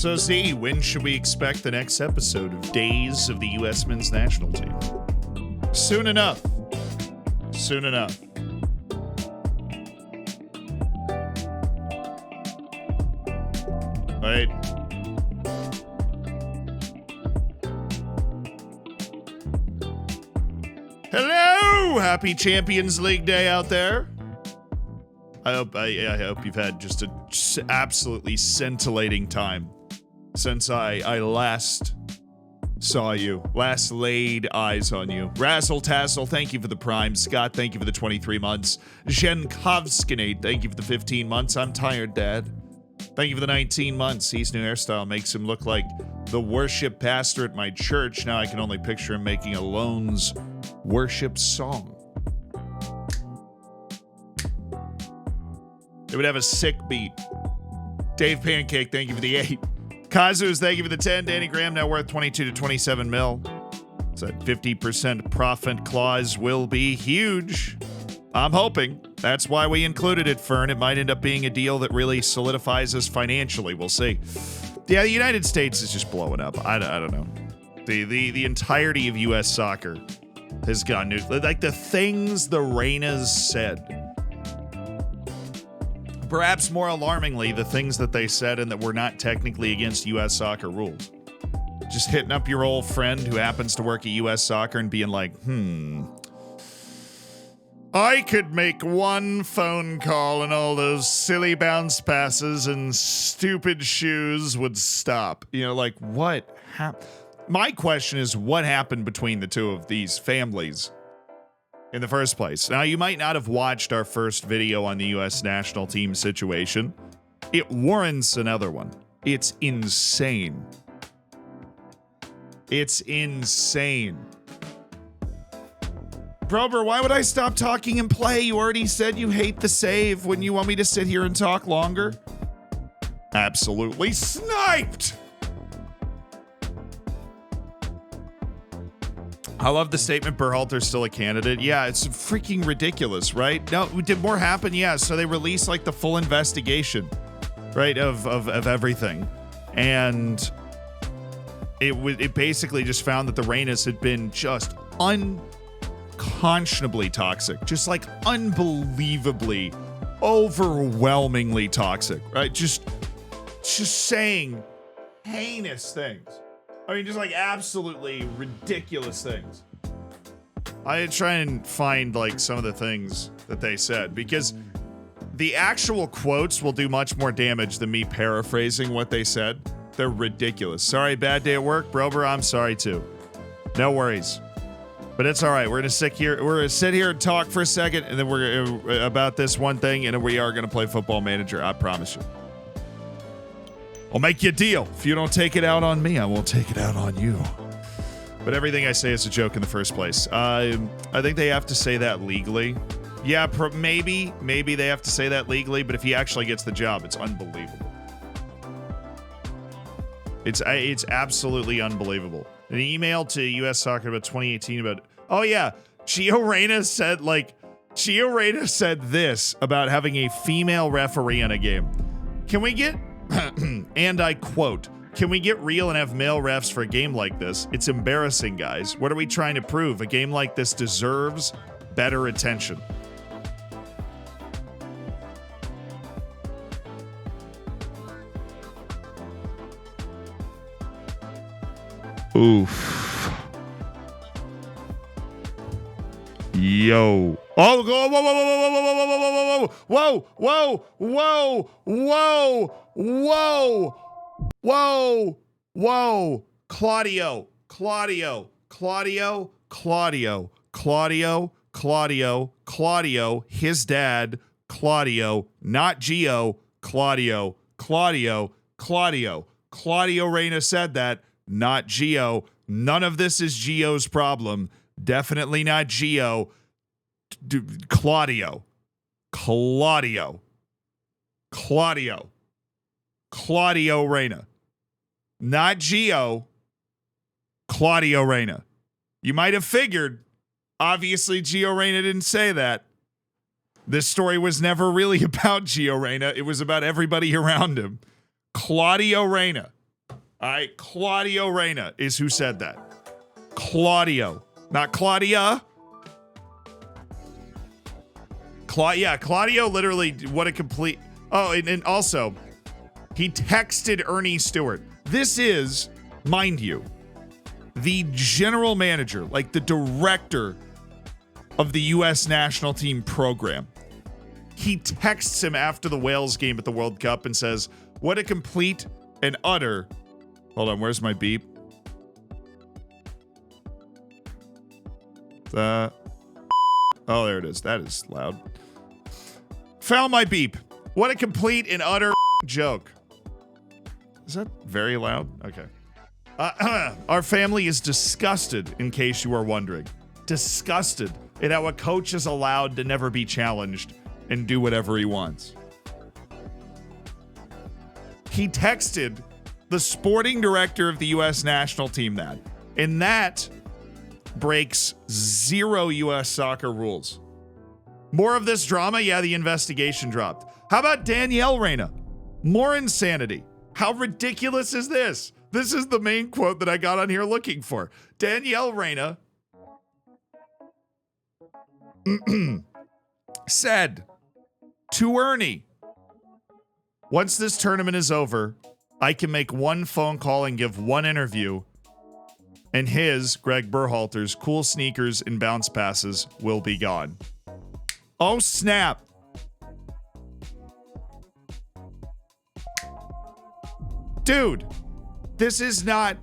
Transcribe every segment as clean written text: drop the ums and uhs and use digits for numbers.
So Z, when should we expect the next episode of Days of the U.S. Men's National Team? Soon enough. Soon enough. Right. Hello! Happy Champions League Day out there. I hope you've had just a absolutely scintillating time since I last saw you, last laid eyes on you. Razzle Tassel, thank you for the Prime. Scott, thank you for the 23 months. Zhenkovskinate, thank you for the 15 months. I'm tired, Dad. Thank you for the 19 months. His new hairstyle makes him look like the worship pastor at my church. Now I can only picture him making a Lone's worship song. It would have a sick beat. Dave Pancake, thank you for the 8. Kazus, thank you for the 10. Danny Graham, now worth 22 to 27 mil. So that 50% profit clause will be huge. I'm hoping. That's why we included it, Fern. It might end up being a deal that really solidifies us financially. We'll see. Yeah, the United States is just blowing up. I don't know. The entirety of U.S. soccer has gone new. Like the things the Reynas said. Perhaps more alarmingly, the things that they said and that were not technically against U.S. soccer rules. Just hitting up your old friend who happens to work at U.S. soccer and being like, I could make one phone call and all those silly bounce passes and stupid shoes would stop. You know, like what happened? My question is, what happened between the two of these families in the first place? Now, you might not have watched our first video on the U.S. national team situation. It warrants another one. It's insane. It's insane. Brober, why would I stop talking and play? You already said you hate the save. Wouldn't you want me to sit here and talk longer? Absolutely sniped! I love the statement, Berhalter's still a candidate. Yeah, it's freaking ridiculous, right? No, did more happen? Yeah, so they released like the full investigation, right, of everything. And it basically just found that the Reynas had been just unconscionably toxic, just like unbelievably, overwhelmingly toxic, right? Just saying heinous things. I mean, just like absolutely ridiculous things. I try and find like some of the things that they said, because the actual quotes will do much more damage than me paraphrasing what they said. They're ridiculous. Sorry, bad day at work, Brober. I'm sorry too. No worries. But it's all right. We're gonna sit here and talk for a second, and then we're about this one thing, and then we are gonna play Football Manager. I promise you. I'll make you a deal. If you don't take it out on me, I won't take it out on you. But everything I say is a joke in the first place. I think they have to say that legally. Yeah, maybe they have to say that legally, but if he actually gets the job, it's unbelievable. It's absolutely unbelievable. An email to U.S. Soccer about 2018 about, oh yeah, Gio Reyna said this about having a female referee in a game. Can we get, and I quote, can we get real and have male refs for a game like this? It's embarrassing, guys. What are we trying to prove? A game like this deserves better attention. Oof. Yo. Oh, whoa, whoa, whoa, whoa, whoa, whoa, whoa, whoa. Claudio, his dad, Claudio, not Gio, Claudio. Claudio Reyna said that, not Gio. None of this is Gio's problem. Definitely not Gio. Claudio Reyna. Not Gio. Claudio Reyna. You might have figured. Obviously, Gio Reyna didn't say that. This story was never really about Gio Reyna. It was about everybody around him. Claudio Reyna. All right, Claudio Reyna is who said that. Claudio, not Claudia. Claudio literally, what a complete... Oh, and also, he texted Ernie Stewart. This is, mind you, the general manager, like the director of the U.S. national team program. He texts him after the Wales game at the World Cup and says, what a complete and utter... Hold on, where's my beep? Oh, there it is. That is loud. Found my beep. What a complete and utter joke. Is that very loud? Okay. Our family is disgusted, in case you are wondering. Disgusted at how a coach is allowed to never be challenged and do whatever he wants. He texted the sporting director of the U.S. national team that, and that breaks 0 U.S. soccer rules. More of this drama? Yeah, the investigation dropped. How about Danielle Reyna? More insanity. How ridiculous is this? This is the main quote that I got on here looking for. Danielle Reyna said to Ernie, once this tournament is over, I can make one phone call and give one interview, and his, Greg Berhalter's, cool sneakers and bounce passes will be gone. Oh, snap. Dude, this is not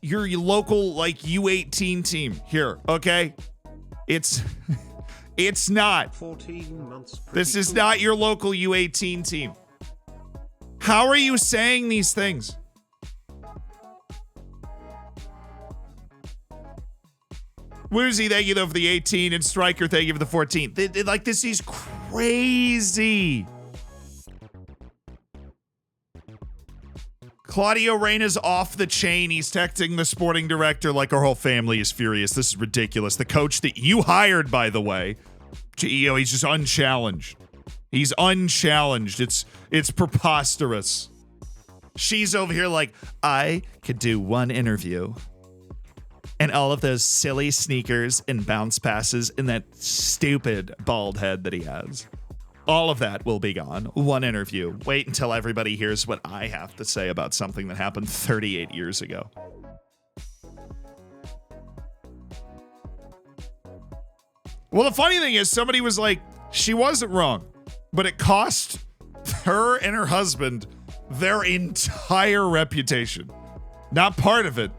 your local, like, U18 team here, okay? It's not. 14 months. This is not your local U18 team. How are you saying these things? Woozy, thank you though for the 18, and Striker, thank you for the 14. Like, this is crazy. Claudio Reyna's off the chain. He's texting the sporting director like our whole family is furious. This is ridiculous. The coach that you hired, by the way, GEO, he's just unchallenged. He's unchallenged. It's preposterous. She's over here like, I could do one interview, and all of those silly sneakers and bounce passes and that stupid bald head that he has, all of that will be gone. One interview. Wait until everybody hears what I have to say about something that happened 38 years ago. Well, the funny thing is, somebody was like, she wasn't wrong, but it cost her and her husband their entire reputation. Not part of it.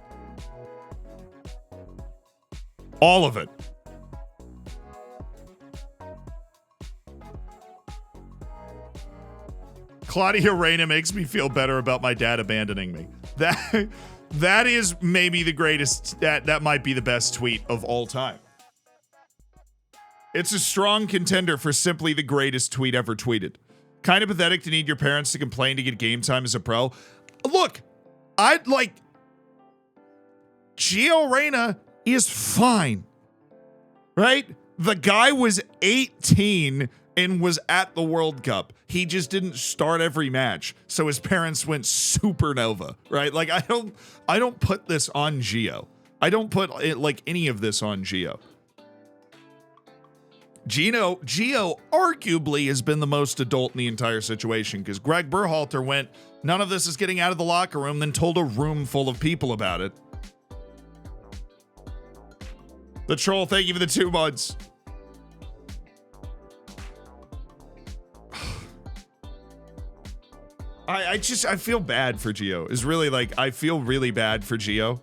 All of it. Claudia Reyna makes me feel better about my dad abandoning me. That is maybe the greatest, that might be the best tweet of all time. It's a strong contender for simply the greatest tweet ever tweeted. Kind of pathetic to need your parents to complain to get game time as a pro. Look, I'd like, Gio Reyna is fine, right? The guy was 18 and was at the World Cup. He just didn't start every match, so his parents went supernova, right? Like, I don't put this on Gio. I don't put it, like, any of this on Gio. Gio arguably has been the most adult in the entire situation, because Greg Berhalter went, none of this is getting out of the locker room, then told a room full of people about it. The troll, thank you for the 2 months. I feel bad for Gio. Is really like, I feel really bad for Gio.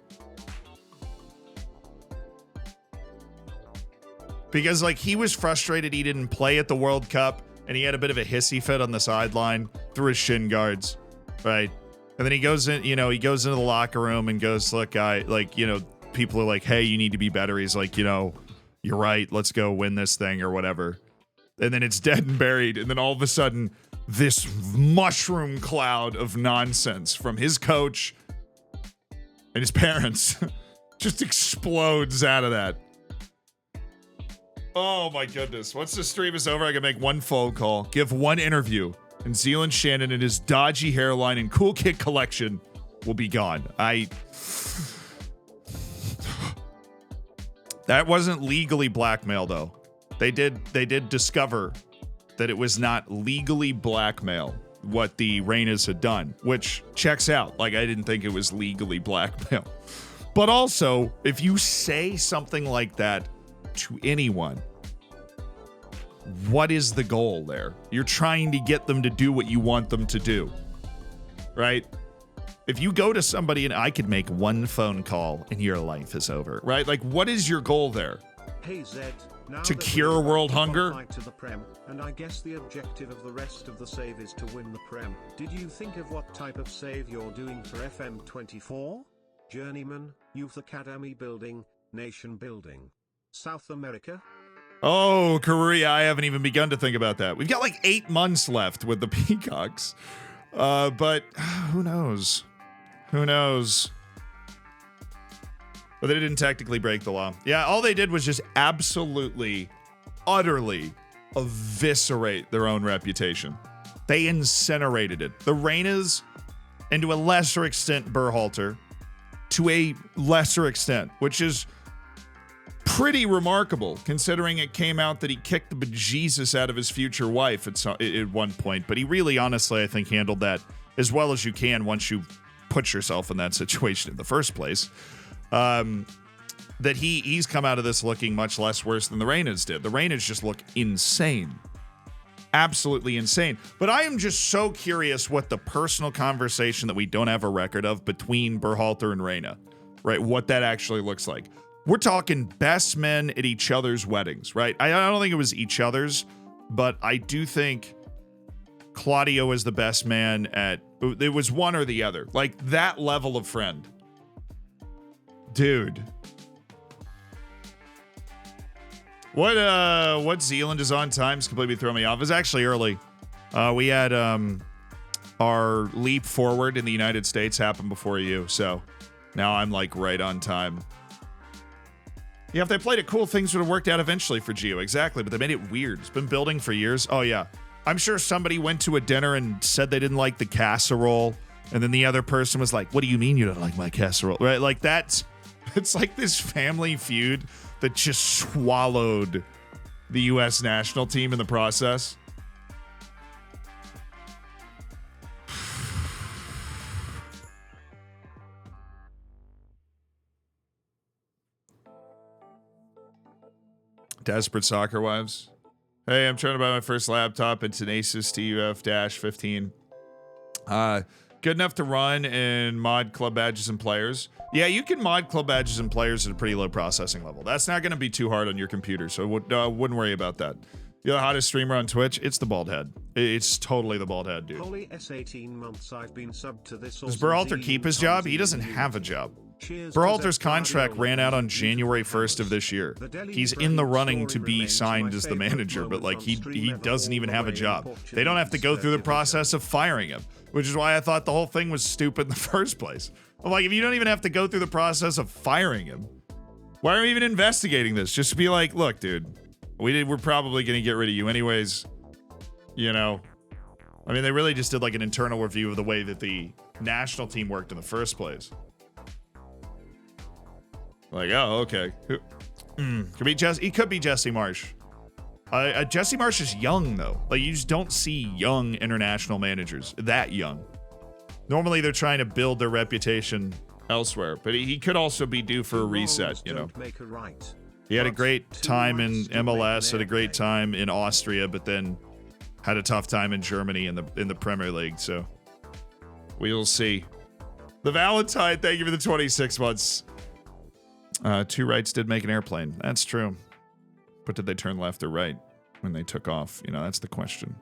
Because like, he was frustrated he didn't play at the World Cup, and he had a bit of a hissy fit on the sideline through his shin guards, right? And then he goes in, he goes into the locker room and goes, look, people are like, hey, you need to be better. He's like, you're right. Let's go win this thing or whatever. And then it's dead and buried. And then all of a sudden, this mushroom cloud of nonsense from his coach and his parents just explodes out of that. Oh my goodness. Once the stream is over, I can make one phone call, give one interview, and Zealand Shannon and his dodgy hairline and cool kid collection will be gone. That wasn't legally blackmail, though. They did discover that it was not legally blackmail what the Reynas had done, which checks out. Like, I didn't think it was legally blackmail. But also, if you say something like that to anyone, what is the goal there? You're trying to get them to do what you want them to do, right? If you go to somebody and I could make one phone call and your life is over, right? Like, what is your goal there? Hey Zed, now to cure world hunger? To the Prem, and I guess the objective of the rest of the save is to win the Prem. Did you think of what type of save you're doing for FM24? Journeyman, Youth Academy building, nation building. South America? Oh, Korea, I haven't even begun to think about that. We've got like 8 months left with the Peacocks. But who knows? Who knows? But they didn't technically break the law. Yeah, all they did was just absolutely, utterly eviscerate their own reputation. They incinerated it. The Reynas, and to a lesser extent, Berhalter, to a lesser extent, which is pretty remarkable considering it came out that he kicked the bejesus out of his future wife at one point. But he really, honestly, I think handled that as well as you can once you put yourself in that situation in the first place. That he's come out of this looking much less worse than the Reynas did. The Reynas just look insane. Absolutely insane. But I am just so curious what the personal conversation that we don't have a record of between Berhalter and Reyna, right? What that actually looks like. We're talking best men at each other's weddings, right? I don't think it was each other's, but I do think Claudio is the best man at, it was one or the other. Like, that level of friend. Dude. What Zealand is on time's completely throwing me off. It was actually early. We had our leap forward in the United States happen before you, so now I'm like right on time. Yeah, if they played it cool, things would have worked out eventually for Geo. Exactly, but they made it weird. It's been building for years. Oh, yeah. I'm sure somebody went to a dinner and said they didn't like the casserole, and then the other person was like, what do you mean you don't like my casserole? Right? Like, it's like this family feud that just swallowed the U.S. national team in the process. Desperate soccer wives. Hey, I'm trying to buy my first laptop. It's an Asus TUF-15. Good enough to run and mod club badges and players. Yeah, you can mod club badges and players at a pretty low processing level. That's not going to be too hard on your computer, so wouldn't worry about that. You're the hottest streamer on Twitch. It's the bald head. It's totally the bald head, dude. Holy S18 months I've been subbed to this. Does Berhalter keep his job? He doesn't have a job. Berhalter's contract ran out on January 1st of this year. He's in the running to be signed as the manager, but like he doesn't even have a job. They don't have to go through the process of firing him, which is why I thought the whole thing was stupid in the first place. I'm like, if you don't even have to go through the process of firing him, why are we even investigating this? Just to be like, look, dude, we're probably going to get rid of you anyways. You know, I mean, they really just did like an internal review of the way that the national team worked in the first place. Like, oh, okay. Could be Jesse. He could be Jesse Marsh. Jesse Marsh is young, though. Like, you just don't see young international managers that young. Normally, they're trying to build their reputation elsewhere, but he could also be due for a reset, you know. He had a great time in MLS, had a great time in Austria, but then had a tough time in Germany in the Premier League, so we'll see. The Valentine, thank you for the 26 months. Two rights did make an airplane. That's true. But did they turn left or right when they took off? You know, that's the question.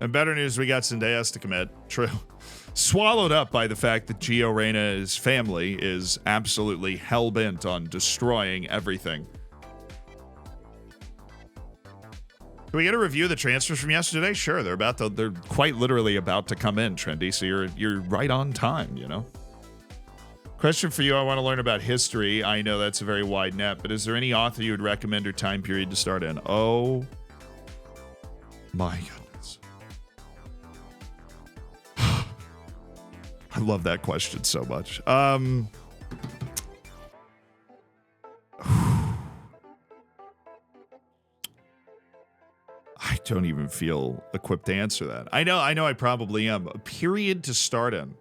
And better news, we got Zendejas to commit. True. Swallowed up by the fact that Gio Reyna's family is absolutely hell-bent on destroying everything. Can we get a review of the transfers from yesterday? Sure, they're quite literally about to come in, Trendy, so you're right on time, you know? Question for you. I want to learn about history. I know that's a very wide net, but is there any author you would recommend or time period to start in? Oh my goodness. I love that question so much. I don't even feel equipped to answer that. I know I probably am. A period to start in.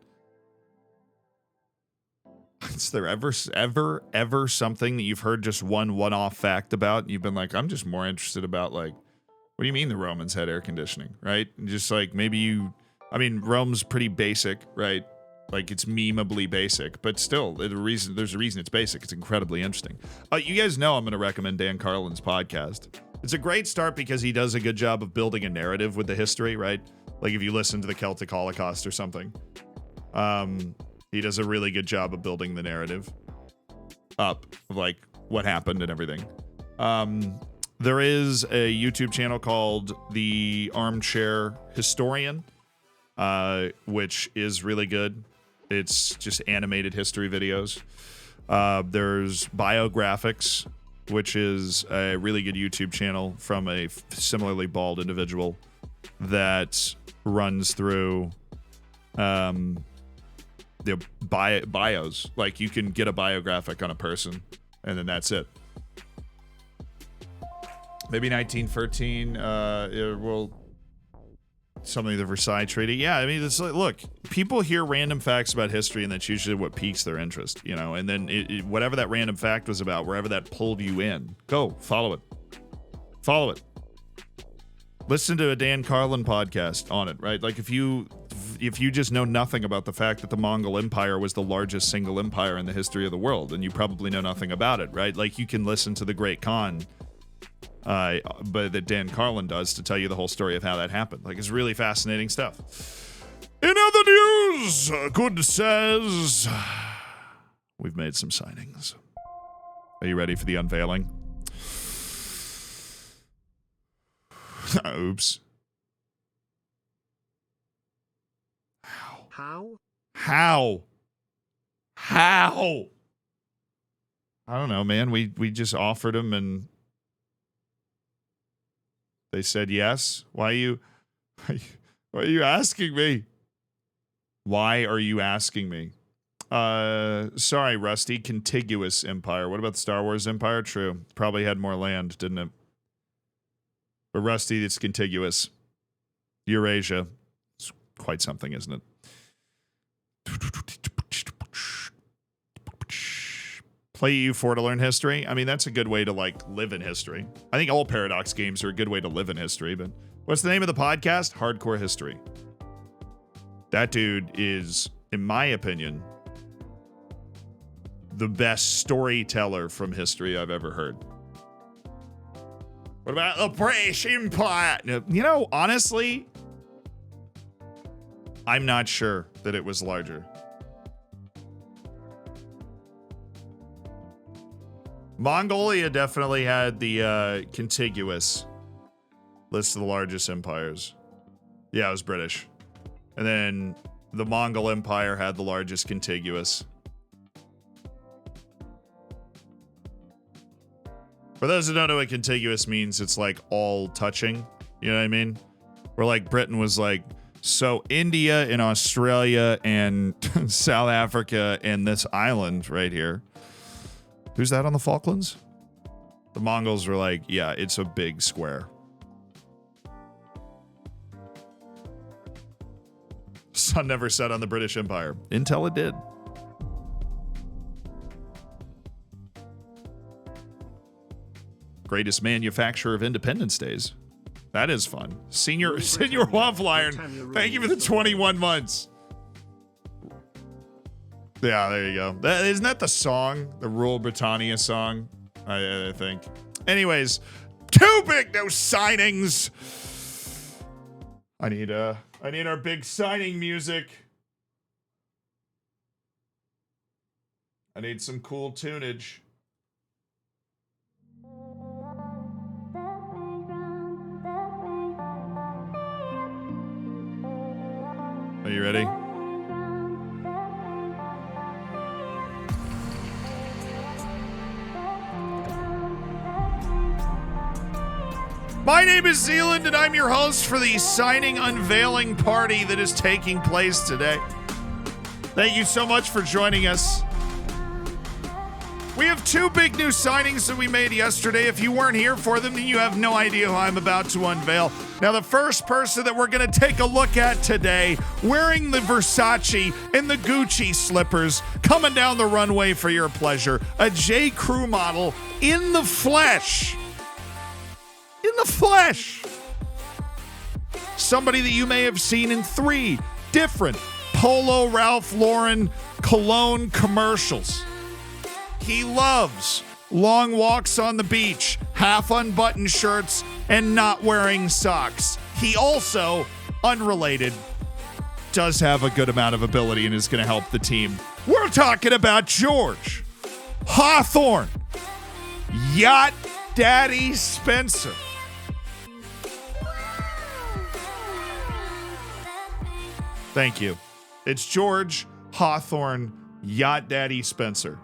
Is there ever something that you've heard just one-off fact about and you've been like, I'm just more interested about, like, what do you mean the Romans had air conditioning, right? And just like maybe Rome's pretty basic, right? Like it's memeably basic, but still, there's a reason it's basic. It's incredibly interesting. You guys know I'm going to recommend Dan Carlin's podcast. It's a great start because he does a good job of building a narrative with the history, right? Like if you listen to the Celtic Holocaust or something, he does a really good job of building the narrative up of like what happened and everything. There is a YouTube channel called The Armchair Historian, which is really good. It's just animated history videos. There's Biographics, which is a really good YouTube channel from a similarly bald individual that runs through the bios. Like you can get a biographic on a person and then that's it. Maybe 1913 something of the Versailles Treaty. Yeah, I mean, it's like, look, people hear random facts about history and that's usually what piques their interest, you know, and then whatever that random fact was about, wherever that pulled you in, go follow it. Listen to a Dan Carlin podcast on it, right? Like if you just know nothing about the fact that the Mongol Empire was the largest single empire in the history of the world, then you probably know nothing about it, right? Like you can listen to the Great Khan, but that Dan Carlin does to tell you the whole story of how that happened. Like it's really fascinating stuff. In other news, Good says we've made some signings. Are you ready for the unveiling? Oops. How? I don't know, man. We just offered them and they said yes. Why are you asking me? Why are you asking me? Sorry, Rusty. Contiguous empire. What about the Star Wars Empire? True. Probably had more land, didn't it? But Rusty, it's contiguous. Eurasia. It's quite something, isn't it? Play EU4 to learn history. I mean, that's a good way to, like, live in history. I think all Paradox games are a good way to live in history, but what's the name of the podcast? Hardcore History. That dude is, in my opinion, the best storyteller from history I've ever heard. What about the British Empire? You know, honestly, I'm not sure that it was larger. Mongolia definitely had the contiguous list of the largest empires. Yeah, it was British. And then the Mongol Empire had the largest contiguous. For those who don't know what contiguous means, it's like all touching. You know what I mean? Where like Britain was like, so India and Australia and South Africa and this island right here. Who's that on the Falklands? The Mongols were like, yeah, it's a big square. Sun never set on the British Empire until it did. Greatest manufacturer of Independence Days. That is fun. Senior Waffle Iron. Thank you for the 21 months. Yeah, there you go. Isn't that the song? The Rule Britannia song? I think. Anyways, too big, no signings. I need our big signing music. I need some cool tunage. Are you ready? My name is Zealand, and I'm your host for the signing unveiling party that is taking place today. Thank you so much for joining us. We have two big new signings that we made yesterday. If you weren't here for them, then you have no idea who I'm about to unveil. Now, the first person that we're going to take a look at today, wearing the Versace and the Gucci slippers, coming down the runway for your pleasure, a J. Crew model in the flesh. In the flesh. Somebody that you may have seen in 3 different Polo Ralph Lauren cologne commercials. He loves long walks on the beach, half unbuttoned shirts, and not wearing socks. He also, unrelated, does have a good amount of ability and is going to help the team. We're talking about George Hawthorne, Yacht Daddy Spencer. Thank you. It's George Hawthorne, Yacht Daddy Spencer.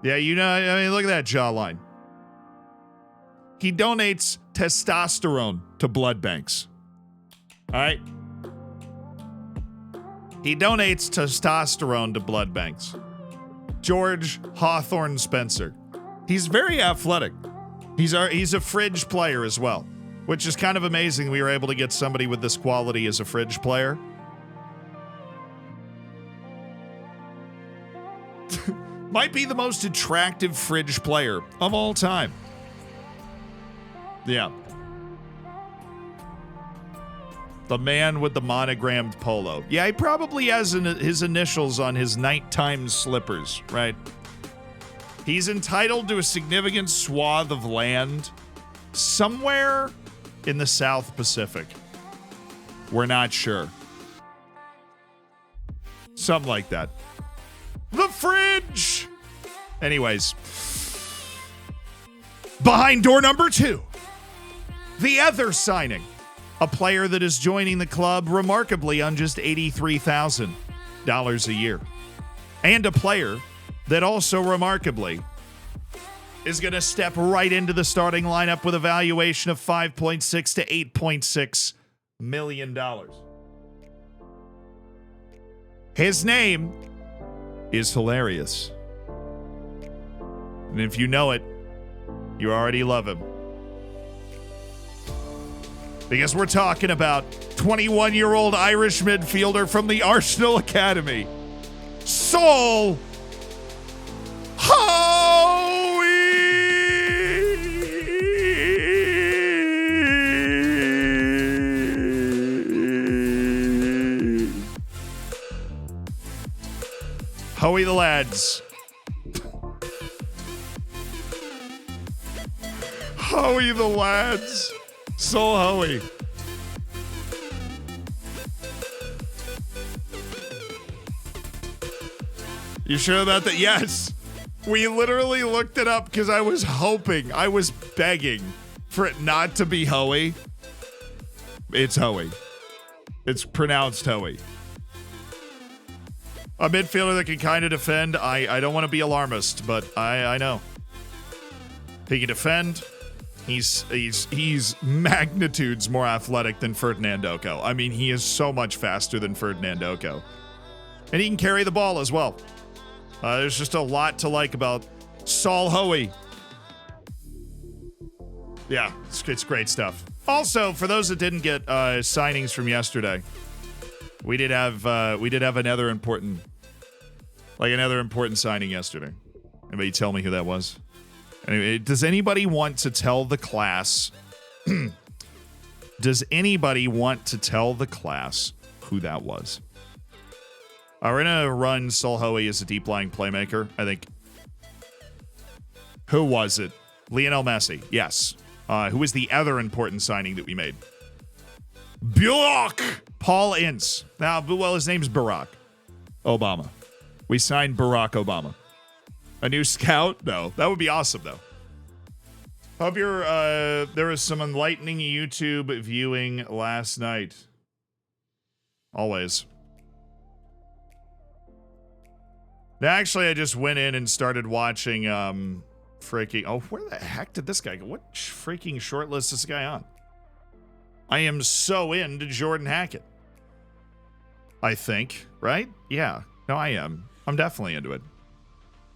Yeah, you know, I mean, look at that jawline. He donates testosterone to blood banks. All right? He donates testosterone to blood banks. George Hawthorne Spencer. He's very athletic. He's a fridge player as well, which is kind of amazing we were able to get somebody with this quality as a fridge player. Might be the most attractive fridge player of all time. Yeah. The man with the monogrammed polo. Yeah, he probably has his initials on his nighttime slippers, right? He's entitled to a significant swath of land somewhere in the South Pacific. We're not sure. Something like that. The fridge! Anyways. Behind door number 2. The other signing. A player that is joining the club remarkably on just $83,000 a year. And a player that also remarkably is going to step right into the starting lineup with a valuation of $5.6 to $8.6 million. His name is hilarious. And if you know it, you already love him. Because we're talking about 21-year-old Irish midfielder from the Arsenal Academy, Sol Howie! Howie the lads. Howie the lads. Sol Howie. You sure about that? Yes. We literally looked it up because I was hoping, I was begging for it not to be Howie. It's Howie. It's pronounced Howie. A midfielder that can kind of defend. I don't want to be alarmist, but I know. He can defend. He's magnitudes more athletic than Ferdinand Oko. I mean, he is so much faster than Ferdinand Oko. And he can carry the ball as well. There's just a lot to like about Sol Howie. Yeah, it's great stuff. Also, for those that didn't get signings from yesterday, we did have another important signing yesterday. Anybody tell me who that was? Anyway, does anybody want to tell the class? Does anybody want to tell the class who that was? We're gonna run Sol Howie as a deep lying playmaker, I think. Who was it? Lionel Messi. Yes. Who was the other important signing that we made? Paul Ince. Now, well, his name's Barack Obama. We signed Barack Obama. A new scout? No, that would be awesome, though. Hope there was some enlightening YouTube viewing last night. Always. Actually, I just went in and started watching freaking... Oh, where the heck did this guy go? What freaking short list is this guy on? I am so into Jordan Hackett. I think, right? Yeah. No, I am. I'm definitely into it.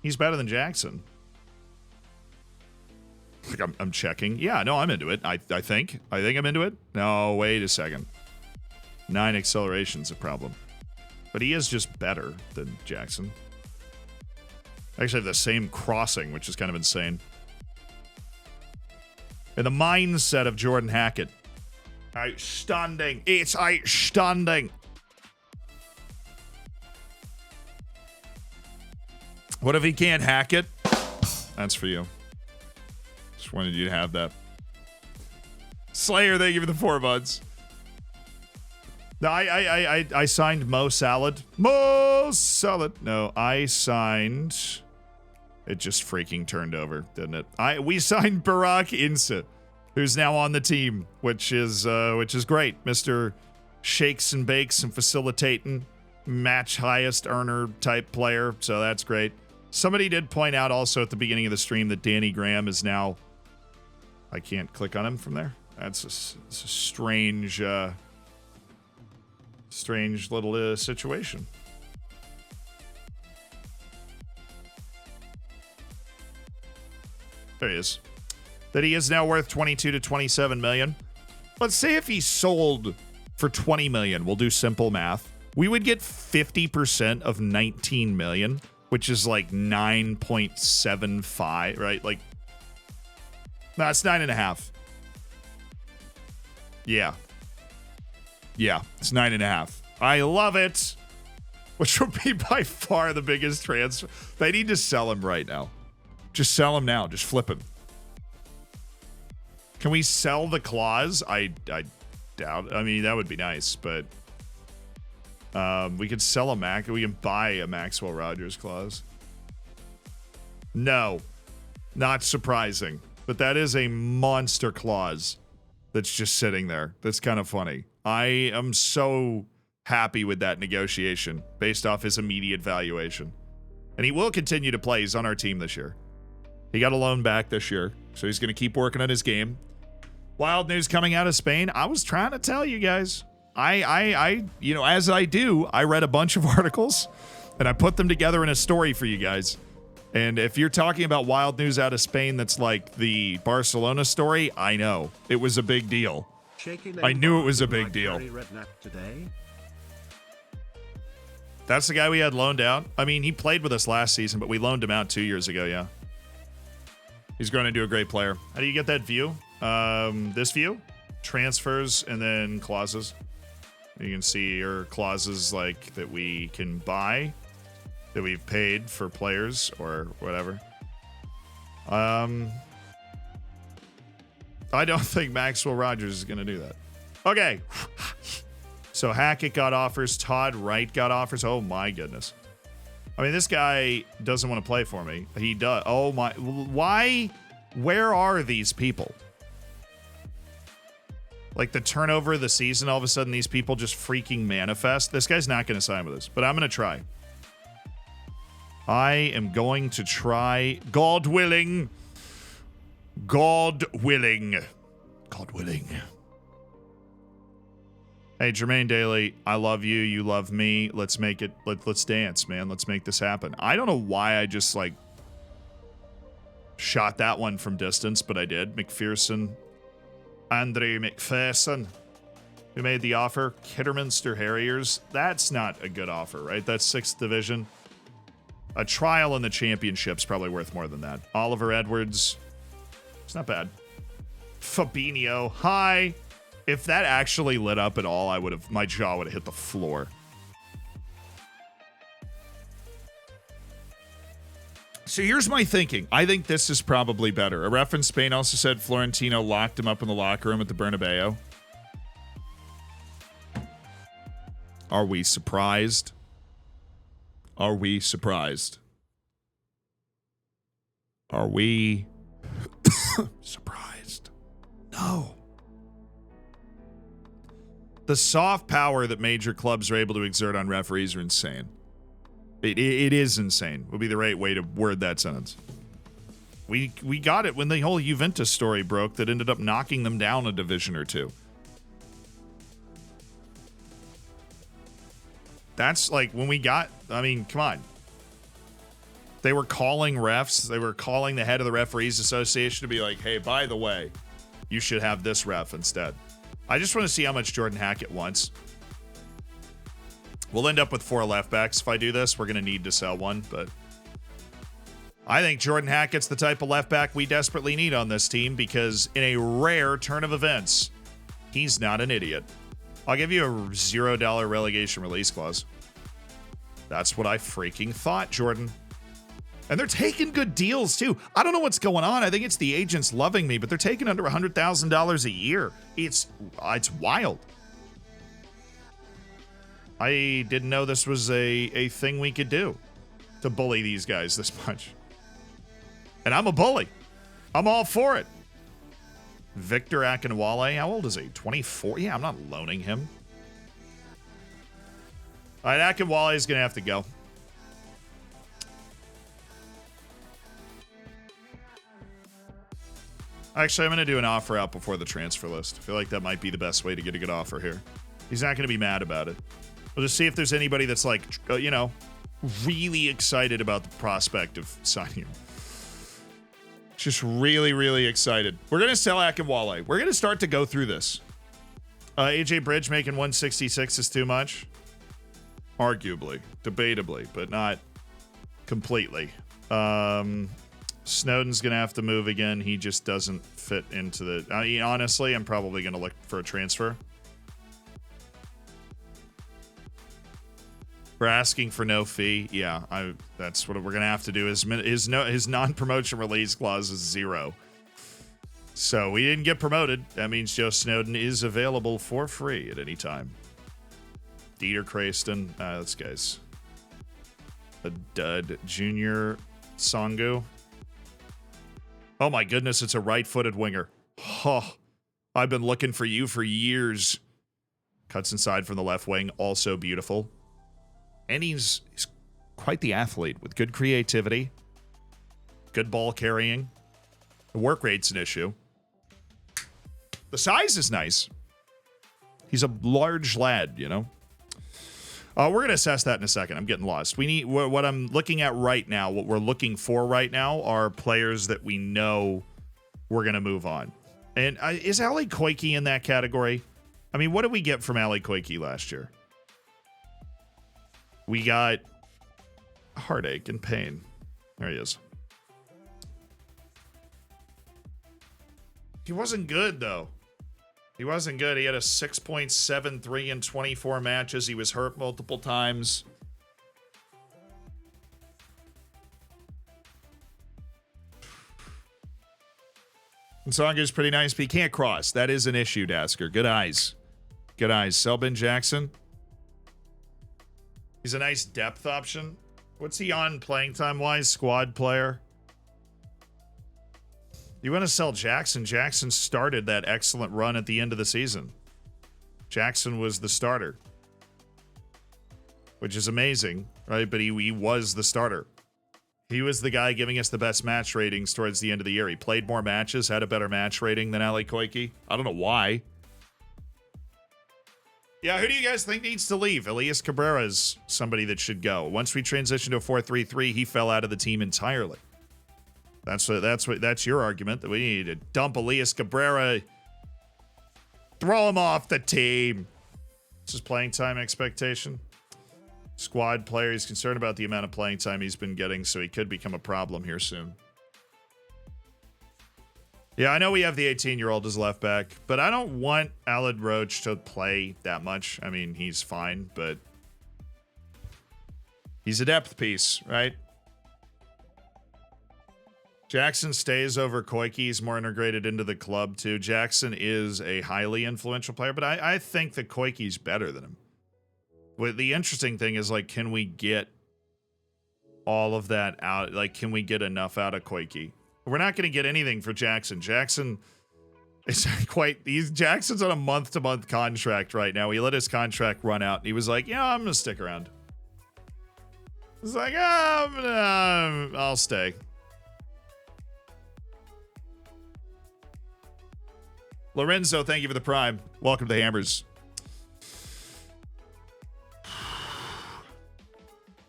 He's better than Jackson. Like I'm checking. Yeah, no, I'm into it. I think. I think I'm into it. No, wait a second. 9 acceleration's a problem. But he is just better than Jackson. Actually have the same crossing, which is kind of insane. In the mindset of Jordan Hackett. Outstanding. It's outstanding. What if he can't hack it? That's for you. Just wanted you to have that. Slayer, thank you for the 4 months. No, I signed Mo Salad. Mo Salad. No, I signed... It just freaking turned over, didn't it? We signed Barack Insa, who's now on the team, which is great. Mr. Shakes and bakes and facilitating, match highest earner type player, so that's great. Somebody did point out also at the beginning of the stream that Danny Graham is now... I can't click on him from there. That's a strange... strange little situation. There he is. That he is now worth 22 to 27 million. Let's say if he sold for 20 million, we'll do simple math. We would get 50% of 19 million, which is like 9.75, right? Like, no, it's 9.5. Yeah. Yeah, it's 9.5. I love it. Which would be by far the biggest transfer. They need to sell him right now. Just sell him now. Just flip him. Can we sell the clause? I doubt. I mean, that would be nice, but we could sell a Mac. We can buy a Maxwell Rogers clause. No, not surprising, but that is a monster clause that's just sitting there. That's kind of funny. I am so happy with that negotiation based off his immediate valuation. And he will continue to play. He's on our team this year. He got a loan back this year, so he's going to keep working on his game. Wild news coming out of Spain. I was trying to tell you guys. I you know, as I do, I read a bunch of articles and I put them together in a story for you guys. And if you're talking about wild news out of Spain that's like the Barcelona story, I know. It was a big deal. I knew it was a big deal. That's the guy we had loaned out. I mean, he played with us last season, but we loaned him out 2 years ago, yeah. He's going to do a great player. How do you get that view? This view? Transfers and then clauses. You can see your clauses like that we can buy, that we've paid for players or whatever. I don't think Maxwell Rogers is going to do that. Okay. So Hackett got offers. Todd Wright got offers. Oh, my goodness. I mean, this guy doesn't want to play for me. He does. Oh, my. Why? Where are these people? Like the turnover of the season, all of a sudden these people just freaking manifest. This guy's not going to sign with us, but I'm going to try. I am going to try. God willing. God willing. God willing. Hey, Jermaine Daly, I love you. You love me. Let's make it. Let's dance, man. Let's make this happen. I don't know why I just like shot that one from distance, but I did. McPherson. Andre McPherson, who made the offer. Kidderminster Harriers. That's not a good offer, right? That's 6th division. A trial in the championship's probably worth more than that. Oliver Edwards. It's not bad. Fabinho. Hi. If that actually lit up at all, my jaw would have hit the floor. So here's my thinking. I think this is probably better. A ref in Spain also said Florentino locked him up in the locker room at the Bernabeu. Are we surprised? Are we surprised? Are we surprised? No. The soft power that major clubs are able to exert on referees are insane. It is insane, would be the right way to word that sentence. We got it when the whole Juventus story broke that ended up knocking them down a division or two. That's like when we got, I mean, come on. They were calling refs. They were calling the head of the Referees Association to be like, hey, by the way, you should have this ref instead. I just want to see how much Jordan Hackett wants. We'll end up with 4 left backs. If I do this, we're going to need to sell one, but I think Jordan Hackett's the type of left back we desperately need on this team because in a rare turn of events, he's not an idiot. I'll give you a $0 relegation release clause. That's what I freaking thought, Jordan. And they're taking good deals, too. I don't know what's going on. I think it's the agents loving me, but they're taking under $100,000 a year. It's wild. I didn't know this was a thing we could do to bully these guys this much. And I'm a bully. I'm all for it. Victor Akinwale, how old is he? 24? Yeah, I'm not loaning him. All right, Akinwale is going to have to go. Actually, I'm going to do an offer out before the transfer list. I feel like that might be the best way to get a good offer here. He's not going to be mad about it. We'll just see if there's anybody that's like, you know, really excited about the prospect of signing him. Just really, really excited. We're going to sell Akinwale. We're going to start to go through this. AJ Bridge making 166 is too much. Arguably, debatably, but not completely. Snowden's going to have to move again. He just doesn't fit into the... I mean, honestly, I'm probably going to look for a transfer. We're asking for no fee. Yeah, that's what we're going to have to do. His non-promotion release clause is 0. So we didn't get promoted. That means Joe Snowden is available for free at any time. Dieter Crayston. This guy's a dud. Junior Songu. Oh my goodness, it's a right-footed winger. Oh, I've been looking for you for years. Cuts inside from the left wing. Also beautiful. And he's quite the athlete with good creativity, good ball carrying. The work rate's an issue. The size is nice. He's a large lad, you know. We're going to assess that in a second. I'm getting lost. We need what I'm looking at right now. What we're looking for right now are players that we know we're going to move on. And is Ali Koike in that category? I mean, what did we get from Ali Koike last year? We got heartache and pain. There he is. He wasn't good, though. He wasn't good. He had a 6.73 in 24 matches. He was hurt multiple times. And Songa's pretty nice, but he can't cross. That is an issue, Dasker. Good eyes. Good eyes. Selbin Jackson. He's a nice depth option. What's he on playing time-wise? Squad player. You want to sell Jackson? Jackson started that excellent run at the end of the season. Jackson was the starter. Which is amazing, right? But he was the starter. He was the guy giving us the best match ratings towards the end of the year. He played more matches, had a better match rating than Ali Koike. I don't know why. Yeah, who do you guys think needs to leave? Elias Cabrera is somebody that should go. Once we transition to a 4-3-3, he fell out of the team entirely. That's your argument, that we need to dump Elias Cabrera, throw him off the team. This is playing time expectation. Squad player, he's concerned about the amount of playing time he's been getting, so he could become a problem here soon. Yeah, I know we have the 18-year-old as left back, but I don't want Aled Roach to play that much. I mean, he's fine, but he's a depth piece, right? Jackson stays over Koike. He's more integrated into the club, too. Jackson is a highly influential player, but I think that Koike's better than him. Well, the interesting thing is, like, can we get all of that out? Like, can we get enough out of Koike? We're not going to get anything for Jackson. Jackson is Jackson's on a month-to-month contract right now. He let his contract run out. And he was like, yeah, I'm going to stick around. He's like, I'll stay. Lorenzo, thank you for the prime. Welcome to the Hammers.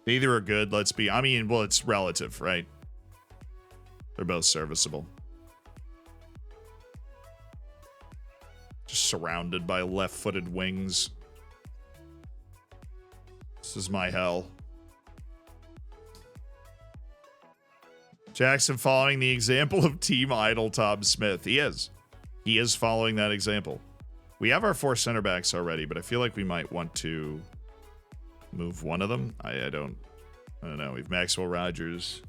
Neither are good, let's be. I mean, well, it's relative, right? They're both serviceable. Just surrounded by left-footed wings. This is my hell. Jackson following the example of Team Idol Tom Smith. He is. He is following that example. We have our 4 center backs already, but I feel like we might want to move one of them. I don't know. We have Maxwell Rogers.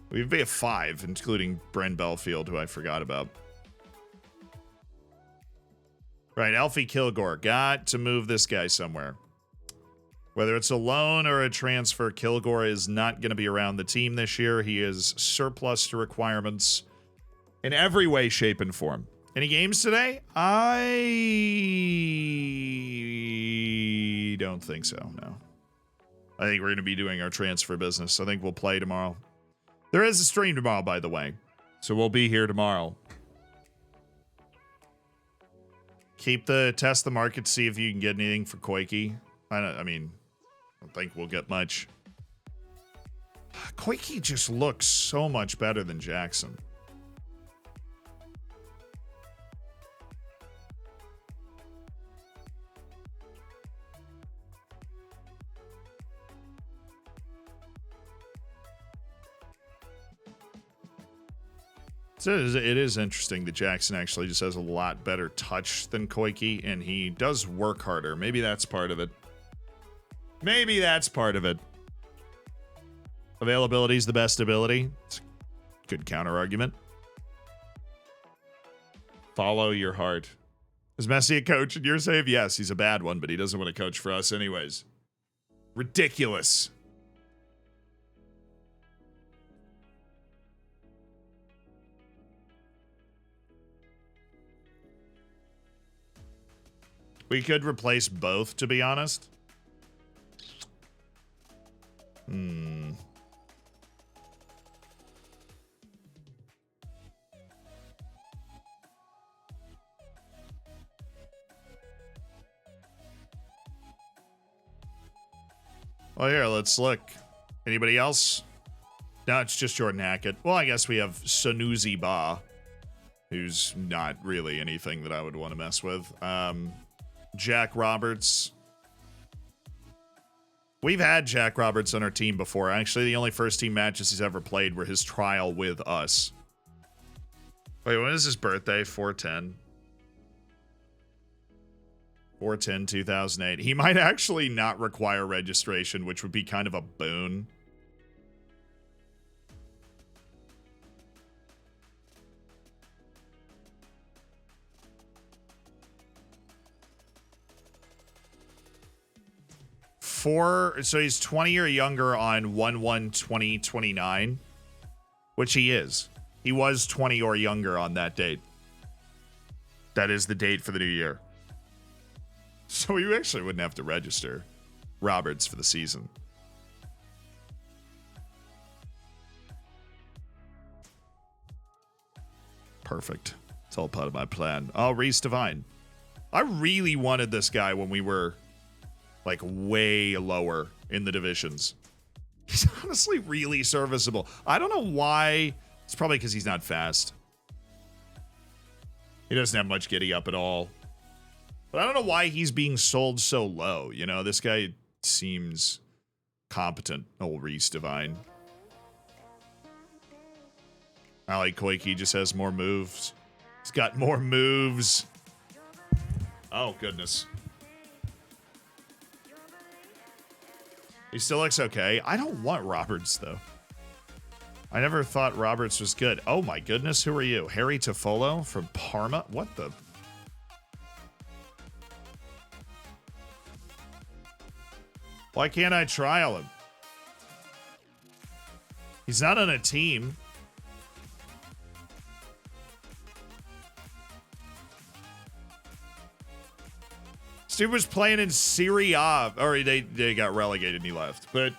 We have 5, including Bren Belfield, who I forgot about. Right, Alfie Kilgore. Got to move this guy somewhere. Whether it's a loan or a transfer, Kilgore is not going to be around the team this year. He is surplus to requirements in every way, shape, and form. Any games today? I don't think so, no. I think we're going to be doing our transfer business. I think we'll play tomorrow. There is a stream tomorrow, by the way. So we'll be here tomorrow. Test the market, see if you can get anything for Koike. I mean, I don't think we'll get much. Koike just looks so much better than Jackson. So it is interesting that Jackson actually just has a lot better touch than Koike, and he does work harder. Maybe that's part of it. Maybe that's part of it. Availability is the best ability. It's a good counter argument. Follow your heart. Is Messi a coach in your save? Yes, he's a bad one, but he doesn't want to coach for us anyways. Ridiculous. We could replace both, to be honest. Well, here, let's look. Anybody else? No, it's just Jordan Hackett. Well, I guess we have Sanusi Ba, who's not really anything that I would want to mess with. Jack Roberts. We've had Jack Roberts on our team before. Actually, the only first team matches he's ever played were his trial with us. Wait, when is his birthday? 4/10. 4/10/2008. He might actually not require registration, which would be kind of a boon. So he's 20 or younger on 1/1/2029, which he is. He was 20 or younger on that date. That is the date for the new year. So we actually wouldn't have to register Roberts for the season. Perfect. It's all part of my plan. Oh, Reese Divine. I really wanted this guy when we were like way lower in the divisions. He's honestly really serviceable. I don't know why. It's probably because he's not fast. He doesn't have much giddy up at all. But I don't know why he's being sold so low. You know, this guy seems competent. Old Reese Divine. Ali Koike just has more moves. He's got more moves. Oh, goodness. He still looks okay. I don't want Roberts, though. I never thought Roberts was good. Oh, my goodness. Who are you? Harry Toffolo from Parma? What the? Why can't I trial him? He's not on a team. Dude was playing in Serie A, or they got relegated and he left. But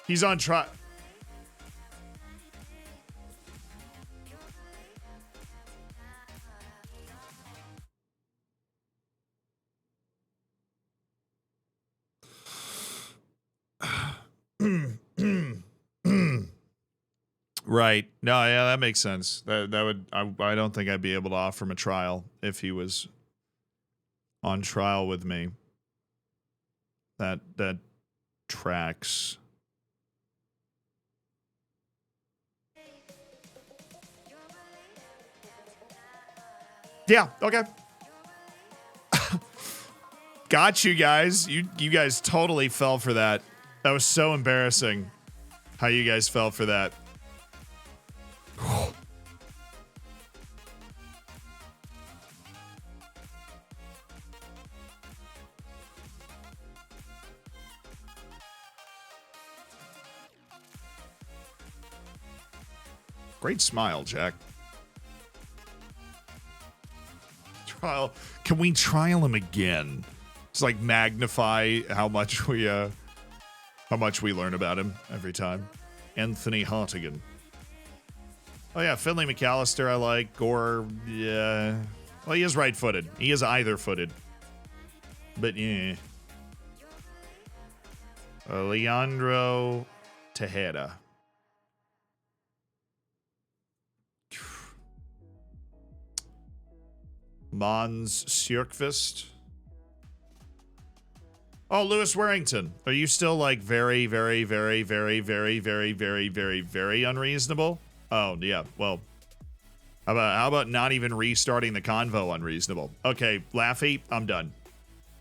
he's on trial. Right. No, yeah, that makes sense. That would I don't think I'd be able to offer him a trial if he was on trial with me. That tracks. Yeah, okay. Got you guys. You guys totally fell for that. That was so embarrassing how you guys fell for that. Great smile, Jack. Trial. Can we trial him again? Just like magnify how much we learn about him every time. Anthony Hartigan. Oh yeah, Finley McAllister I like. Gore, yeah. Well, he is right-footed. He is either-footed. But yeah. Leandro Tejeda. Mons Sjerkvist. Oh, Lewis Warrington. Are you still like very, very, very, very, very, very, very, very, very unreasonable? Oh, yeah. Well, how about not even restarting the convo unreasonable? Okay, Laffy, I'm done.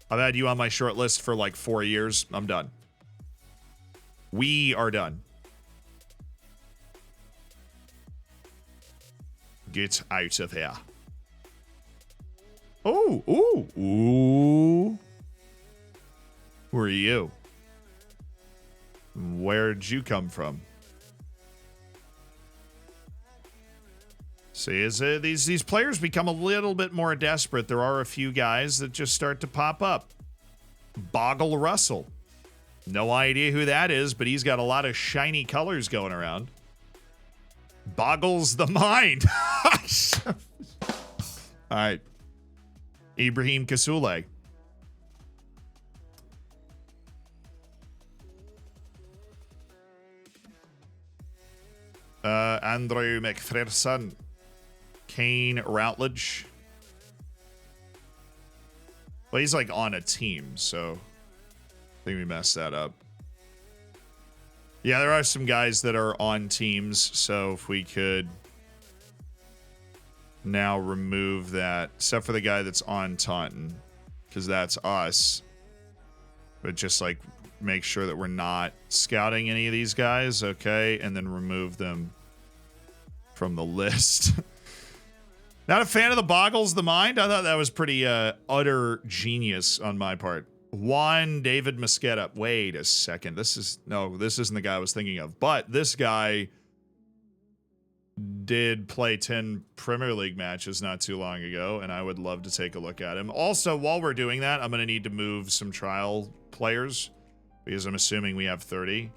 I've had you on my short list for like 4 years. I'm done. We are done. Get out of here. Oh, ooh, ooh. Who are you? Where'd you come from? See, as these players become a little bit more desperate, there are a few guys that just start to pop up. Boggle Russell. No idea who that is, but he's got a lot of shiny colors going around. Boggles the mind. All right. Ibrahim Kasule. Andrew McPherson. Kane Routledge. Well, he's like on a team, so I think we messed that up. Yeah, there are some guys that are on teams, so if we could now remove that, except for the guy that's on Taunton, because that's us. But just like make sure that we're not scouting any of these guys, okay? And then remove them from the list. Not a fan of the Boggles the Mind. I thought that was pretty utter genius on my part. Juan David Mosqueda. Wait a second. This isn't the guy I was thinking of. But this guy did play 10 Premier League matches not too long ago, and I would love to take a look at him. Also, while we're doing that, I'm going to need to move some trial players because I'm assuming we have 30.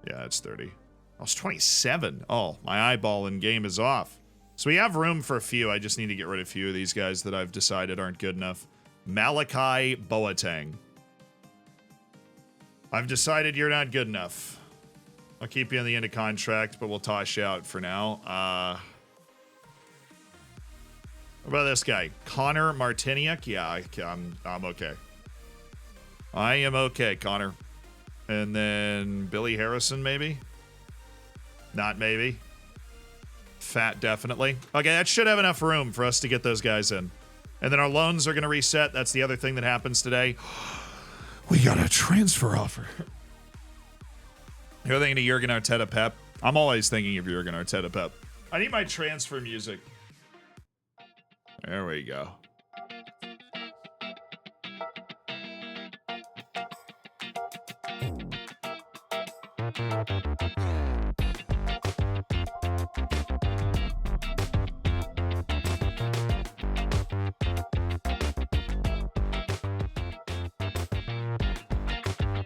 Yeah, it's 30. Oh, it's 27. Oh, my eyeball in game is off. So we have room for a few. I just need to get rid of a few of these guys that I've decided aren't good enough. Malachi Boateng. I've decided you're not good enough. I'll keep you on the end of contract, but we'll toss you out for now. What about this guy? Connor Martiniak? Yeah, I'm okay. I am okay, Connor. And then Billy Harrison, maybe? Not maybe. Fat, definitely. Okay, that should have enough room for us to get those guys in. And then our loans are going to reset. That's the other thing that happens today. We got a transfer offer. You're thinking of Jurgen Arteta Pep? I'm always thinking of Jurgen Arteta Pep. I need my transfer music. There we go.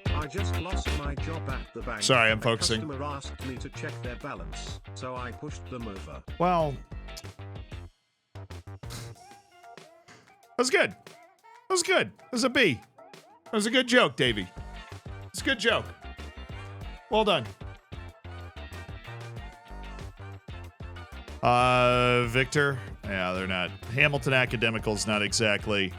I just lost my job at the bank. Sorry, I'm focusing. The customer asked me to check their balance, so I pushed them over. Well, that was good. That was good. That was a B. That was a good joke, Davey. It's a good joke. Well done. Victor. Yeah, they're not. Hamilton Academical's not exactly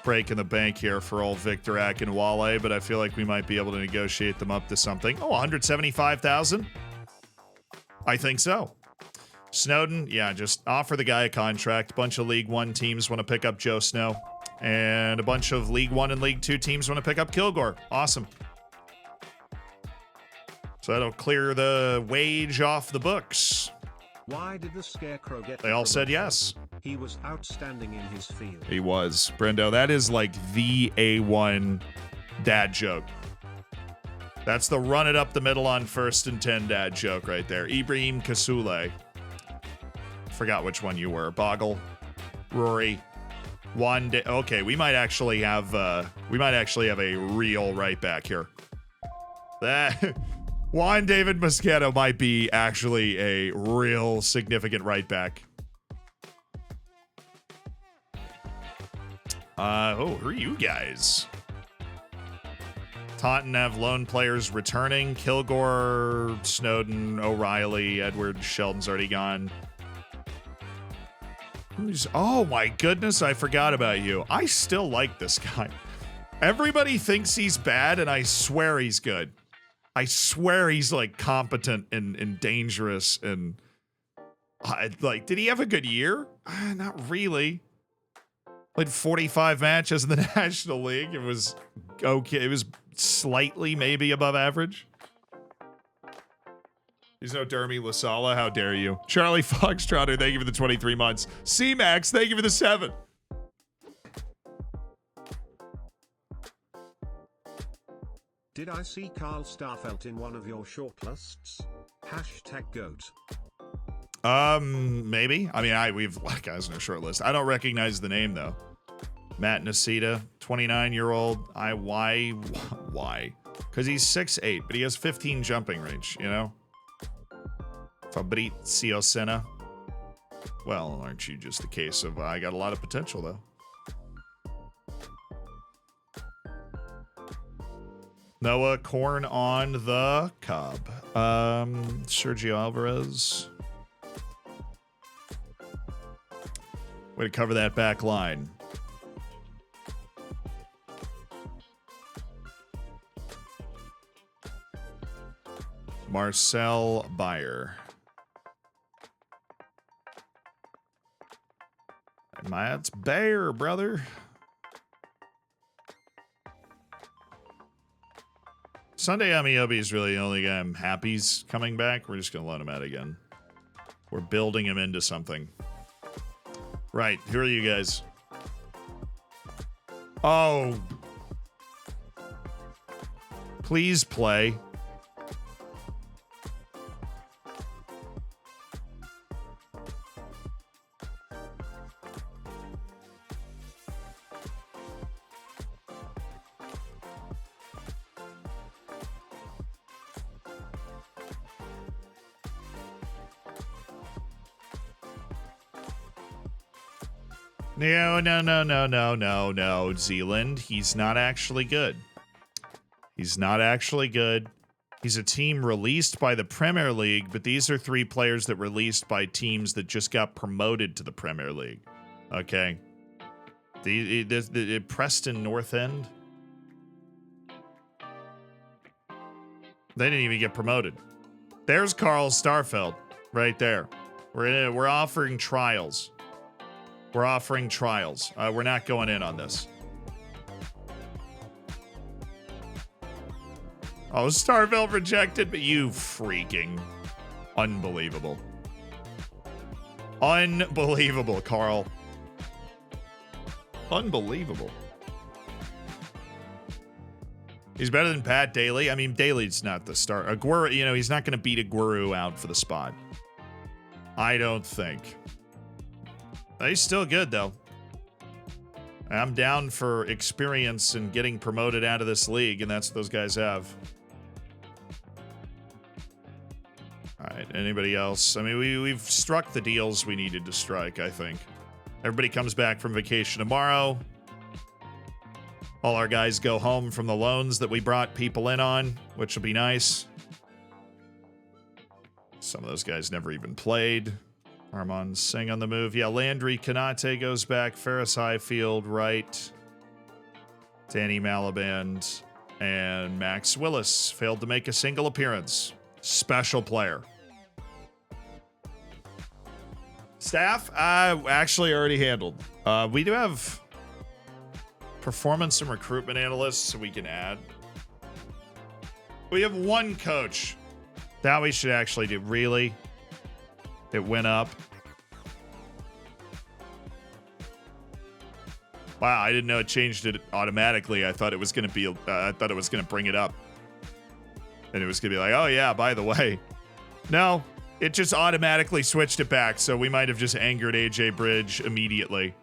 breaking the bank here for old Victor Akinwale, but I feel like we might be able to negotiate them up to something. Oh, 175,000? I think so. Snowden, yeah, just offer the guy a contract. A bunch of League One teams want to pick up Joe Snow, and a bunch of League One and League Two teams want to pick up Kilgore. Awesome. So that'll clear the wage off the books. Why did the Scarecrow get? They all said yes. He was outstanding in his field. He was. Brendo, that is like the A1 dad joke. That's the run it up the middle on 1st and 10 dad joke right there. Ibrahim Kasule. Forgot which one you were. Boggle. Rory. Juan De- okay, we might actually have a real right back here. That Juan David Mosquito might be actually a real significant right back. Who are you guys? Taunton have lone players returning. Kilgore, Snowden, O'Reilly, Edward, Sheldon's already gone. Oh my goodness, I forgot about you. I still like this guy. Everybody thinks he's bad, and I swear he's good. I swear he's like competent and dangerous and like, did he have a good year? Not really. Played 45 matches in the National League. It was okay. It was slightly maybe above average. He's no Dermy Lasala. How dare you? Charlie Foxtrotter, thank you for the 23 months. C-Max, thank you for the 7. Did I see Carl Starfelt in one of your shortlists? #GOAT. Maybe. I mean, we've like guys in our short list. I don't recognize the name though. Matt Nasita, 29-year-old. Why? Because he's 6'8", but he has 15 jumping range, you know? Fabrizio Senna. Well, aren't you just a case of I got a lot of potential though? Noah Korn on the Cobb. Sergio Alvarez. Way to cover that back line. Marcel Bayer. That's Bayer, brother. Sunday Amiobi is really the only guy I'm happy's coming back. We're just going to let him out again. We're building him into something. Right, who are you guys? Oh. Please play. No, Zealand. He's not actually good. He's not actually good. He's a team released by the Premier League, but these are 3 players that released by teams that just got promoted to the Premier League. Okay. The Preston North End. They didn't even get promoted. There's Carl Starfelt right there. We're offering trials. We're offering trials. We're not going in on this. Oh, Starville rejected, but you freaking unbelievable. Unbelievable, Carl. Unbelievable. He's better than Pat Daly. I mean, Daly's not the star. Aguero, you know, he's not going to beat Aguero out for the spot. I don't think. He's still good, though. I'm down for experience and getting promoted out of this league, and that's what those guys have. All right, anybody else? I mean, we've struck the deals we needed to strike, I think. Everybody comes back from vacation tomorrow. All our guys go home from the loans that we brought people in on, which will be nice. Some of those guys never even played. Armand Singh on the move. Yeah, Landry Kanate goes back. Ferris Highfield, right. Danny Malaband and Max Willis failed to make a single appearance. Special player. Staff, actually already handled. We do have performance and recruitment analysts, so we can add. We have one coach. That we should actually do. Really? It went up. Wow, I didn't know it changed it automatically. I thought it was going to be, I thought it was going to bring it up. And it was going to be like, oh yeah, by the way. No, it just automatically switched it back. So we might have just angered AJ Bridge immediately.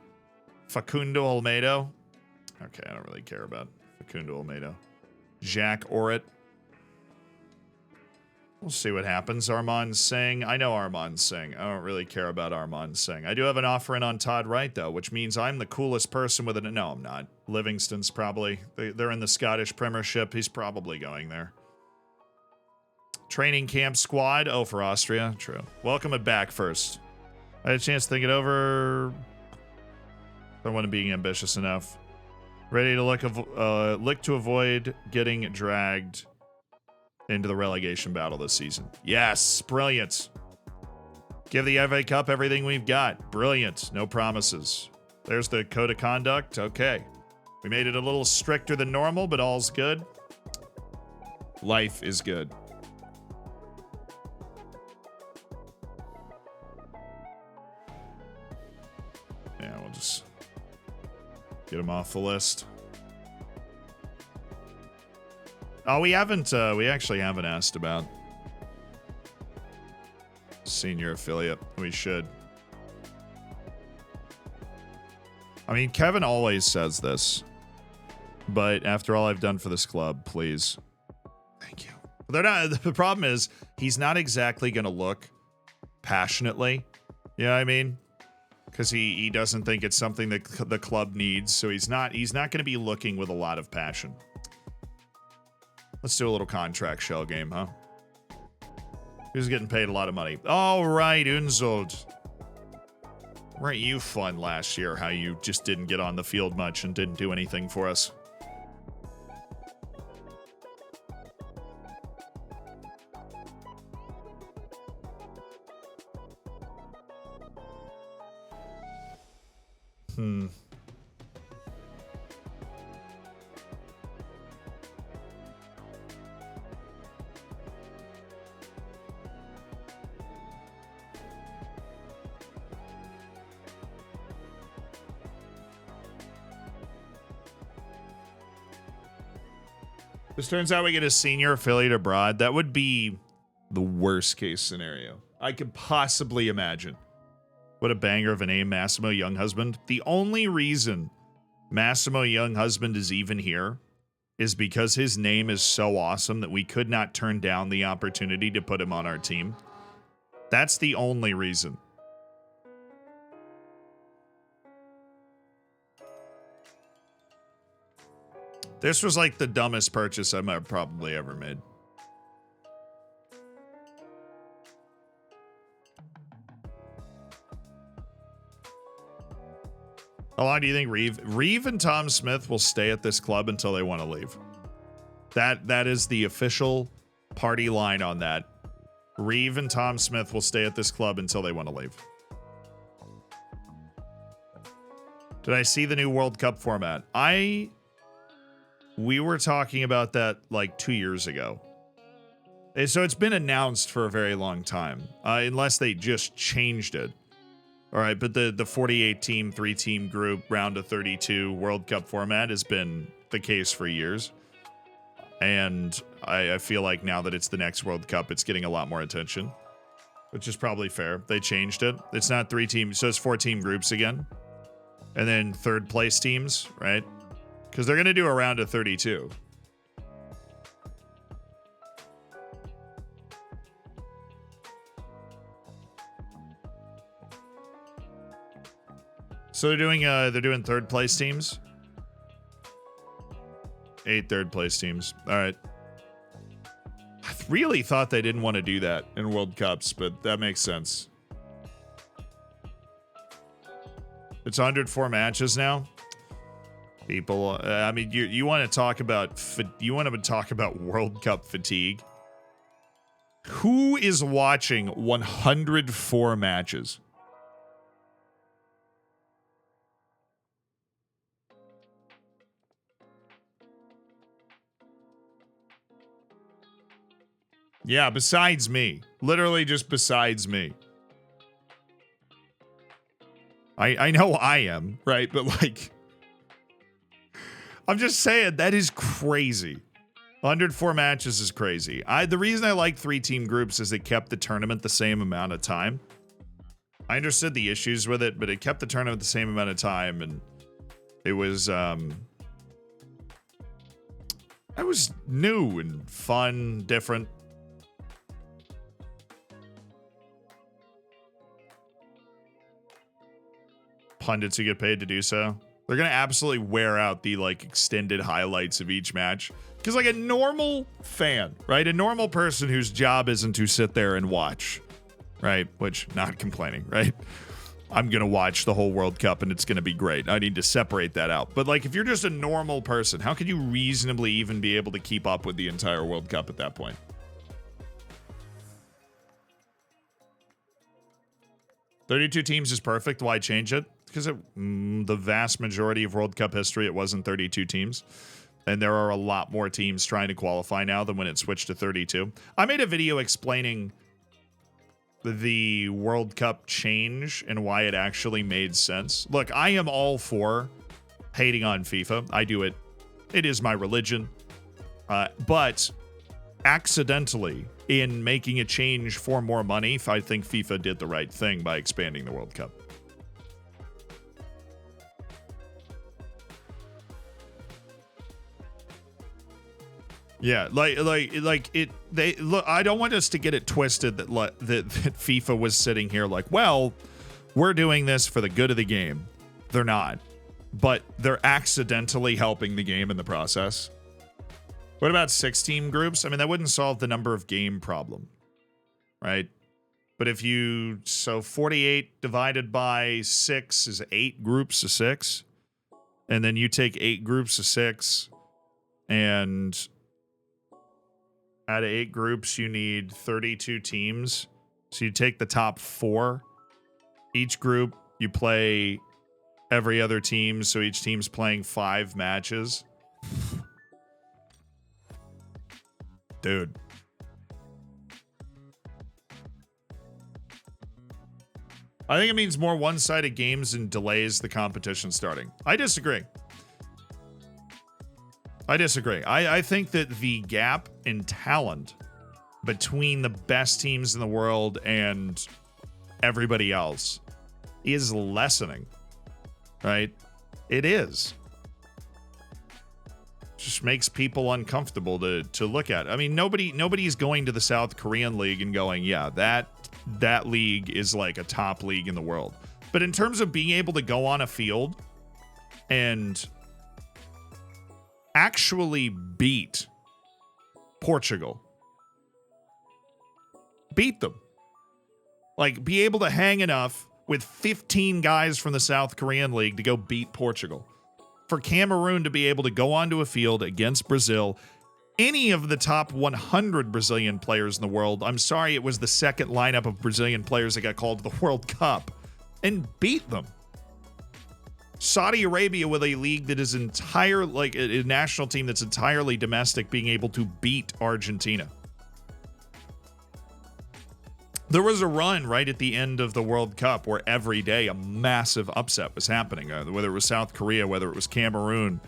Facundo Olmedo. Okay, I don't really care about Facundo Olmedo. Jack Orrit. We'll see what happens. Armand Singh. I know Armand Singh. I don't really care about Armand Singh. I do have an offer in on Todd Wright, though, which means I'm the coolest person with it. No, I'm not. Livingston's probably. They're in the Scottish Premiership. He's probably going there. Training camp squad. Oh, for Austria. True. Welcome it back first. I had a chance to think it over. I wasn't being ambitious enough. Ready to look to avoid getting dragged into the relegation battle this season. Yes, brilliant. Give the FA Cup everything we've got. Brilliant. No promises. There's the code of conduct. Okay. We made it a little stricter than normal, but all's good. Life is good. Yeah, we'll just get them off the list. Oh, we actually haven't asked about senior affiliate. We should. I mean, Kevin always says this, but after all I've done for this club, please. Thank you. They're not, the problem is he's not exactly going to look passionately. You know what I mean? Because he doesn't think it's something that the club needs, so he's not going to be looking with a lot of passion. Let's do a little contract shell game, huh? Who's getting paid a lot of money? All right, Unzold. Weren't you fun last year, how you just didn't get on the field much and didn't do anything for us? This turns out we get a senior affiliate abroad. That would be the worst case scenario I could possibly imagine. What a banger of a name, Massimo Younghusband. The only reason Massimo Younghusband is even here is because his name is so awesome that we could not turn down the opportunity to put him on our team. That's the only reason. This was like the dumbest purchase I've probably ever made. How long do you think Reeve and Tom Smith will stay at this club until they want to leave? That is the official party line on that. Reeve and Tom Smith will stay at this club until they want to leave. Did I see the new World Cup format? We were talking about that like 2 years ago. So it's been announced for a very long time, unless they just changed it. All right, but the 48-team, 3-team group, round of 32 World Cup format has been the case for years. And I feel like now that it's the next World Cup, it's getting a lot more attention, which is probably fair. They changed it. It's not 3 teams, so it's 4-team groups again. And then third place teams, right? Because they're going to do a round of 32. So they're doing third place teams. 8 third-place teams. All right. I really thought they didn't want to do that in World Cups, but that makes sense. It's 104 matches now. People, I mean, you want to talk about World Cup fatigue? Who is watching 104 matches? Yeah, besides me. Literally just besides me. I know I am, right? But like, I'm just saying, that is crazy. 104 matches is crazy. The reason I like 3-team groups is it kept the tournament the same amount of time. I understood the issues with it, but it kept the tournament the same amount of time, and it was new and fun, different. Pundits who get paid to do so. They're going to absolutely wear out the like extended highlights of each match. Because like a normal fan, right? A normal person whose job isn't to sit there and watch, right? Which, not complaining, right? I'm going to watch the whole World Cup and it's going to be great. I need to separate that out. But like if you're just a normal person, how could you reasonably even be able to keep up with the entire World Cup at that point? 32 teams is perfect. Why change it? Because the vast majority of World Cup history, it wasn't 32 teams. And there are a lot more teams trying to qualify now than when it switched to 32. I made a video explaining the World Cup change and why it actually made sense. Look, I am all for hating on FIFA. I do it. It is my religion. But accidentally, in making a change for more money, I think FIFA did the right thing by expanding the World Cup. Yeah, like it. They look. I don't want us to get it twisted that FIFA was sitting here like, well, we're doing this for the good of the game. They're not, but they're accidentally helping the game in the process. What about 6-team groups? I mean, that wouldn't solve the number of game problem, right? But if you 48 divided by 6 is 8 groups of 6, and then you take 8 groups of 6, and out of 8 groups, you need 32 teams. So you take the top 4. Each group, you play every other team. So each team's playing 5 matches. Dude. I think it means more one-sided games and delays the competition starting. I disagree. I think that the gap in talent between the best teams in the world and everybody else is lessening, right? It is. Just makes people uncomfortable to look at. I mean, nobody's going to the South Korean league and going, yeah, that league is like a top league in the world. But in terms of being able to go on a field and actually beat Portugal. Beat them. Like, be able to hang enough with 15 guys from the South Korean League to go beat Portugal. For Cameroon to be able to go onto a field against Brazil, any of the top 100 Brazilian players in the world, I'm sorry, it was the second lineup of Brazilian players that got called to the World Cup, and beat them. Saudi Arabia with a league that is like a national team that's entirely domestic being able to beat Argentina. There was a run right at the end of the World Cup where every day a massive upset was happening, whether it was South Korea, whether it was Cameroon,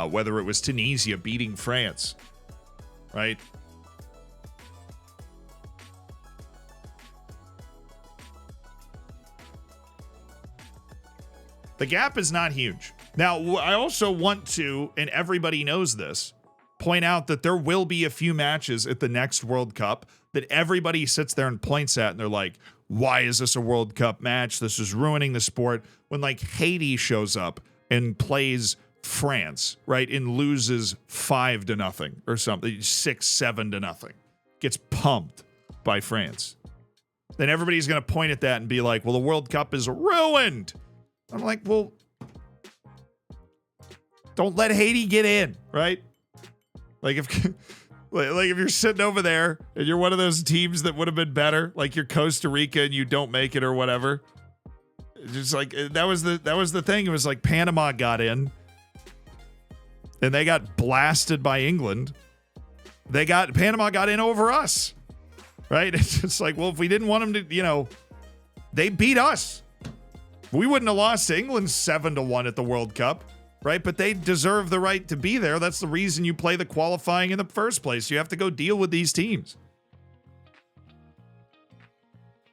whether it was Tunisia beating France, right? The gap is not huge. Now, I also want to, and everybody knows this, point out that there will be a few matches at the next World Cup that everybody sits there and points at, and they're like, why is this a World Cup match? This is ruining the sport. When, like, Haiti shows up and plays France, right, and loses 5-0 or something, 6-7-0, gets pumped by France, then everybody's going to point at that and be like, well, the World Cup is ruined. I'm like, well, don't let Haiti get in, right? Like if you're sitting over there and you're one of those teams that would have been better, like you're Costa Rica and you don't make it or whatever. Just like that was the thing. It was like Panama got in and they got blasted by England. Panama got in over us. Right? It's just like, well, if we didn't want them to, they beat us. We wouldn't have lost to England 7-1 at the World Cup, right? But they deserve the right to be there. That's the reason you play the qualifying in the first place. You have to go deal with these teams.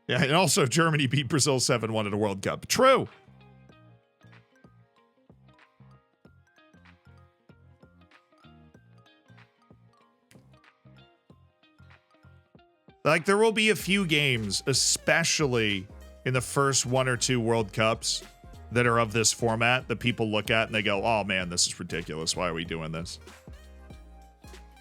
Yeah, and also Germany beat Brazil 7-1 at a World Cup. True. Like, there will be a few games, especially in the first 1 or 2 World Cups that are of this format that people look at and they go, oh man, this is ridiculous. Why are we doing this?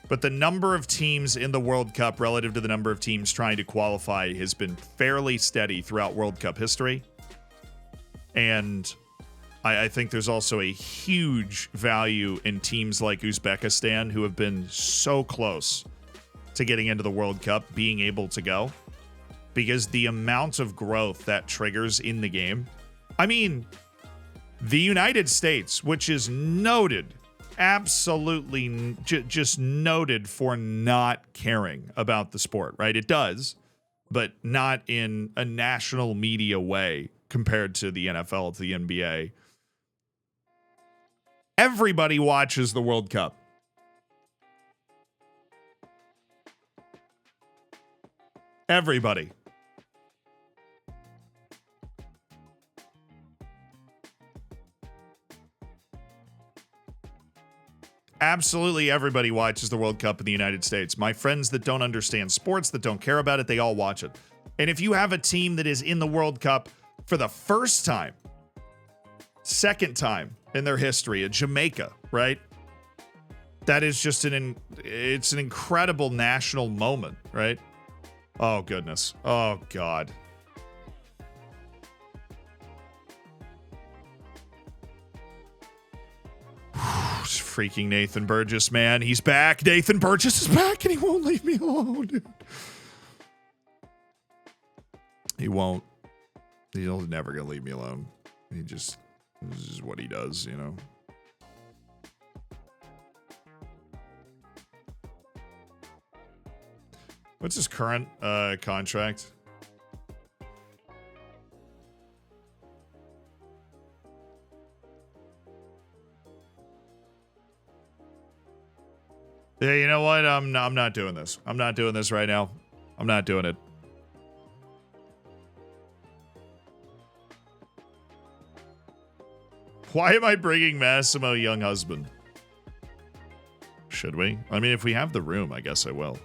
But the number of teams in the World Cup relative to the number of teams trying to qualify has been fairly steady throughout World Cup history. And I think there's also a huge value in teams like Uzbekistan, who have been so close to getting into the World Cup, being able to go, because the amount of growth that triggers in the game. I mean, the United States, which is noted, absolutely just noted for not caring about the sport, right? It does, but not in a national media way compared to the NFL, to the NBA. Everybody watches the World Cup. Everybody. Absolutely everybody watches the World Cup in the United States. My friends that don't understand sports, that don't care about it, they all watch it. And if you have a team that is in the World Cup for the first time, second time in their history, a Jamaica, right? That is just it's an incredible national moment, right? Oh, goodness. Oh, God. Freaking Nathan Burgess, man. He's back. Nathan Burgess is back, and he won't leave me alone, dude. He won't. He'll never gonna leave me alone. This is what he does, you know? What's his current contract? Yeah, you know what? I'm not doing this. I'm not doing this right now. I'm not doing it. Why am I bringing Massimo young husband? Should we? I mean, if we have the room, I guess I will.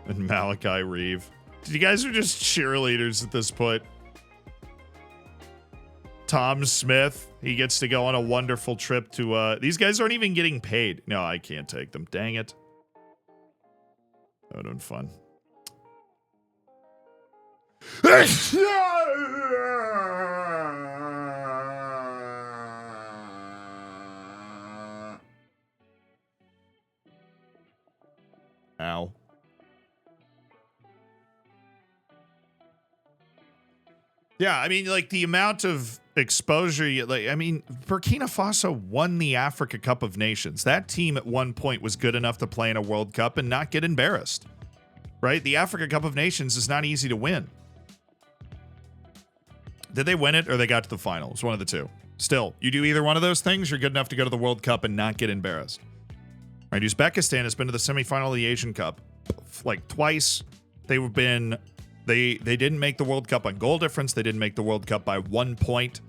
And Malachi Reeve. You guys are just cheerleaders at this point. Tom Smith, he gets to go on a wonderful trip to, these guys aren't even getting paid. No, I can't take them. Dang it. That would have been fun. Ow. Yeah, I mean, like, the amount of exposure, Burkina Faso won the Africa Cup of Nations. That team at one point was good enough to play in a World Cup and not get embarrassed, right? The Africa Cup of Nations is not easy to win. Did they win it or they got to the final? It's one of the two. Still, you do either one of those things, you're good enough to go to the World Cup and not get embarrassed. Right? Uzbekistan has been to the semifinal of the Asian Cup like twice. They didn't make the World Cup on goal difference. They didn't make the World Cup by 1 point.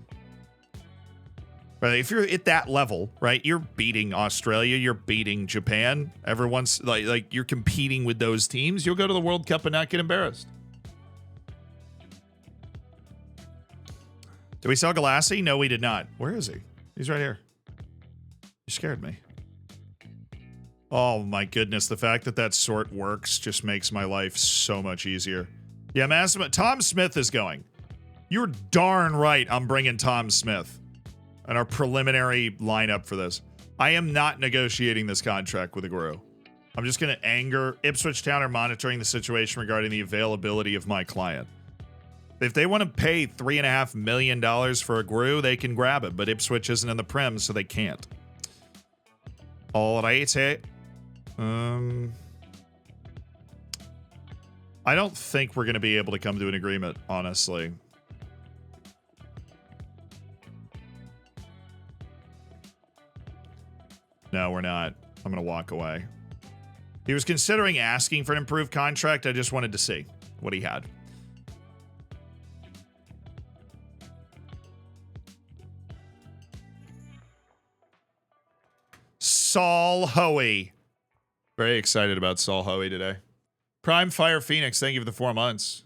Right? If you're at that level, right, you're beating Australia, you're beating Japan. Everyone's like you're competing with those teams. You'll go to the World Cup and not get embarrassed. Did we sell Galassi? No, we did not. Where is he? He's right here. You scared me. Oh my goodness, the fact that that sort works just makes my life so much easier. Yeah, Massimo, Tom Smith is going. You're darn right I'm bringing Tom Smith in our preliminary lineup for this. I am not negotiating this contract with Aguero. I'm just going to anger Ipswich Town are monitoring the situation regarding the availability of my client. If they want to pay $3.5 million for Aguero, they can grab it, but Ipswich isn't in the Prem, so they can't. All right, hey. I don't think we're going to be able to come to an agreement, honestly. No, we're not. I'm going to walk away. He was considering asking for an improved contract. I just wanted to see what he had. Saul Hoey. Very excited about Saul Hoey today. Prime Fire Phoenix, thank you for the 4 months.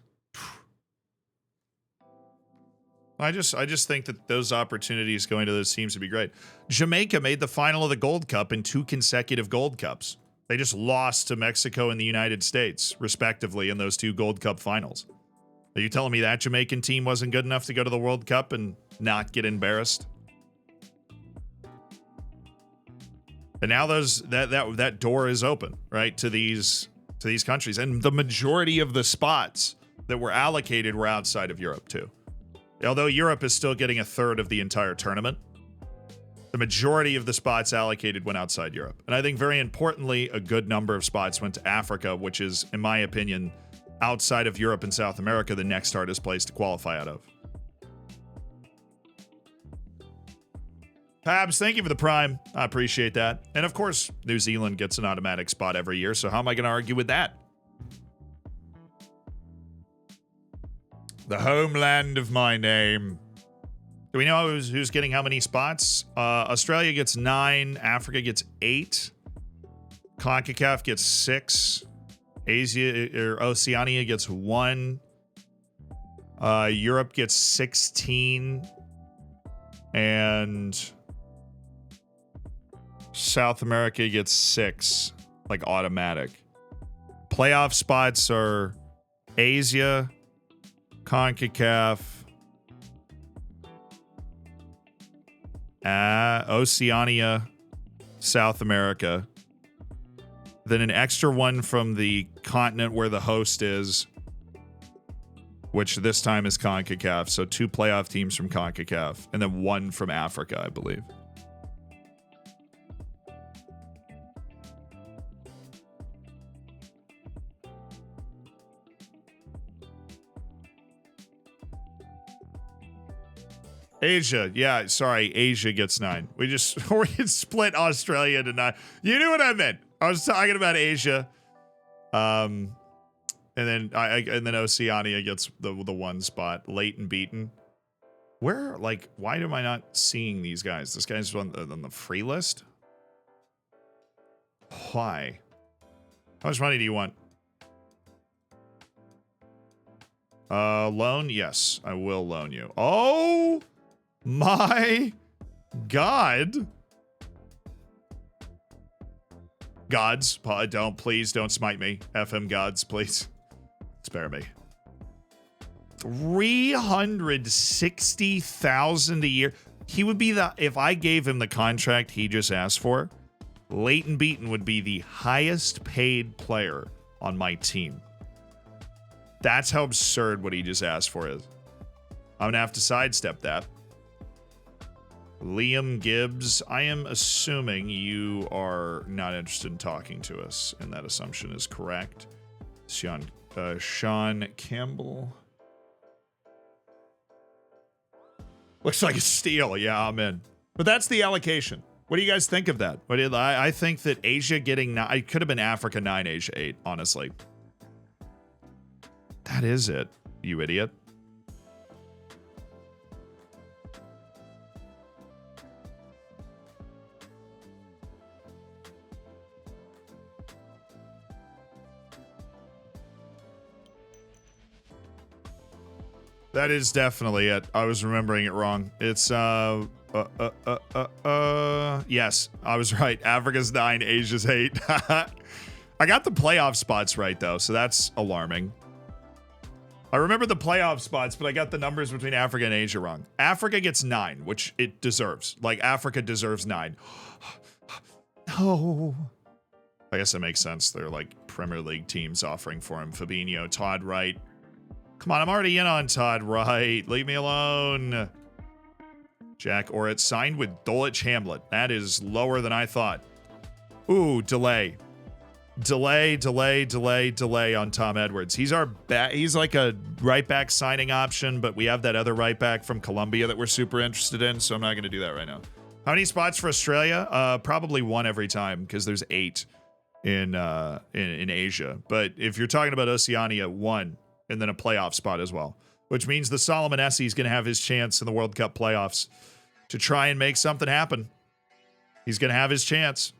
I just think that those opportunities going to those teams would be great. Jamaica made the final of the Gold Cup in 2 consecutive Gold Cups. They just lost to Mexico and the United States, respectively, in those 2 Gold Cup finals. Are you telling me that Jamaican team wasn't good enough to go to the World Cup and not get embarrassed? And now that door is open, right, to these countries. And the majority of the spots that were allocated were outside of Europe, too. Although Europe is still getting a third of the entire tournament, the majority of the spots allocated went outside Europe. And I think very importantly, a good number of spots went to Africa, which is, in my opinion, outside of Europe and South America, the next hardest place to qualify out of. Pabs, thank you for the Prime. I appreciate that. And of course, New Zealand gets an automatic spot every year, so how am I going to argue with that? The homeland of my name. Do we know who's getting how many spots? Australia gets 9. Africa gets 8. CONCACAF gets 6. Asia or Oceania gets 1. Europe gets 16. And South America gets 6, like automatic. Playoff spots are Asia, CONCACAF, Oceania, South America. Then an extra one from the continent where the host is, which this time is CONCACAF. So 2 playoff teams from CONCACAF, and then 1 from Africa, I believe. Asia, yeah, sorry, Asia gets 9. We split Australia into 9. You knew what I meant. I was talking about Asia. And then Oceania gets the 1 spot, late and beaten. Where, like, why am I not seeing these guys? This guy's on the free list? Why? How much money do you want? Loan? Yes, I will loan you. Oh my God. Gods, please don't smite me. FM gods, please. Spare me. 360,000 a year. He would be if I gave him the contract he just asked for, Leighton Beaton would be the highest paid player on my team. That's how absurd what he just asked for is. I'm gonna have to sidestep that. Liam Gibbs, I am assuming you are not interested in talking to us, and that assumption is correct. Sean Campbell. Looks like a steal. Yeah, I'm in. But that's the allocation. What do you guys think of that? I think that Asia getting 9, it could have been Africa 9, Asia 8, honestly. That is it, you idiot. That is definitely it. I was remembering it wrong. It's yes, I was right. Africa's 9, Asia's 8. I got the playoff spots right though, so that's alarming. I remember the playoff spots, but I got the numbers between Africa and Asia wrong. Africa gets 9, which it deserves. Like, Africa deserves 9. No. I guess that makes sense. They're like Premier League teams offering for him. Fabinho, Todd Wright. Come on, I'm already in on Todd Wright. Leave me alone. Jack Orrit signed with Dulwich Hamlet. That is lower than I thought. Ooh, delay on Tom Edwards. He's our he's like a right back signing option, but we have that other right back from Colombia that we're super interested in, so I'm not going to do that right now. How many spots for Australia? Probably 1 every time because there's 8 in Asia. But if you're talking about Oceania, 1 and then a playoff spot as well, which means the Solomon Essie is going to have his chance in the World Cup playoffs to try and make something happen. He's going to have his chance.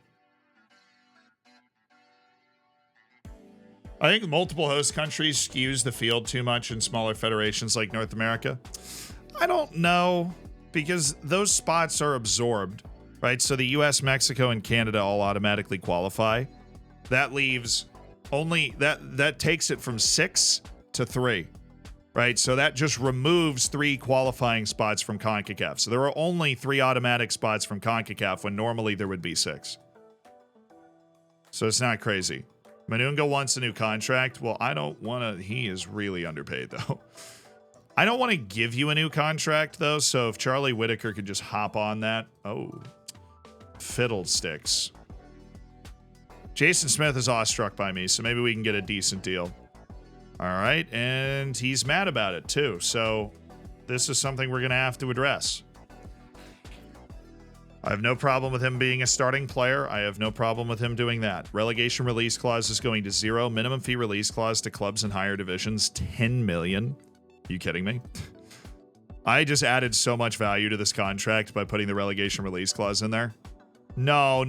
I think multiple host countries skews the field too much in smaller federations like North America. I don't know, because those spots are absorbed, right? So the US, Mexico, and Canada all automatically qualify. That leaves only, that takes it from 6 to 3, right? So that just removes 3 qualifying spots from CONCACAF. So there are only 3 automatic spots from CONCACAF when normally there would be 6. So it's not crazy. Manunga wants a new contract. Well, I don't want to. He is really underpaid, though. I don't want to give you a new contract, though. So if Charlie Whitaker could just hop on that. Oh, fiddlesticks. Jason Smith is awestruck by me, so maybe we can get a decent deal. All right. And he's mad about it, too. So this is something we're going to have to address. I have no problem with him being a starting player. I have no problem with him doing that. Relegation release clause is going to 0. Minimum fee release clause to clubs in higher divisions, 10 million. Are you kidding me? I just added so much value to this contract by putting the relegation release clause in there. No.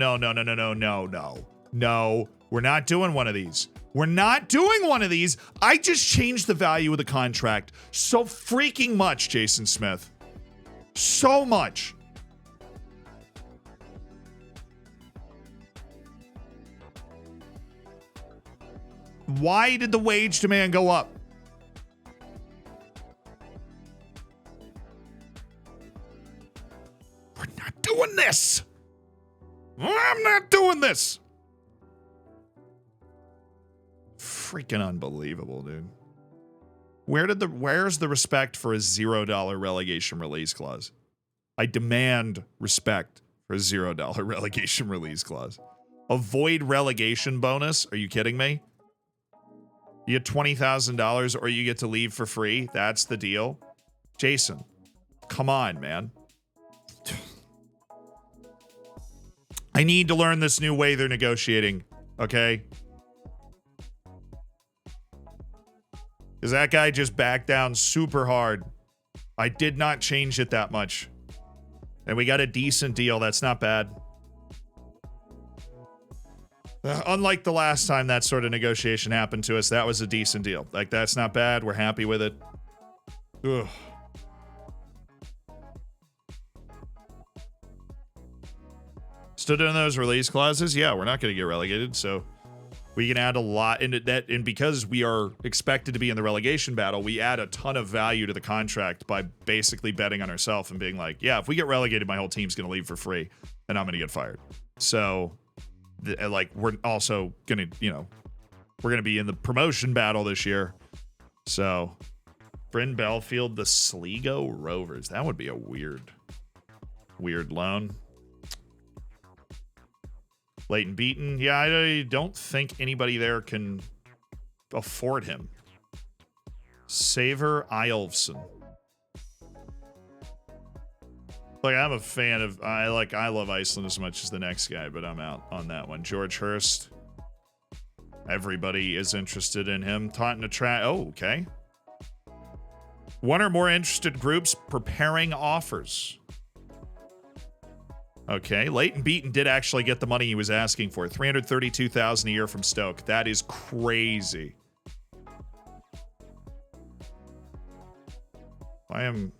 We're not doing one of these. We're not doing one of these. I just changed the value of the contract so freaking much, Jason Smith. So much. Why did the wage demand go up? We're not doing this. I'm not doing this. Freaking unbelievable, dude. Where's the respect for a $0 relegation release clause? I demand respect for a $0 relegation release clause. Avoid relegation bonus? Are you kidding me? You get $20,000 or you get to leave for free. That's the deal. Jason, come on, man. I need to learn this new way they're negotiating, okay? Because that guy just backed down super hard. I did not change it that much. And we got a decent deal. That's not bad. Unlike the last time that sort of negotiation happened to us, that was a decent deal. Like, that's not bad. We're happy with it. Ugh. Still doing those release clauses? Yeah, we're not going to get relegated, so we can add a lot into that. And because we are expected to be in the relegation battle, we add a ton of value to the contract by basically betting on ourselves and being like, yeah, if we get relegated, my whole team's going to leave for free, and I'm going to get fired. So... like, we're also gonna, we're gonna be in the promotion battle this year. So, Bryn Belfield, the Sligo Rovers. That would be a weird loan. Leighton Beaton. Yeah, I don't think anybody there can afford him. Saver Eyolfsson. Like, I'm a fan of, I love Iceland as much as the next guy, but I'm out on that one. George Hurst. Everybody is interested in him. Taunton oh, okay. 1 or more interested groups preparing offers. Okay, Leighton Beaton did actually get the money he was asking for. $332,000 a year from Stoke. That is crazy. I am...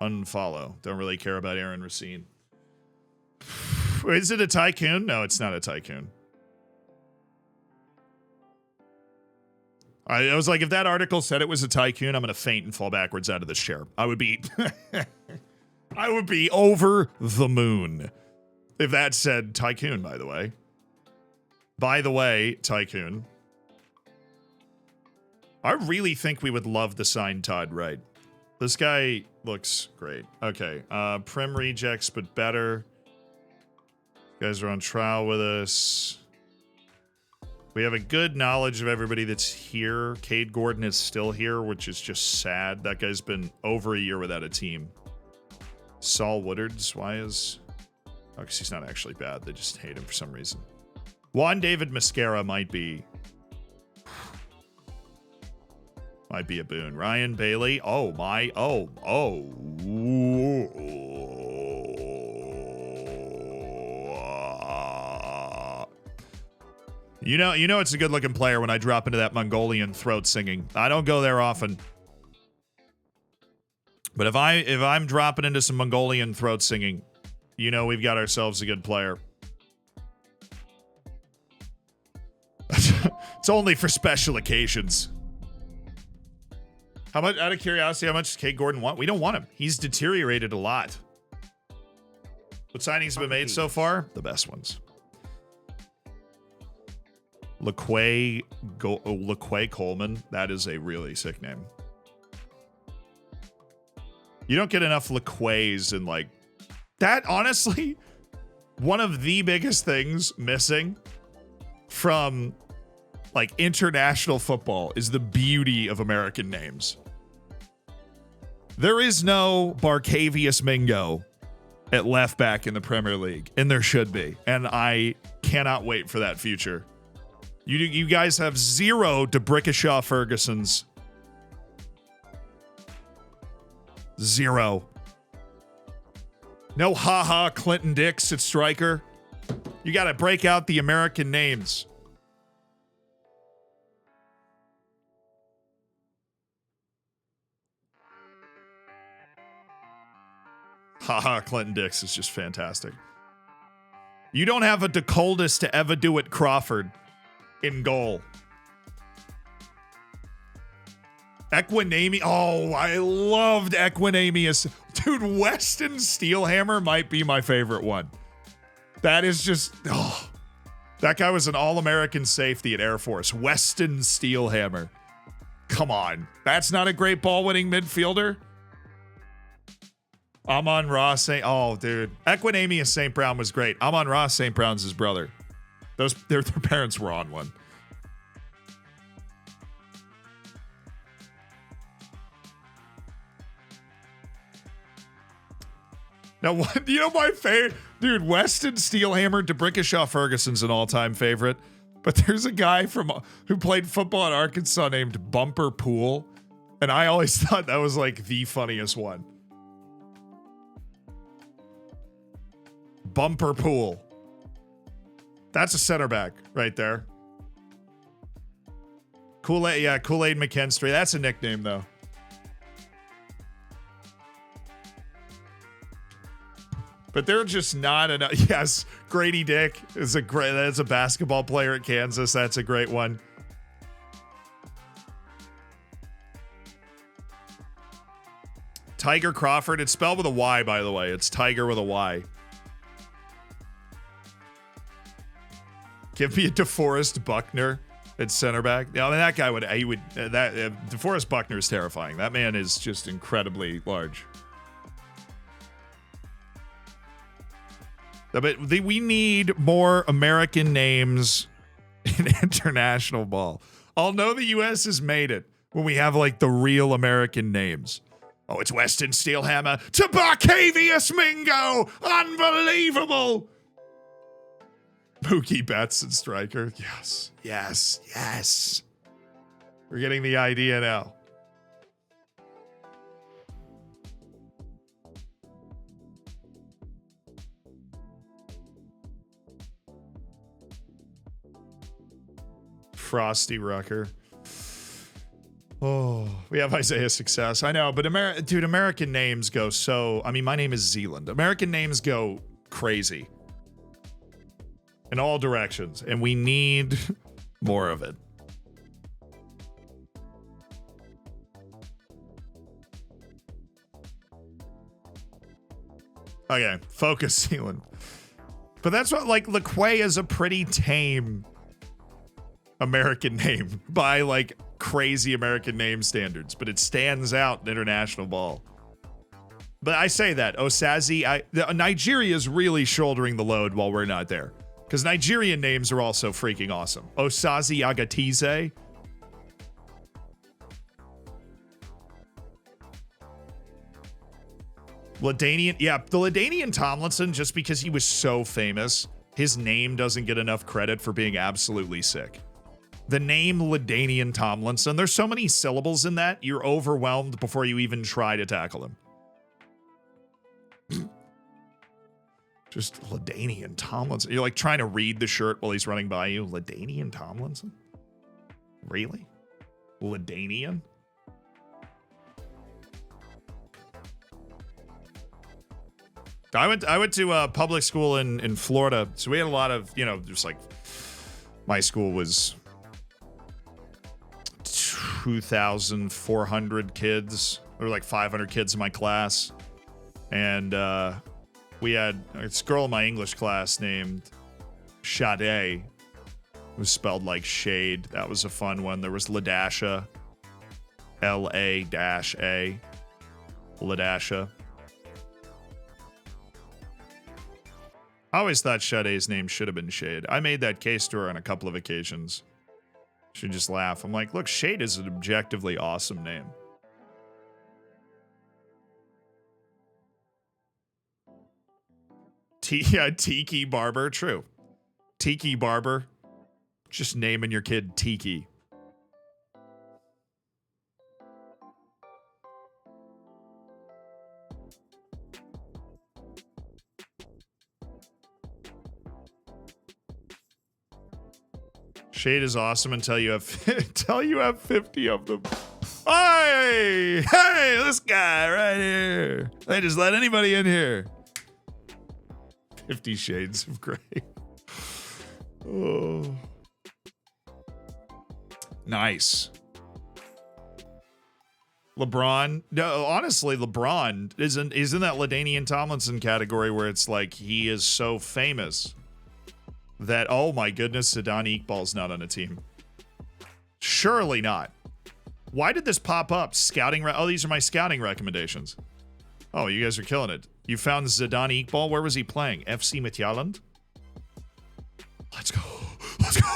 Unfollow. Don't really care about Aaron Racine. Is it a tycoon? No, it's not a tycoon. I was like, if that article said it was a tycoon, I'm going to faint and fall backwards out of this chair. I would be... I would be over the moon. If that said tycoon, by the way. By the way, tycoon. I really think we would love the sign Todd Wright. This guy looks great. Okay, Prim rejects, but better. You guys are on trial with us. We have a good knowledge of everybody that's here. Cade Gordon is still here, which is just sad. That guy's been over a year without a team. Saul Woodards, why is... Oh, because he's not actually bad. They just hate him for some reason. Juan David Mascara might be a boon. Ryan Bailey. Oh, my. Oh. You know it's a good-looking player when I drop into that Mongolian throat singing. I don't go there often. But if I'm dropping into some Mongolian throat singing, you know we've got ourselves a good player. It's only for special occasions. How much, out of curiosity, how much does Cade Gordon want? We don't want him. He's deteriorated a lot. What signings have been made so far? The best ones. LaQuay Coleman. That is a really sick name. You don't get enough LaQuays in like that. Honestly, one of the biggest things missing from like international football is the beauty of American names. There is no Barcavius Mingo at left back in the Premier League, and there should be. And I cannot wait for that future. You guys have zero DeBrickashaw Fergusons. Zero. No haha Clinton Dix at striker. You got to break out the American names. Haha, Clinton Dix is just fantastic. You don't have a DeColdis to ever do it Crawford in goal. Equinami. Oh, I loved Equinamius. Dude, Weston Steelhammer might be my favorite one. That is just... Oh, that guy was an All-American safety at Air Force. Weston Steelhammer. Come on. That's not a great ball-winning midfielder? Amon-Ra St. Oh, dude. Equinamius St. Brown was great. Amon-Ra St. Brown's his brother. Their parents were on one. Now, what? You know my favorite? Dude, Weston Steelhammer, DeBrickashaw Ferguson's an all-time favorite. But there's a guy who played football at Arkansas named Bumper Pool. And I always thought that was like the funniest one. Bumper Pool. That's a center back right there. Kool-Aid McKinstry. That's a nickname, though. But they're just not enough. Yes, Grady Dick is that's a basketball player at Kansas. That's a great one. Tiger Crawford. It's spelled with a Y, by the way. It's Tiger with a Y. Give me a DeForest Buckner at center back. I mean, that guy DeForest Buckner is terrifying. That man is just incredibly large. But we need more American names in international ball. I'll know the U.S. has made it when we have like the real American names. Oh, it's Weston Steelhammer to Barcavius Mingo. Unbelievable. Mookie Betts and striker. Yes, yes, yes. We're getting the idea now. Frosty Rucker. Oh, we have Isaiah Success. I know, but dude, American names go so... I mean, my name is Zealand. American names go crazy. In all directions. And we need more of it. Okay, focus Zealand. But that's what, like, LeQuay is a pretty tame American name by, like, crazy American name standards, but it stands out in international ball. But I say that, Osazi, Nigeria is really shouldering the load while we're not there. Because Nigerian names are also freaking awesome. Osazi Agatize. LaDainian, yeah, the LaDainian Tomlinson, just because he was so famous, his name doesn't get enough credit for being absolutely sick. The name LaDainian Tomlinson, there's so many syllables in that, you're overwhelmed before you even try to tackle him. Just LaDainian Tomlinson. You're like trying to read the shirt while he's running by you. LaDainian Tomlinson? Really? LaDainian? I went to public school in Florida, so we had a lot of, you know, just like my school was 2,400 kids. There were like 500 kids in my class, and we had this girl in my English class named Sade, who was spelled like shade. That was a fun one. There was Ladasha, L-A-A, Ladasha. I always thought Sade's name should have been Shade. I made that case to her on a couple of occasions. She'd just laugh. I'm like, look, Shade is an objectively awesome name. Tiki Barber, true. Tiki Barber. Just naming your kid Tiki. Shade is awesome until you have 50 of them. Hey, this guy right here. They just let anybody in here. 50 Shades of Grey. Oh. Nice. LeBron. No, honestly, LeBron is in that LaDainian Tomlinson category where it's like he is so famous that, oh my goodness, Zidane Iqbal's not on a team. Surely not. Why did this pop up? Scouting. Oh, these are my scouting recommendations. Oh, you guys are killing it. You found Zidane Iqbal. Where was he playing? FC Midtjylland? Let's go. Let's go.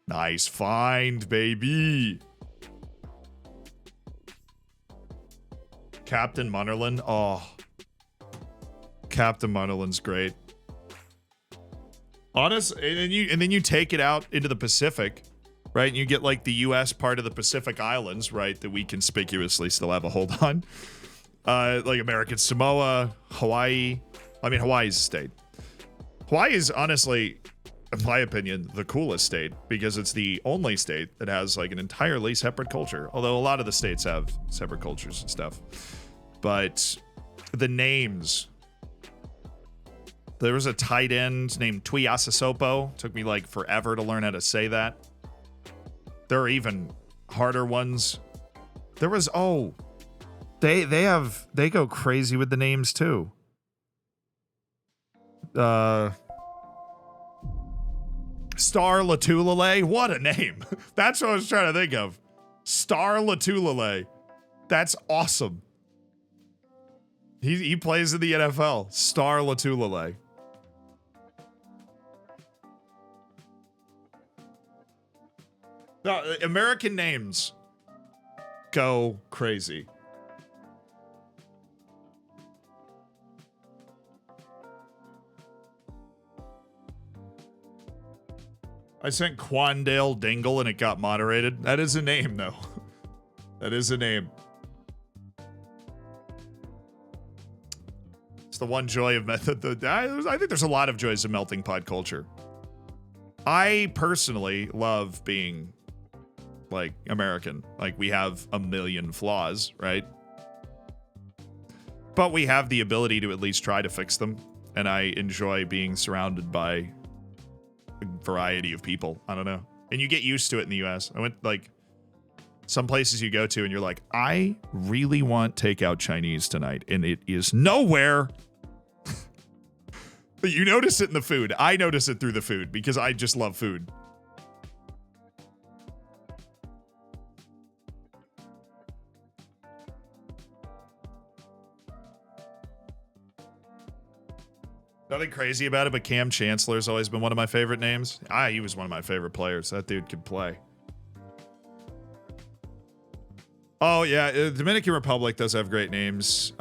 Nice find, baby. Captain Munnerlyn. Oh. Captain Munnerlyn's great. Honest, and then you take it out into the Pacific, right? And you get like the U.S. part of the Pacific Islands, right? That we conspicuously still have a hold on. Like American Samoa, Hawaii. I mean, Hawaii's a state. Hawaii is honestly, in my opinion, the coolest state because it's the only state that has like an entirely separate culture. Although a lot of the states have separate cultures and stuff. But the names. There was a tight end named Tuiasosopo. Took me like forever to learn how to say that. There are even harder ones. There was, they go crazy with the names too. Star Latulele. What a name. That's what I was trying to think of. Star Latulele. That's awesome. He plays in the NFL. Star Latulele. No, American names go crazy. I sent Quandale Dingle and it got moderated. That is a name, though. That is a name. It's the one joy of method. I think there's a lot of joys of melting pot culture. I personally love being like American. Like we have a million flaws, right? But we have the ability to at least try to fix them. And I enjoy being surrounded by a variety of people. I don't know. And you get used to it in the US. I went like some places you go to and you're like, I really want takeout Chinese tonight. And it is nowhere. But you notice it in the food. I notice it through the food because I just love food. Nothing crazy about it, but Cam Chancellor's always been one of my favorite names. He was one of my favorite players. That dude could play. Oh, yeah. Dominican Republic does have great names.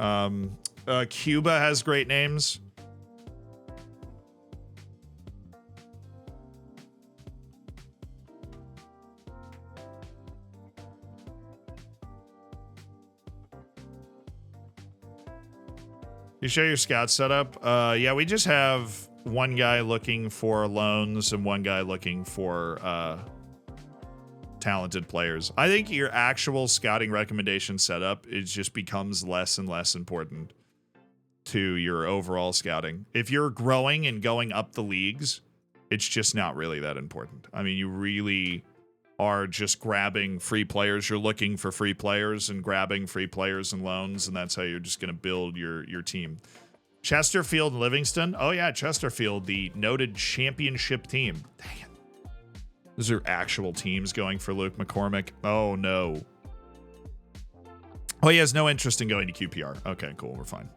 Cuba has great names. You show your scout setup? Yeah, we just have one guy looking for loans and one guy looking for talented players. I think your actual scouting recommendation setup just becomes less and less important to your overall scouting. If you're growing and going up the leagues, it's just not really that important. I mean, you really are just grabbing free players. You're looking for free players and grabbing free players and loans, and that's how you're just going to build your team. Chesterfield and Livingston. Oh, yeah, Chesterfield, the noted championship team. Dang it. Those are actual teams going for Luke McCormick. Oh, no. Oh, he has no interest in going to QPR. Okay, cool. We're fine.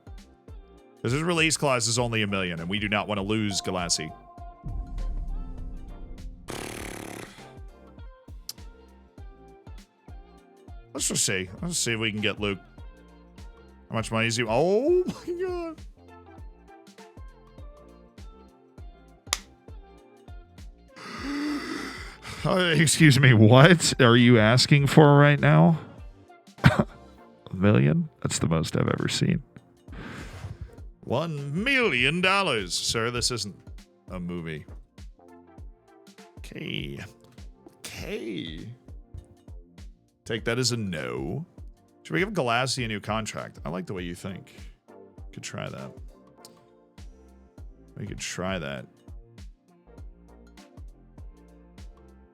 Because his release clause is only $1 million, and we do not want to lose Galassi. Let's just see. Let's see if we can get Luke. How much money is he? Oh my god. Excuse me, what are you asking for right now? $1 million? That's the most I've ever seen. $1 million. Sir, this isn't a movie. Okay. Take that as a no. Should we give Galassi a new contract? I like the way you think. Could try that. We could try that.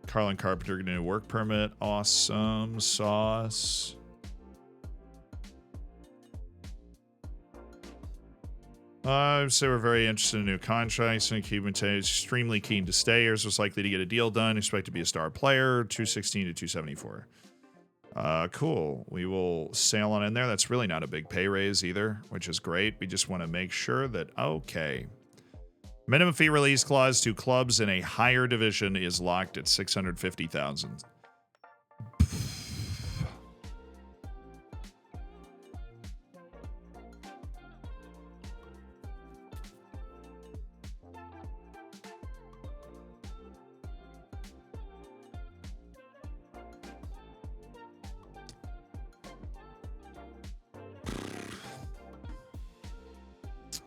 Carlin Carpenter getting a work permit. Awesome sauce. I would say we're very interested in new contracts. And keep extremely keen to stay. Yours was likely to get a deal done. Expect to be a star player. 216 to 274. Cool. We will sail on in there. That's really not a big pay raise either, which is great. We just want to make sure that, okay. Minimum fee release clause to clubs in a higher division is locked at $650,000.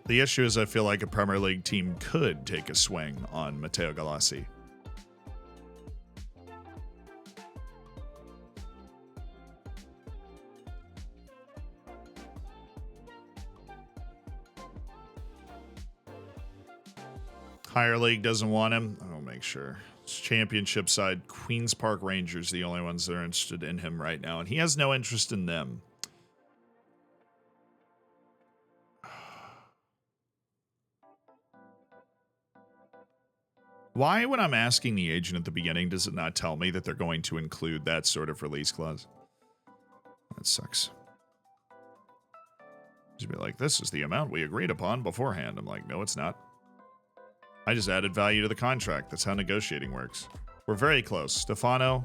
The issue is I feel like a Premier League team could take a swing on Matteo Galassi. Higher League doesn't want him. I'll make sure. It's championship side, Queen's Park Rangers, the only ones that are interested in him right now, and he has no interest in them. Why, when I'm asking the agent at the beginning, does it not tell me that they're going to include that sort of release clause? That sucks. Just be like, this is the amount we agreed upon beforehand. I'm like, no, it's not. I just added value to the contract. That's how negotiating works. We're very close. Stefano,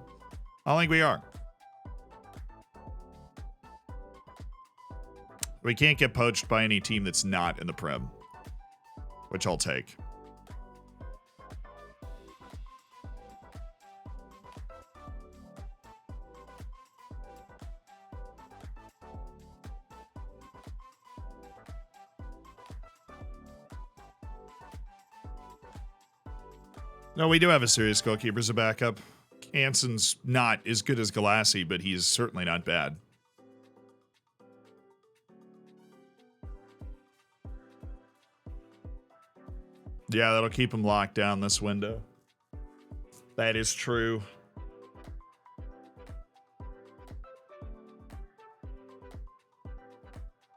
I don't think we are. We can't get poached by any team that's not in the Prem, which I'll take. No, we do have a serious goalkeeper as a backup. Hansen's not as good as Galassi, but he's certainly not bad. Yeah, that'll keep him locked down this window. That is true.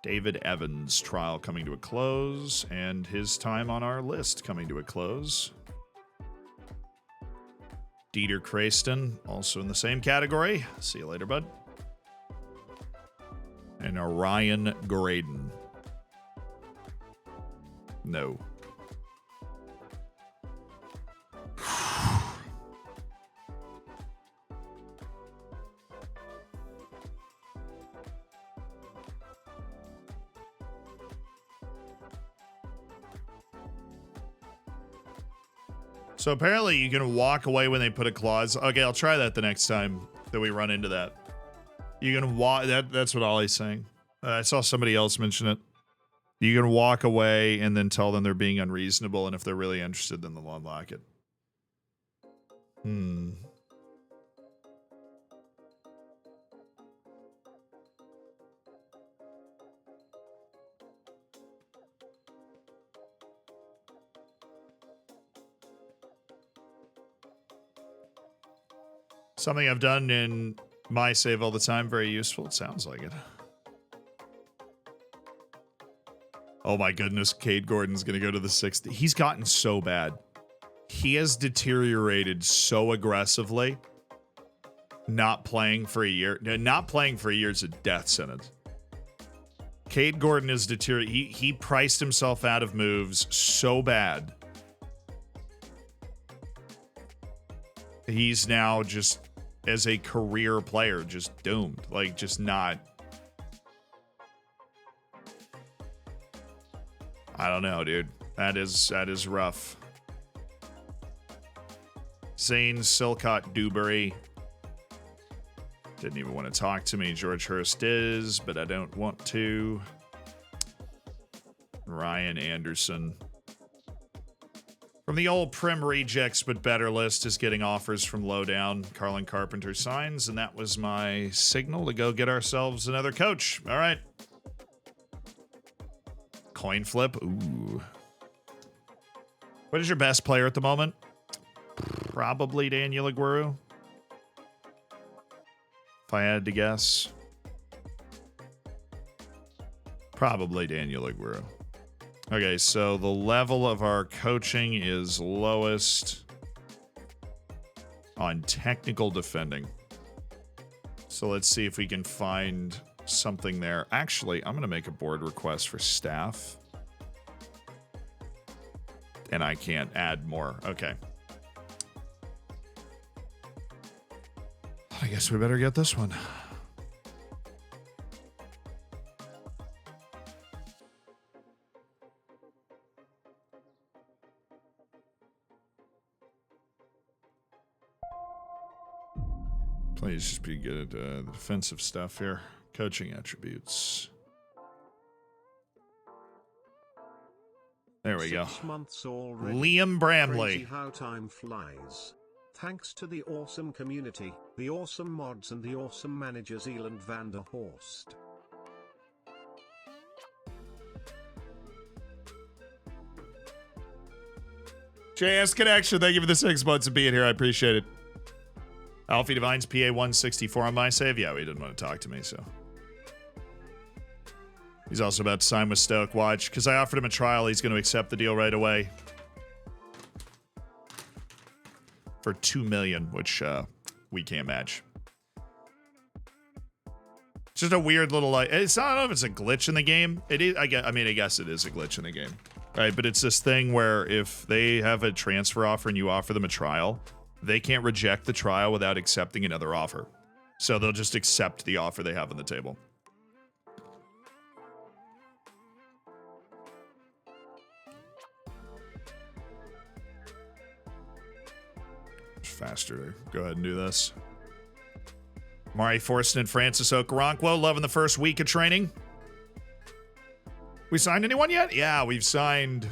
David Evans' trial coming to a close, and his time on our list coming to a close. Dieter Crayston, also in the same category. See you later, bud. And Orion Graydon. No. So apparently you can walk away when they put a clause. Okay, I'll try that the next time that we run into that. You can walk. That's what Ollie's saying. I saw somebody else mention it. You can walk away and then tell them they're being unreasonable, and if they're really interested, then they'll unlock it. Something I've done in my save all the time. Very useful. It sounds like it. Oh my goodness. Cade Gordon's going to go to the 60. He's gotten so bad. He has deteriorated so aggressively. Not playing for a year. Not playing for a year is a death sentence. Cade Gordon is deteriorated. He priced himself out of moves so bad. He's now just, as a career player, just doomed. Like, just not. I don't know, dude. That is rough. Zane Silcott Dewberry. Didn't even want to talk to me. George Hurst is, but I don't want to. Ryan Anderson. From the old Prim Rejects But Better list is getting offers from Lowdown. Carlin Carpenter signs, and that was my signal to go get ourselves another coach. All right. Coin flip. Ooh. What is your best player at the moment? Probably Daniel Aguero. If I had to guess. Probably Daniel Aguero. Okay, so the level of our coaching is lowest on technical defending. So let's see if we can find something there. Actually, I'm going to make a board request for staff. And I can't add more. Okay. I guess we better get this one. Please just be good at the defensive stuff here. Coaching attributes. There we go. 6 months already. Liam Bramley. Crazy how time flies. Thanks to the awesome community, the awesome mods, and the awesome managers Elend van der Horst. JS Connection, thank you for the 6 months of being here. I appreciate it. Alfie Divine's PA 164 on my save. Yeah, he didn't want to talk to me, so. He's also about to sign with Stoke. Watch, because I offered him a trial. He's going to accept the deal right away. For $2 million, which we can't match. It's just a weird little, like, it's not, I don't know if it's a glitch in the game. It is, I guess it is a glitch in the game. Right, but it's this thing where if they have a transfer offer and you offer them a trial, they can't reject the trial without accepting another offer. So they'll just accept the offer they have on the table. Faster to go ahead and do this. Mari Forston and Francis Okoronkwo loving the first week of training. We signed anyone yet? Yeah, we've signed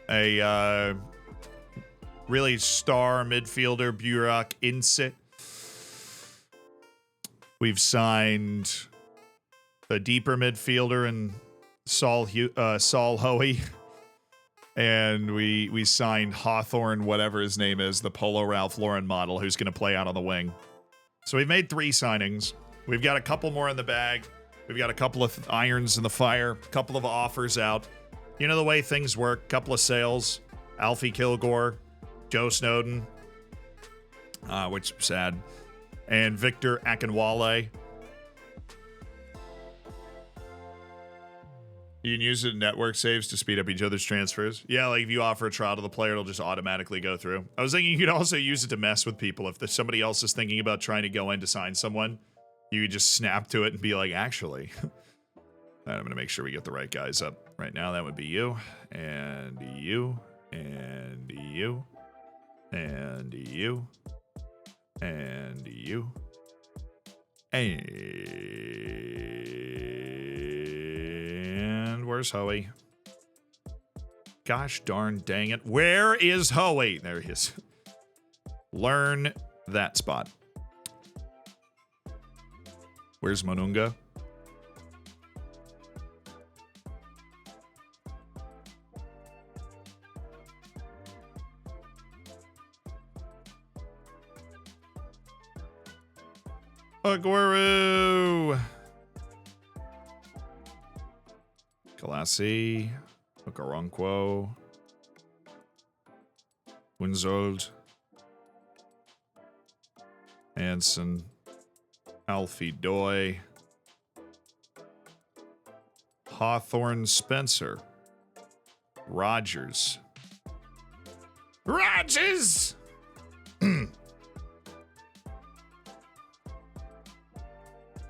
a really star midfielder Burak Insit. We've signed a deeper midfielder in Saul Hoey. And we signed Hawthorne, whatever his name is, the Polo Ralph Lauren model, who's going to play out on the wing. So we've made 3 signings. We've got a couple more in the bag. We've got a couple of irons in the fire, a couple of offers out. You know the way things work. Couple of sales. Alfie Kilgore, Joe Snowden, which is sad, and Victor Akinwale. You can use it in network saves to speed up each other's transfers. Yeah, like if you offer a trial to the player, it'll just automatically go through. I was thinking you could also use it to mess with people. If somebody else is thinking about trying to go in to sign someone, you could just snap to it and be like, actually, I'm going to make sure we get the right guys up right now. That would be you, and you, and you, and you, and you, and where's Hoey? Gosh darn dang it. Where is Hoey? There he is. Learn that spot. Where's Monunga? Aguero! Colasi, Okoronkwo, Winzold, Anson, Alfie Doy, Hawthorne Spencer, Rogers. Rogers!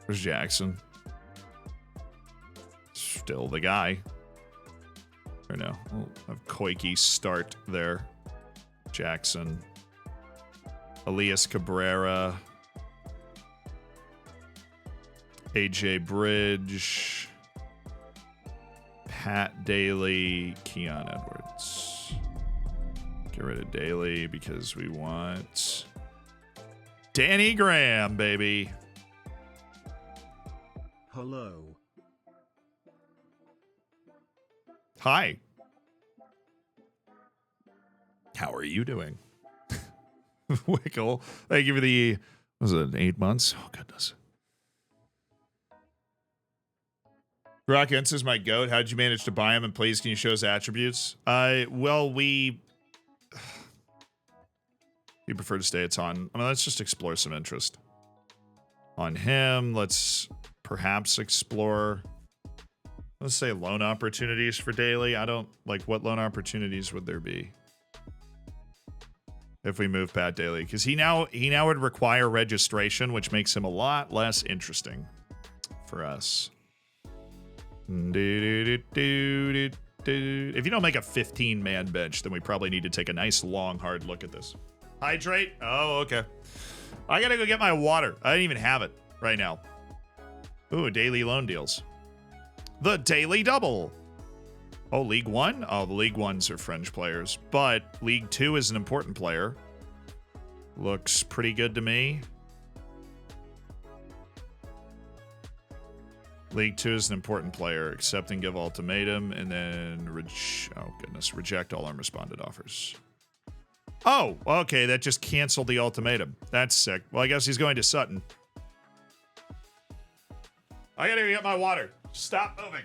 Where's Jackson? Still the guy. Or no, we'll have Koike start there. Jackson. Elias Cabrera. AJ Bridge. Pat Daly. Keon Edwards. Get rid of Daly because we want Danny Graham, baby. Hello. Hi. How are you doing? Wickle. Thank you for the, was it 8 months? Oh, goodness. Brock Entz is my goat. How did you manage to buy him? And please, can you show his attributes? Well, we prefer to stay at on. I mean, let's just explore some interest on him. Let's perhaps explore, let's say, loan opportunities for Daly. I don't like, what loan opportunities would there be if we move Pat Daly? Because he now would require registration, which makes him a lot less interesting for us. If you don't make a 15-man bench, then we probably need to take a nice, long, hard look at this. Hydrate? Oh, okay. I gotta go get my water. I didn't even have it right now. Ooh, daily loan deals. The Daily Double. Oh, League One? Oh, the League Ones are French players. But League Two is an important player. Looks pretty good to me. League Two is an important player. Accept and give ultimatum. And then, reject all unresponded offers. Oh, okay. That just canceled the ultimatum. That's sick. Well, I guess he's going to Sutton. I gotta go get my water. Stop moving.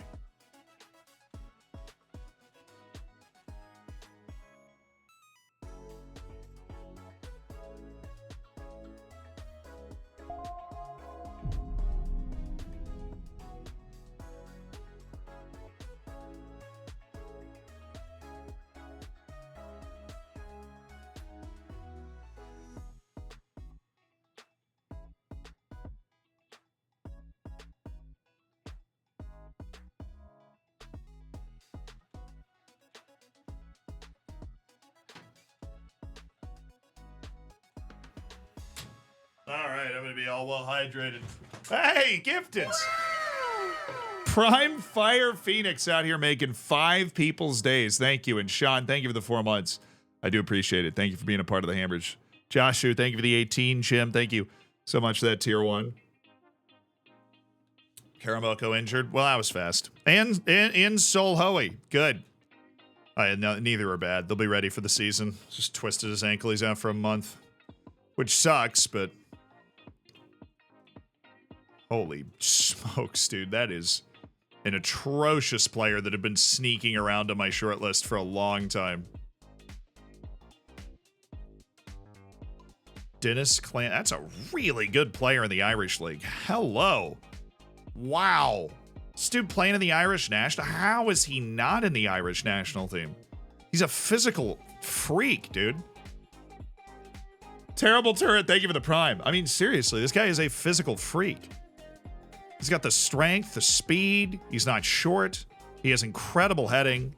All right, I'm going to be all well hydrated. Hey, gifted! Prime Fire Phoenix out here making 5 people's days. Thank you. And Sean, thank you for the 4 months. I do appreciate it. Thank you for being a part of the Hambridge. Joshu, thank you for the 18. Jim, thank you so much for that tier 1. Karamoko injured. Well, that was fast. And Sol Hoey. Good. No, neither are bad. They'll be ready for the season. Just twisted his ankle. He's out for a month. Which sucks, but... Holy smokes, dude. That is an atrocious player that had been sneaking around on my short list for a long time. Dennis Clan. That's a really good player in the Irish League. Hello. Wow. This dude playing in the Irish National. How is he not in the Irish National team? He's a physical freak, dude. Terrible turret. Thank you for the prime. I mean, seriously, this guy is a physical freak. He's got the strength, the speed. He's not short. He has incredible heading.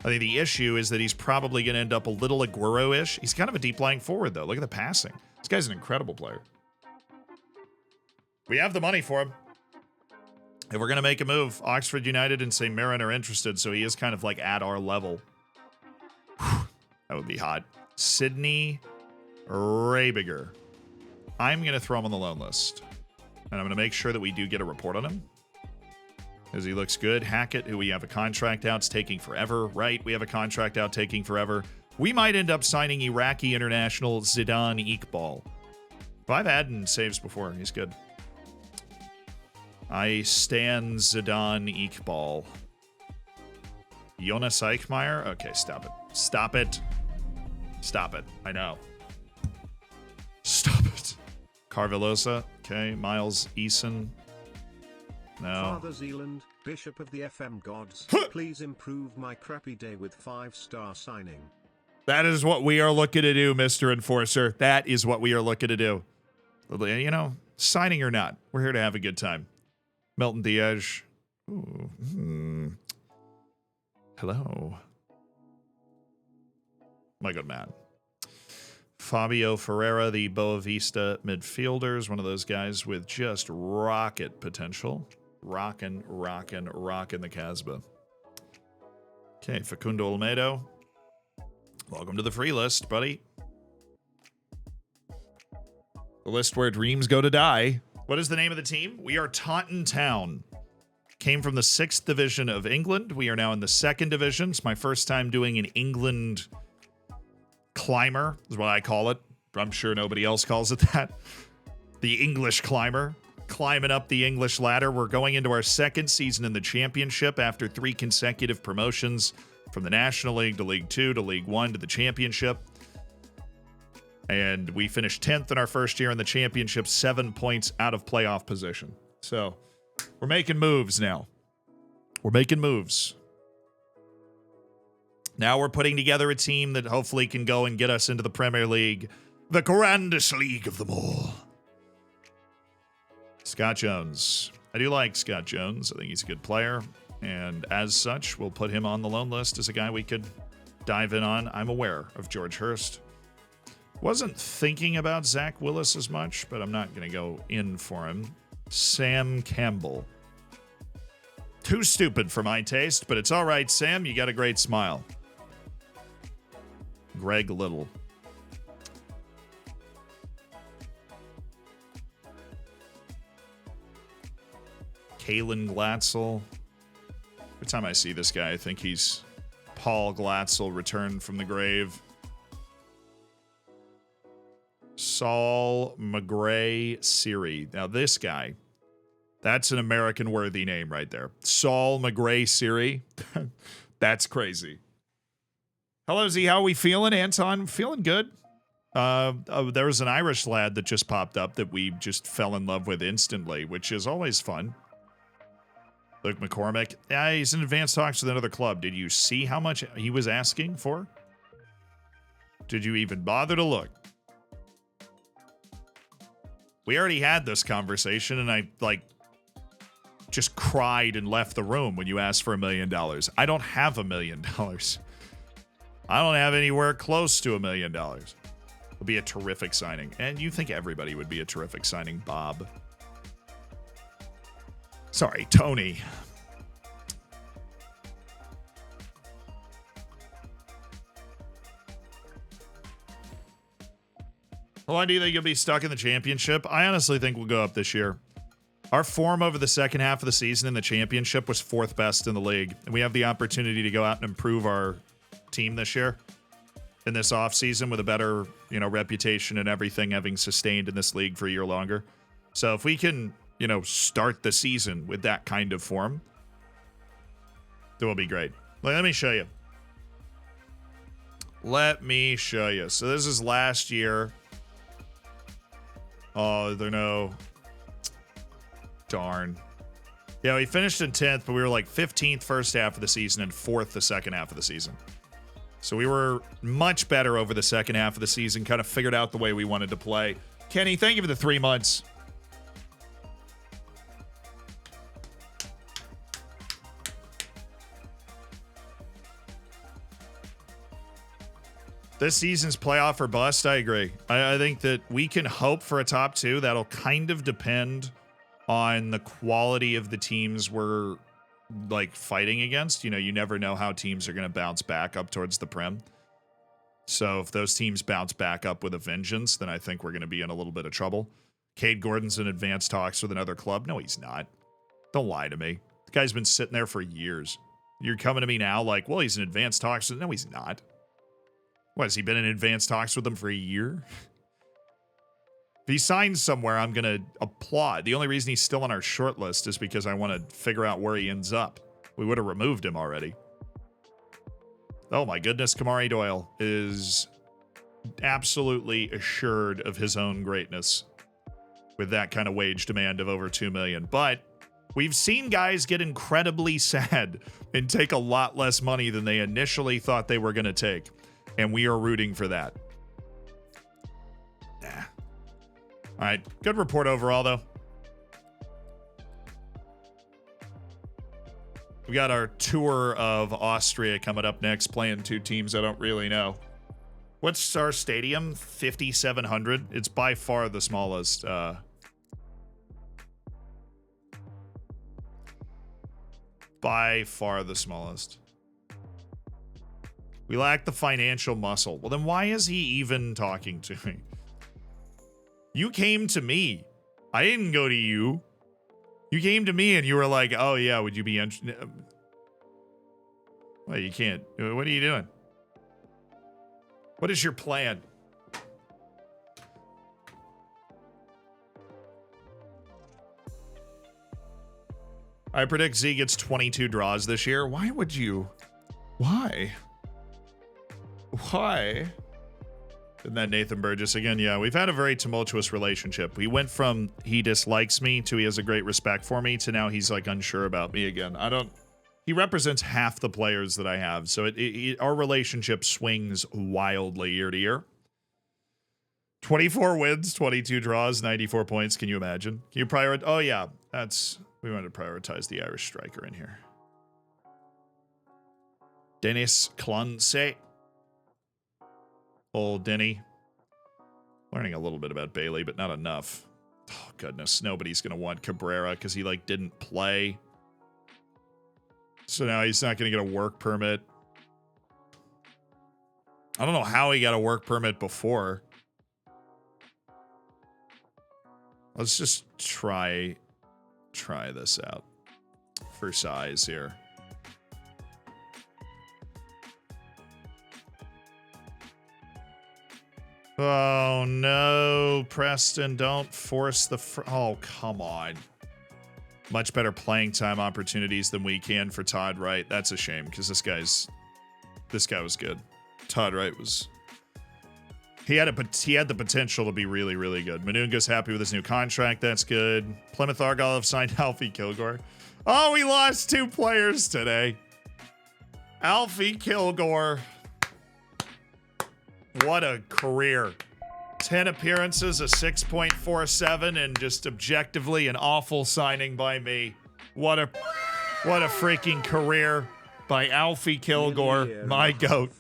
I think the issue is that he's probably going to end up a little Aguero-ish. He's kind of a deep-lying forward, though. Look at the passing. This guy's an incredible player. We have the money for him. If we're going to make a move, Oxford United and St. Mirren are interested, so he is kind of like at our level. Whew, that would be hot. Sydney Raybiger. I'm going to throw him on the loan list. And I'm going to make sure that we do get a report on him. Because he looks good. Hackett, who we have a contract out, is taking forever. Right, we have a contract out taking forever. We might end up signing Iraqi international Zidane Iqbal. Well, I've had him saves before. He's good. I stand Zidane Iqbal. Jonas Eichmeyer? Okay, stop it. Stop it. Stop it. I know. Stop it. Carvelosa. Okay, Miles Eason. No. Father Zealand, Bishop of the FM Gods, please improve my crappy day with 5-star signing. That is what we are looking to do, Mr. Enforcer. That is what we are looking to do. You know, signing or not, we're here to have a good time. Milton Diaz. Ooh. Hello. My good man. Fabio Ferreira, the Boa Vista midfielder, is one of those guys with just rocket potential. Rockin' the Casbah. Okay, Facundo Olmedo. Welcome to the free list, buddy. The list where dreams go to die. What is the name of the team? We are Taunton Town. Came from the 6th division of England. We are now in the 2nd division. It's my first time doing an England climber, is what I call it. I'm sure nobody else calls it that. The English climber. Climbing up the English ladder. We're going into our 2nd season in the championship after 3 consecutive promotions from the National League to League 2 to League 1 to the championship. And we finished 10th in our first year in the championship, 7 points out of playoff position. So we're making moves now. We're making moves. Now we're putting together a team that hopefully can go and get us into the Premier League, the grandest league of them all. Scott Jones. I do like Scott Jones. I think he's a good player. And as such, we'll put him on the loan list as a guy we could dive in on. I'm aware of George Hurst. Wasn't thinking about Zach Willis as much, but I'm not going to go in for him. Sam Campbell. Too stupid for my taste, but it's all right, Sam. You got a great smile. Greg Little. Kalen Glatzel. Every time I see this guy, I think he's Paul Glatzel returned from the grave. Saul McGray Siri. Now this guy, that's an American-worthy name right there. Saul McGray Siri. That's crazy. Hello, Z. How are we feeling, Anton? Feeling good. There was an Irish lad that just popped up that we just fell in love with instantly, which is always fun. Luke McCormick. Yeah, he's in advanced talks with another club. Did you see how much he was asking for? Did you even bother to look? We already had this conversation, and I, just cried and left the room when you asked for $1 million. I don't have $1 million. I don't have anywhere close to $1 million. It'll be a terrific signing. And you think everybody would be a terrific signing, Bob. Sorry, Tony. Why do you think you'll be stuck in the championship? I honestly think we'll go up this year. Our form over the second half of the season in the championship was 4th best in the league. And we have the opportunity to go out and improve our team this year in this offseason with a better, reputation and everything, having sustained in this league for a year longer. So if we can, start the season with that kind of form, it will be great. Let me show you. So this is last year. Oh, there no. Darn. Yeah, we finished in 10th, but we were like 15th first half of the season and 4th the second half of the season. So we were much better over the second half of the season, kind of figured out the way we wanted to play. Kenny, thank you for the 3 months. This season's playoff or bust, I agree. I think that we can hope for a top 2. That'll kind of depend on the quality of the teams we're fighting against. You never know how teams are going to bounce back up towards the Prem. So if those teams bounce back up with a vengeance, then I think we're going to be in a little bit of trouble. Cade Gordon's in advanced talks with another club. No, he's not. Don't lie to me. The guy's been sitting there for years. You're coming to me now well, he's in advanced talks. No, he's not. What, has he been in advanced talks with them for a year? If he signs somewhere, I'm going to applaud. The only reason he's still on our short list is because I want to figure out where he ends up. We would have removed him already. Oh my goodness, Kamari Doyle is absolutely assured of his own greatness with that kind of wage demand of over $2 million. But we've seen guys get incredibly sad and take a lot less money than they initially thought they were going to take. And we are rooting for that. All right, good report overall, though. We got our tour of Austria coming up next, playing 2 teams I don't really know. What's our stadium? 5,700. It's by far the smallest. By far the smallest. We lack the financial muscle. Well, then why is he even talking to me? You came to me. I didn't go to you. You came to me and you were like, oh yeah, would you be interested? Well, you can't. What are you doing? What is your plan? I predict Z gets 22 draws this year. Why would you? Why? Why? And then Nathan Burgess again. Yeah, we've had a very tumultuous relationship. We went from he dislikes me to he has a great respect for me to now he's unsure about me again. He represents half the players that I have. So our relationship swings wildly year to year. 24 wins, 22 draws, 94 points. Can you imagine? Can you prioritize? Oh yeah, we want to prioritize the Irish striker in here. Dennis Clancy. Old Denny. Learning a little bit about Bailey, but not enough. Oh, goodness. Nobody's going to want Cabrera because he, didn't play. So now he's not going to get a work permit. I don't know how he got a work permit before. Let's just try this out for size here. Oh, no. Preston, don't force the... oh, come on. Much better playing time opportunities than we can for Todd Wright. That's a shame, because this guy was good. Todd Wright was... He had the potential to be really, really good. Manunga's happy with his new contract. That's good. Plymouth Argyle have signed Alfie Kilgore. Oh, we lost 2 players today. Alfie Kilgore... What a career. 10 appearances, a 6.47, and just objectively an awful signing by me. What a freaking career by Alfie Kilgore, my GOAT.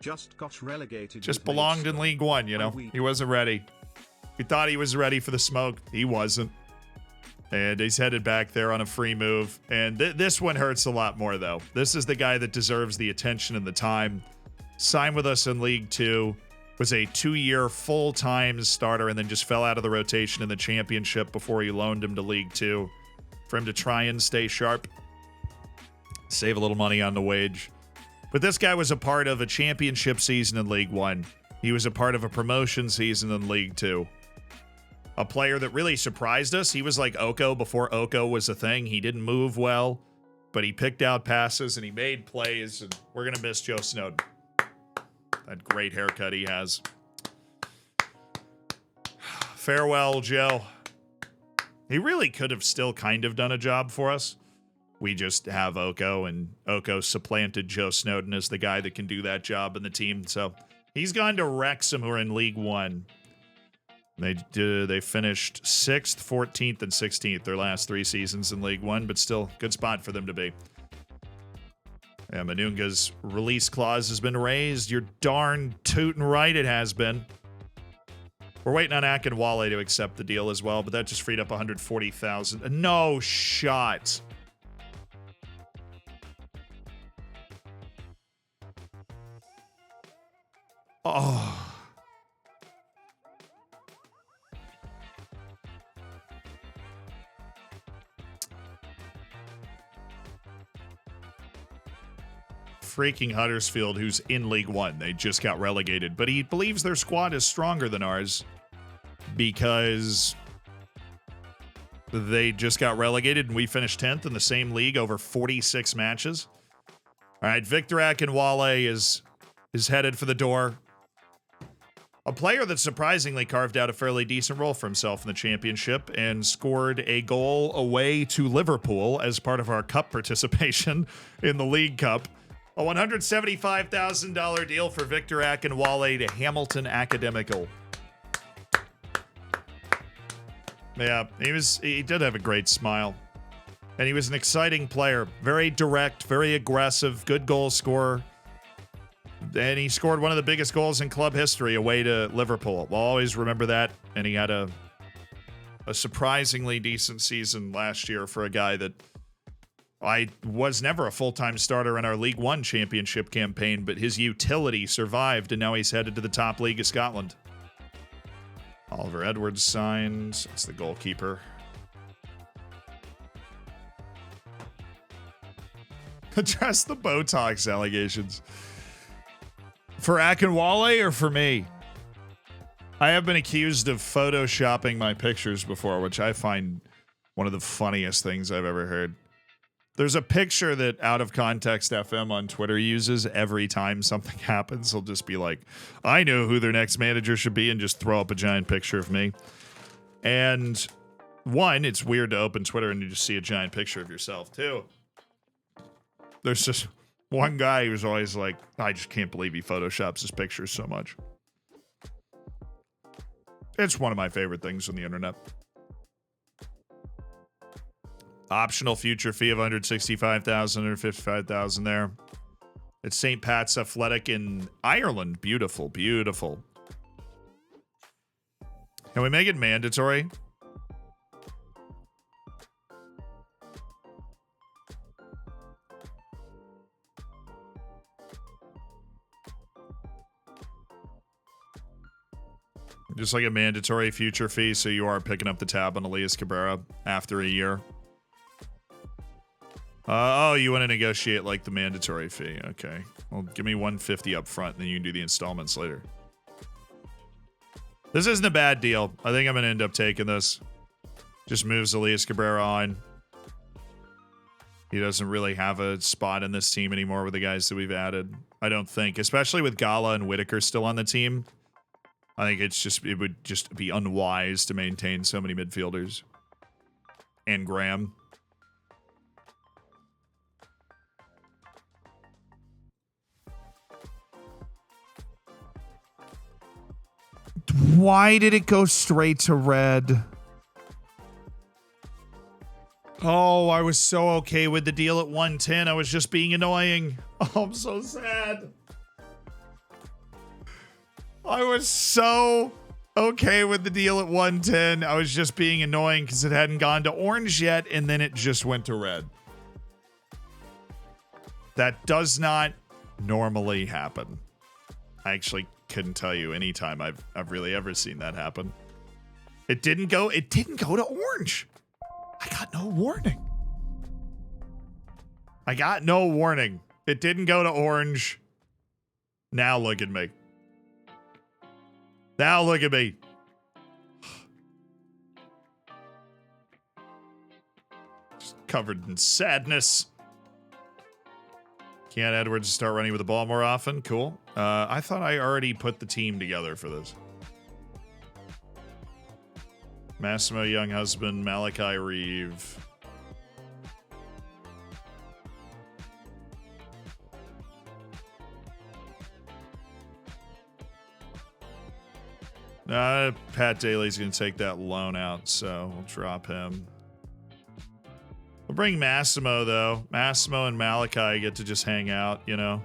Just got relegated. Just belonged in League One, He wasn't ready. We thought he was ready for the smoke. He wasn't. And he's headed back there on a free move. And this one hurts a lot more, though. This is the guy that deserves the attention and the time. Sign with us in League 2. was a 2-year full-time starter and then just fell out of the rotation in the championship before he loaned him to League 2 for him to try and stay sharp, save a little money on the wage. But this guy was a part of a championship season in League 1. He was a part of a promotion season in League 2. A player that really surprised us. He was like Oko before Oko was a thing. He didn't move well, but he picked out passes and he made plays, and we're going to miss Joe Snowden. That great haircut he has. Farewell, Joe. He really could have still kind of done a job for us. We just have Oko, and Oko supplanted Joe Snowden as the guy that can do that job in the team. So he's gone to Wrexham, who are in League 1. They finished 6th, 14th, and 16th their last 3 seasons in League 1, but still good spot for them to be. Yeah, Manunga's release clause has been raised. You're darn tootin' right it has been. We're waiting on Akinwale to accept the deal as well, but that just freed up $140,000. No shot. Oh. Freaking Huddersfield, who's in League 1. They just got relegated, but he believes their squad is stronger than ours because they just got relegated and we finished 10th in the same league over 46 matches. All right, Victor Akinwale is headed for the door. A player that surprisingly carved out a fairly decent role for himself in the championship and scored a goal away to Liverpool as part of our cup participation in the League Cup. A $175,000 deal for Victor Akinwale to Hamilton Academical. Yeah, he did have a great smile. And he was an exciting player. Very direct, very aggressive, good goal scorer. And he scored one of the biggest goals in club history away to Liverpool. We'll always remember that. And he had a surprisingly decent season last year for a guy that I was never a full-time starter in our League 1 championship campaign, but his utility survived, and now he's headed to the top league of Scotland. Oliver Edwards signs. That's the goalkeeper. Address the Botox allegations. For Akinwale or for me? I have been accused of photoshopping my pictures before, which I find one of the funniest things I've ever heard. There's a picture that Out of Context FM on Twitter uses every time something happens. He'll just be like, I know who their next manager should be, and just throw up a giant picture of me. And one, it's weird to open Twitter and you just see a giant picture of yourself. Two, there's just one guy who's always like, I just can't believe he photoshops his pictures so much. It's one of my favorite things on the internet. Optional future fee of $165,000 or $55,000 there. It's St. Pat's Athletic in Ireland. Beautiful, beautiful. Can we make it mandatory? Just like a mandatory future fee, so you are picking up the tab on Elias Cabrera after a year. Oh, you want to negotiate like the mandatory fee. Okay. Well, give me $150 up front, and then you can do the installments later. This isn't a bad deal. I think I'm going to end up taking this. Just moves Elias Cabrera on. He doesn't really have a spot in this team anymore with the guys that we've added. I don't think. Especially with Gala and Whitaker still on the team. I think it would just be unwise to maintain so many midfielders. And Graham. Why did it go straight to red? Oh, I was so okay with the deal at 110. I was just being annoying. Oh, I'm so sad. I was so okay with the deal at 110. I was just being annoying because it hadn't gone to orange yet, and then it just went to red. That does not normally happen. I actually couldn't tell you any time I've really ever seen that happen. It didn't go to orange. I got no warning. It didn't go to orange. Now look at me. Just covered in sadness. Can't Edwards start running with the ball more often? Cool. I thought I already put the team together for this. Massimo Younghusband, Malachi Reeve. Pat Daly's going to take that loan out, so we'll drop him. We'll bring Massimo, though. Massimo and Malachi get to just hang out, you know.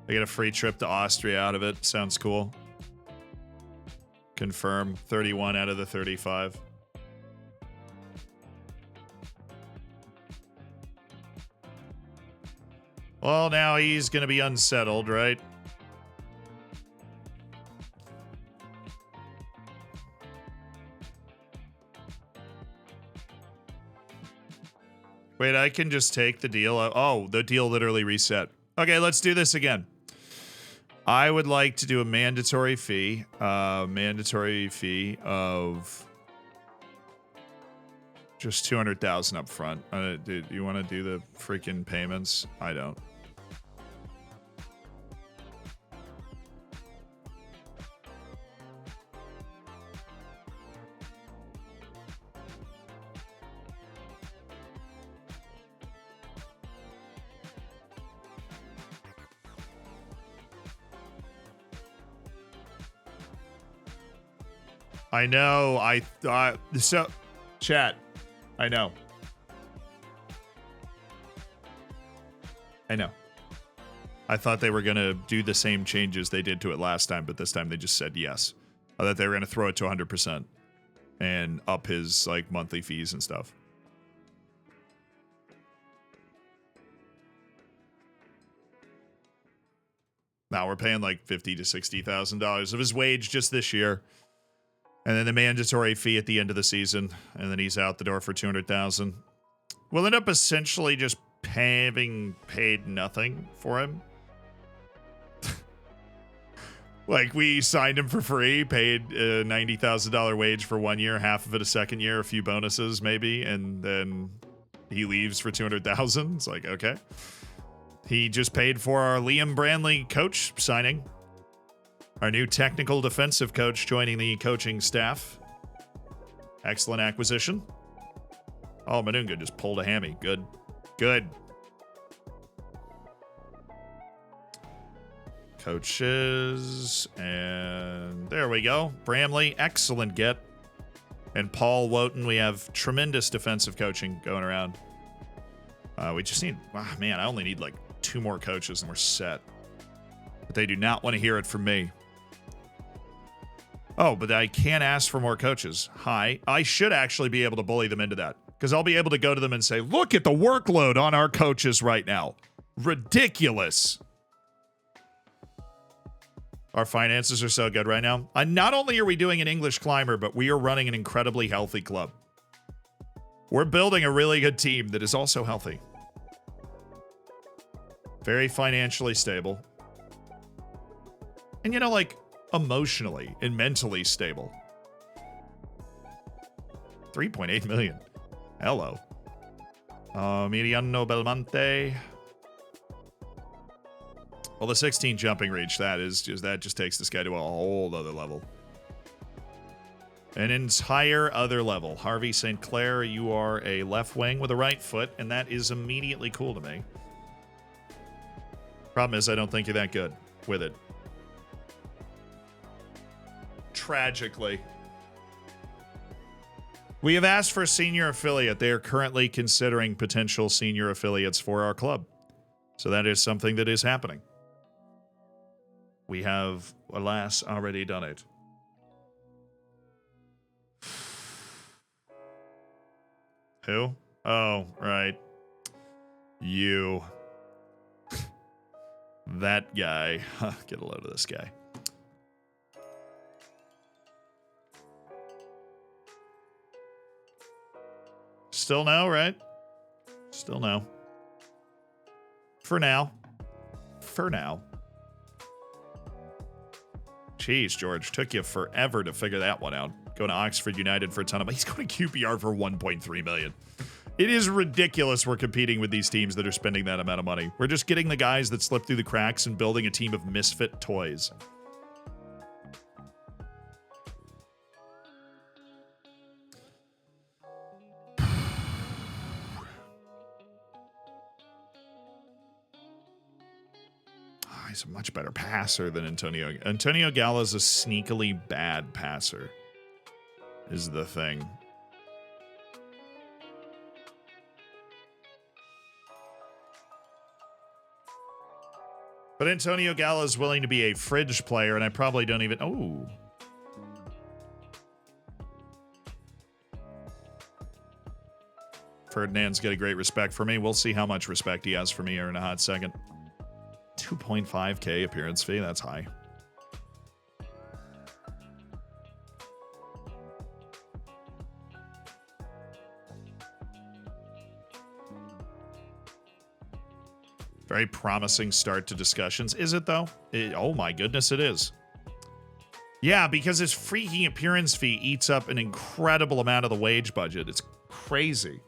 They get a free trip to Austria out of it. Sounds cool. Confirm 31 out of the 35. Well, now he's going to be unsettled, right? Wait, I can just take the deal. Oh, the deal literally reset. Okay, let's do this again. I would like to do a mandatory fee of just 200,000 up front. Do you want to do the freaking payments? I don't. I know. So, chat. I know. I thought they were going to do the same changes they did to it last time, but this time they just said yes. I thought they were going to throw it to 100% and up his like monthly fees and stuff. Now we're paying like $50,000 to $60,000 of his wage just this year. And then the mandatory fee at the end of the season. And then he's out the door for $200,000. We'll end up essentially just having paid nothing for him. Like, we signed him for free, paid a $90,000 wage for 1 year, half of it a second year, a few bonuses maybe, and then he leaves for $200,000. It's like, okay. He just paid for our Liam Branley coach signing. Our new technical defensive coach joining the coaching staff. Excellent acquisition. Oh, Manunga just pulled a hammy. Good. Good. Coaches. And there we go. Bramley, excellent get. And Paul Wotan, we have tremendous defensive coaching going around. We just need... Oh, man, I only need like 2 more coaches and we're set. But they do not want to hear it from me. Oh, but I can't ask for more coaches. Hi. I should actually be able to bully them into that. Because I'll be able to go to them and say, look at the workload on our coaches right now. Ridiculous. Our finances are so good right now. Not only are we doing an English climber, but we are running an incredibly healthy club. We're building a really good team that is also healthy. Very financially stable. And, you know, like, emotionally and mentally stable. 3.8 million. Hello. Miriano Belmonte. Well, the 16 jumping reach, that just takes this guy to a whole other level. An entire other level. Harvey St. Clair, you are a left wing with a right foot, and that is immediately cool to me. Problem is, I don't think you're that good with it. Tragically. We have asked for a senior affiliate. They are currently considering potential senior affiliates for our club. So that is something that is happening. We have, alas, already done it. Who? Oh, right. You. That guy. Get a load of this guy. Still no, right? Still no. For now. For now. Jeez, George. Took you forever to figure that one out. Going to Oxford United for a ton of money. He's going to QPR for $1.3 million. It is ridiculous we're competing with these teams that are spending that amount of money. We're just getting the guys that slip through the cracks and building a team of misfit toys. He's a much better passer than Antonio. Antonio Gala's a sneakily bad passer, is the thing. But Antonio Gala is willing to be a fridge player, and I probably don't even... Oh. Ferdinand's got a great respect for me. We'll see how much respect he has for me here in a hot second. 2.5K appearance fee. That's high. Very promising start to discussions. Is it, though? Oh, my goodness, it is. Yeah, because his freaking appearance fee eats up an incredible amount of the wage budget. It's crazy.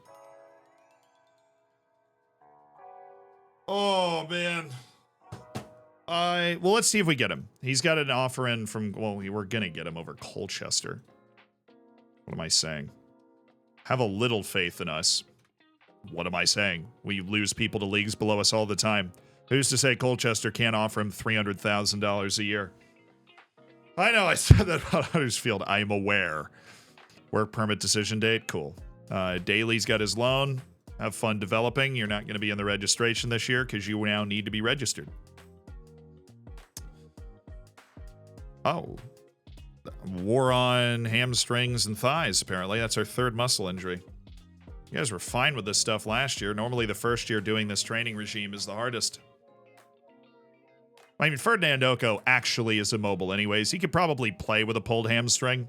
Oh, man. Well, let's see if we get him. He's got an offer in from... Well, we're going to get him over Colchester. What am I saying? Have a little faith in us. What am I saying? We lose people to leagues below us all the time. Who's to say Colchester can't offer him $300,000 a year? I know I said that about Huddersfield. I'm aware. Work permit decision date? Cool. Daly's got his loan. Have fun developing. You're not going to be in the registration this year because you now need to be registered. Oh. War on hamstrings and thighs, apparently. That's our third muscle injury. You guys were fine with this stuff last year. Normally the first year doing this training regime is the hardest. I mean, Ferdinand Oko actually is immobile anyways. He could probably play with a pulled hamstring.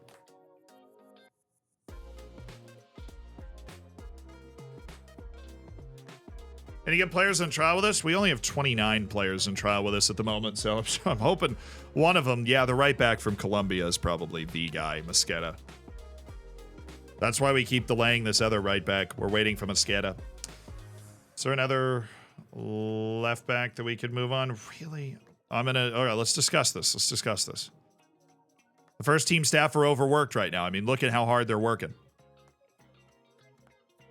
Any good players on trial with us? We only have 29 players in trial with us at the moment, so I'm hoping one of them, yeah, the right back from Colombia is probably the guy, Mosquera. That's why we keep delaying this other right back. We're waiting for Mosquera. Is there another left back that we could move on? Really? All right, let's discuss this. Let's discuss this. The first team staff are overworked right now. I mean, look at how hard they're working.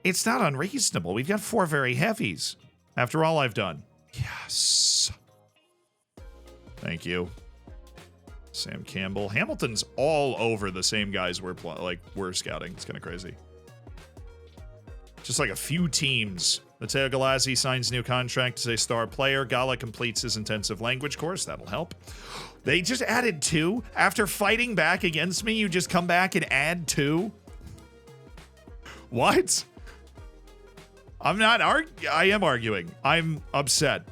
It's not unreasonable. We've got 4 very heavies. After all I've done. Yes. Thank you. Sam Campbell. Hamilton's all over the same guys we're scouting. It's kind of crazy. Just like a few teams. Matteo Galazzi signs new contract as a star player. Gala completes his intensive language course. That'll help. They just added 2? After fighting back against me, you just come back and add 2? What? I'm not I am arguing. I'm upset.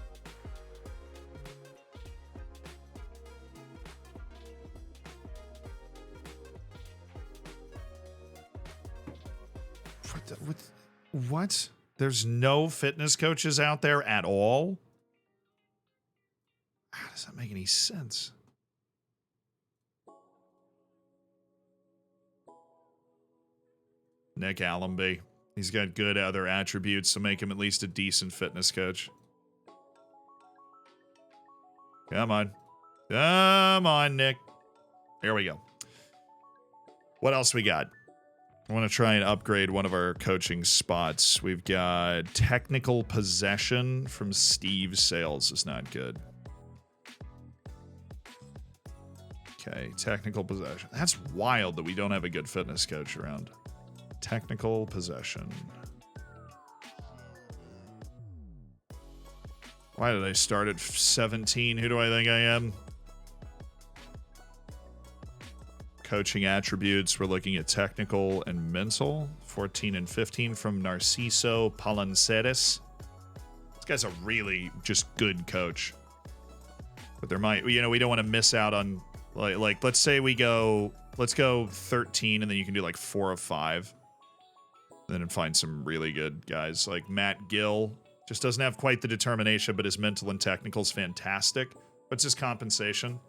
What? There's no fitness coaches out there at all? How does that make any sense? Nick Allenby. He's got good other attributes to make him at least a decent fitness coach. Come on. Come on, Nick. Here we go. What else we got? I want to try and upgrade one of our coaching spots. We've got technical possession from Steve Sales is not good. Okay, technical possession. That's wild that we don't have a good fitness coach around. Technical possession. Why did I start at 17? Who do I think I am? Coaching attributes. We're looking at technical and mental. 14 and 15 from Narciso Palanceres. This guy's a really just good coach. But there might, we don't want to miss out on, like let's say let's go 13 and then you can do like 4 of 5. And then find some really good guys like Matt Gill. Just doesn't have quite the determination, but his mental and technical is fantastic. What's his compensation?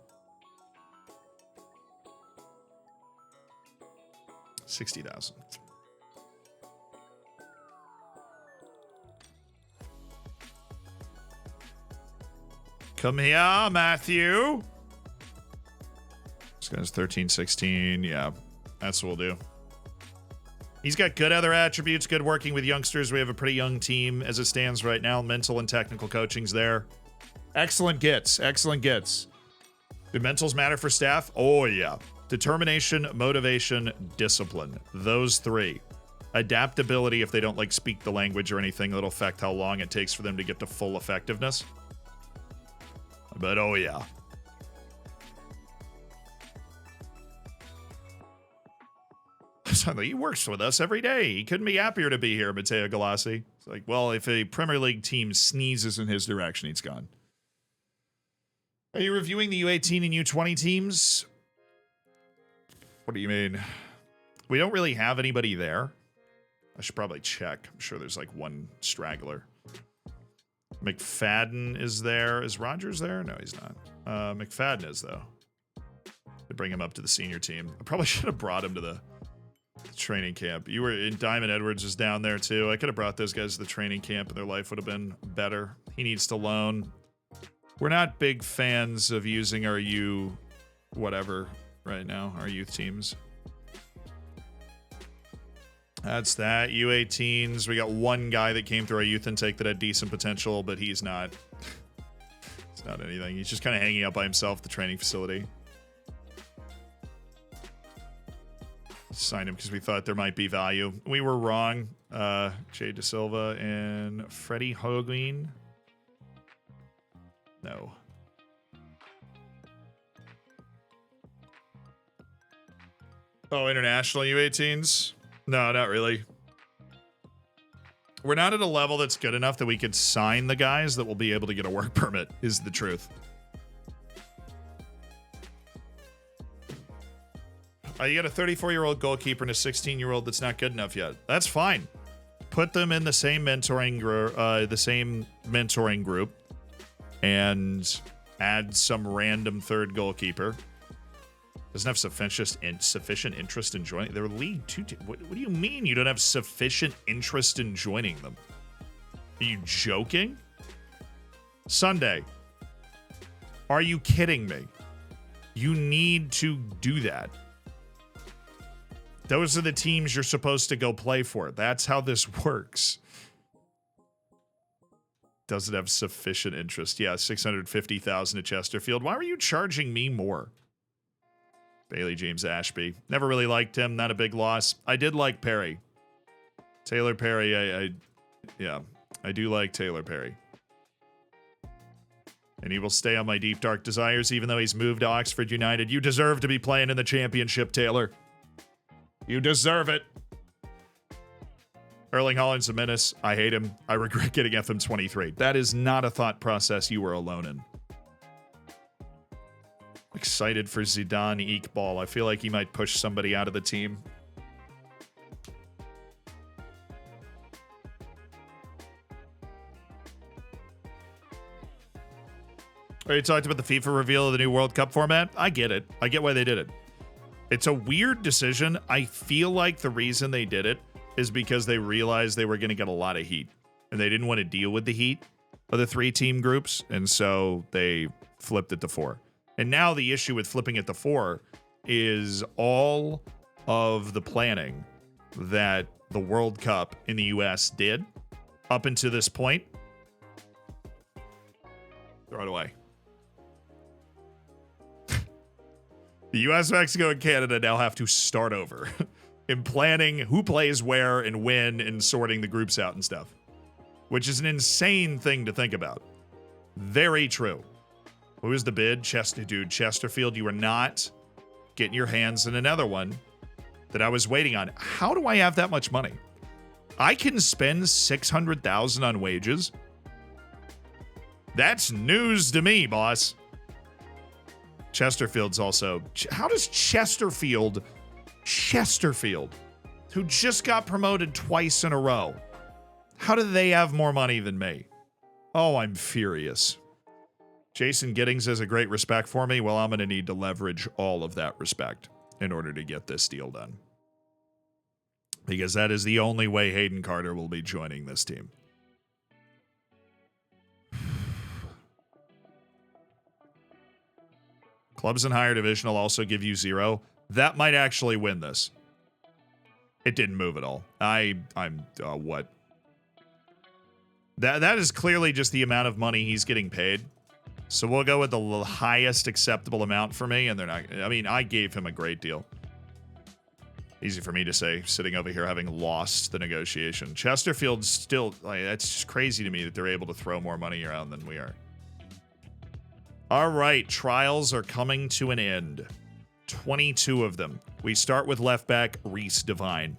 60,000. Come here, Matthew. This guy's 13, 16. Yeah, that's what we'll do. He's got good other attributes, good working with youngsters. We have a pretty young team as it stands right now. Mental and technical coaching's there. Excellent gets. Excellent gets. Do mentals matter for staff? Oh, yeah. Determination, motivation, discipline. Those three. Adaptability if they don't, like, speak the language or anything that'll affect how long it takes for them to get to full effectiveness. But, oh, yeah. He works with us every day. He couldn't be happier to be here, Matteo Galassi. It's like, well, if a Premier League team sneezes in his direction, he's gone. Are you reviewing the U18 and U20 teams? What do you mean? We don't really have anybody there. I should probably check. I'm sure there's like one straggler. McFadden is there. Is Rogers there? No, he's not. McFadden is, though. To bring him up to the senior team. I probably should have brought him to the training camp. You were in Diamond Edwards is down there too. I could have brought those guys to the training camp and their life would have been better. He needs to loan. We're not big fans of using our whatever right now, our youth teams. That's that. U18s. We got one guy that came through our youth intake that had decent potential, but he's not. It's not anything. He's just kind of hanging out by himself at the training facility. Signed him because we thought there might be value. We were wrong. Jay De Silva and Freddie Hoglin. No. Oh, international U18s? No, not really. We're not at a level that's good enough that we could sign the guys that will be able to get a work permit, is the truth. You got a 34-year-old goalkeeper and a 16-year-old that's not good enough yet. That's fine. Put them in the same mentoring group and add some random third goalkeeper. Doesn't have sufficient interest in joining. They're League 2. What do you mean you don't have sufficient interest in joining them? Are you joking? Sunday. Are you kidding me? You need to do that. Those are the teams you're supposed to go play for. That's how this works. Doesn't have sufficient interest. Yeah, 650,000 at Chesterfield. Why were you charging me more? Bailey James Ashby. Never really liked him. Not a big loss. I did like Perry. Taylor Perry. I do like Taylor Perry. And he will stay on my deep dark desires even though he's moved to Oxford United. You deserve to be playing in the championship, Taylor. You deserve it. Erling Haaland's a menace. I hate him. I regret getting FM23. That is not a thought process you were alone in. Excited for Zidane Iqbal. I feel like he might push somebody out of the team. You talked about the FIFA reveal of the new World Cup format. I get it. I get why they did it. It's a weird decision. I feel like the reason they did it is because they realized they were going to get a lot of heat. And they didn't want to deal with the heat of the 3-team groups. And so they flipped it to 4. And now the issue with flipping it to 4 is all of the planning that the World Cup in the U.S. did up until this point. Throw it away. The U.S., Mexico, and Canada now have to start over in planning who plays where and when and sorting the groups out and stuff, which is an insane thing to think about. Very true. Who is the bid? Chesterfield, you are not getting your hands in another one that I was waiting on. How do I have that much money? I can spend $600,000 on wages. That's news to me, boss. Chesterfield's also... How does Chesterfield... who just got promoted twice in a row. How do they have more money than me? Oh, I'm furious. Jason Giddings has a great respect for me. Well, I'm going to need to leverage all of that respect in order to get this deal done. Because that is the only way Hayden Carter will be joining this team. Clubs in higher division will also give you 0. That might actually win this. It didn't move at all. What? That is clearly just the amount of money he's getting paid. So we'll go with the highest acceptable amount for me, and they're not. I mean, I gave him a great deal. Easy for me to say, sitting over here having lost the negotiation. Chesterfield's still, like, that's just crazy to me that they're able to throw more money around than we are. All right, trials are coming to an end. 22 of them. We start with left back Reese Devine.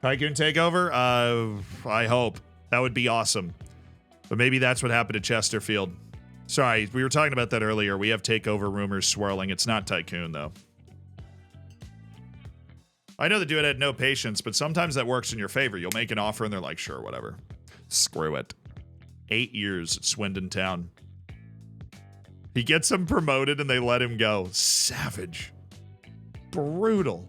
Tycoon takeover? I hope. That would be awesome. But maybe that's what happened to Chesterfield. Sorry, we were talking about that earlier. We have takeover rumors swirling. It's not Tycoon, though. I know the dude had no patience, but sometimes that works in your favor. You'll make an offer and they're like, sure, whatever. Screw it. 8 years at Swindon Town. He gets him promoted and they let him go. Savage. Brutal.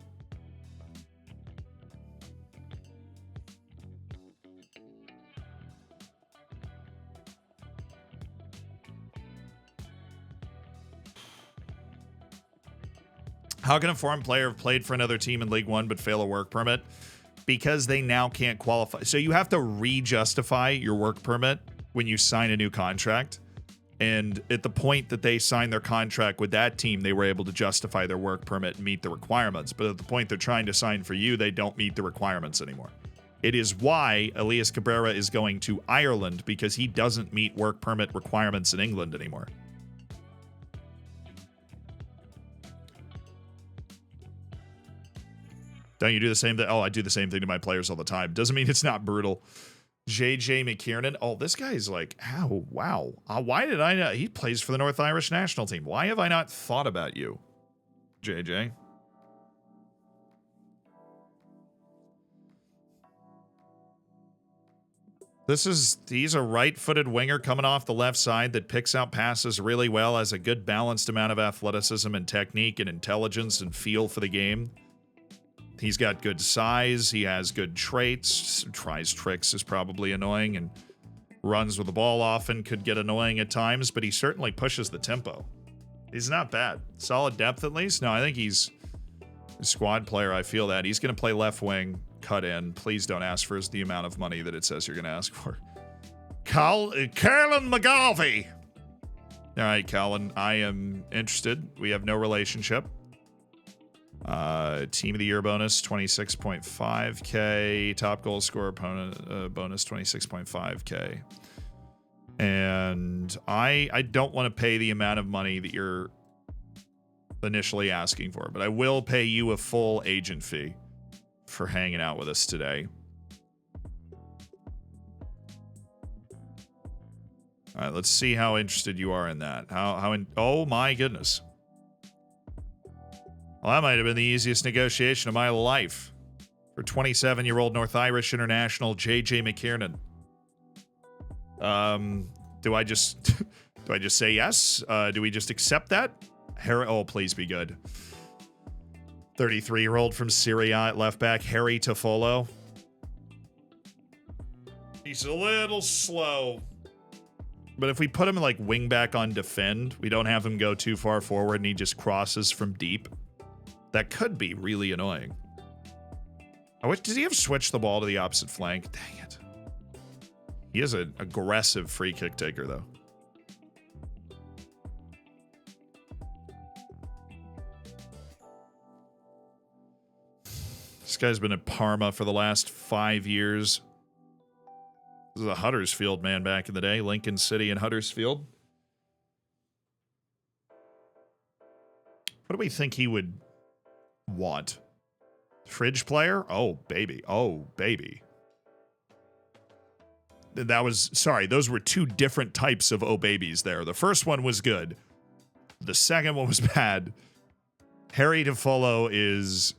How can a foreign player have played for another team in League One but fail a work permit? Because they now can't qualify. So you have to re-justify your work permit when you sign a new contract. And at the point that they signed their contract with that team, they were able to justify their work permit and meet the requirements. But at the point they're trying to sign for you, they don't meet the requirements anymore. It is why Elias Cabrera is going to Ireland, because he doesn't meet work permit requirements in England anymore. Don't you do the same thing? Oh, I do the same thing to my players all the time. Doesn't mean it's not brutal. JJ McKiernan. Oh, this guy's like, oh, wow. Why did I not? He plays for the North Irish national team. Why have I not thought about you, JJ? He's a right-footed winger coming off the left side that picks out passes really well, has a good balanced amount of athleticism and technique and intelligence and feel for the game. He's got good size. He has good traits. Tries tricks is probably annoying, and runs with the ball often could get annoying at times, but he certainly pushes the tempo. He's not bad. Solid depth at least. No, I think he's a squad player. I feel that. He's going to play left wing, cut in. Please don't ask for the amount of money that it says you're going to ask for. Colin McGarvey. All right, Colin, I am interested. We have no relationship. Team of the year bonus 26.5k, top goal scorer opponent bonus 26.5k, and I don't want to pay the amount of money that you're initially asking for, but I will pay you a full agent fee for hanging out with us today. All right, let's see how interested you are in that. Oh my goodness. Well, that might have been the easiest negotiation of my life for 27-year-old North Irish international JJ McKiernan. Do I just say yes? Do we just accept that? Oh, please be good. 33-year-old from Syria at left back, Harry Toffolo. He's a little slow. But if we put him like wing back on defend, we don't have him go too far forward and he just crosses from deep. That could be really annoying. Does he have switched the ball to the opposite flank? Dang it. He is an aggressive free kick taker, though. This guy's been at Parma for the last 5 years. This is a Huddersfield man back in the day. Lincoln City and Huddersfield. What do we think he would want? Fridge player? Oh, baby. Oh, baby. Those were two different types of oh babies there. The first one was good. The second one was bad. Harry to follow is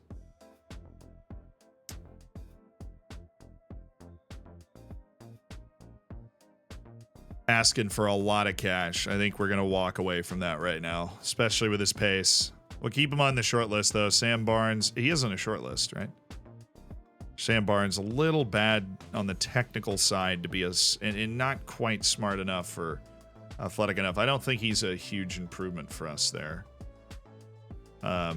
asking for a lot of cash. I think we're going to walk away from that right now, especially with his pace. We'll keep him on the short list, though. Sam Barnes, he is on a short list, right? Sam Barnes, a little bad on the technical side to be and not quite smart enough or athletic enough. I don't think he's a huge improvement for us there. I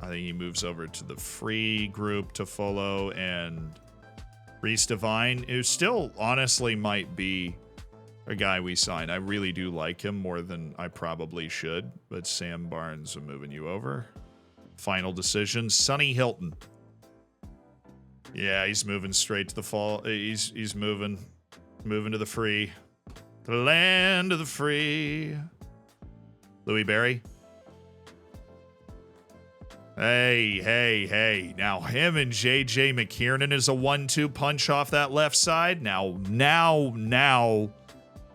think he moves over to the free group to follow, and Reese Devine, who still honestly might be a guy we sign. I really do like him more than I probably should, but Sam Barnes, I'm moving you over. Final decision, Sonny Hilton. Yeah, he's moving straight to the fall. He's moving to the free. To the land of the free. Louis Barry. Hey. Now him and JJ McKiernan is a 1-2 punch off that left side. Now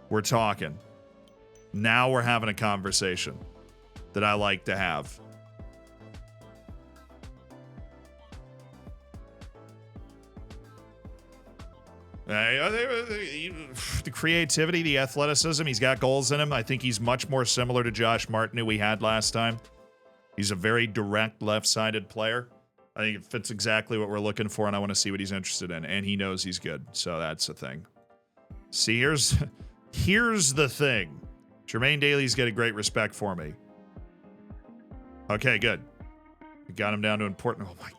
we're talking. Now we're having a conversation that I like to have. The creativity, the athleticism, he's got goals in him. I think he's much more similar to Josh Martin, who we had last time. He's a very direct left-sided player. I think it fits exactly what we're looking for, and I want to see what he's interested in. And he knows he's good, so that's the thing. See, here's the thing. Jermaine Daly's got a great respect for me. Okay, good. We got him down to important. Oh my.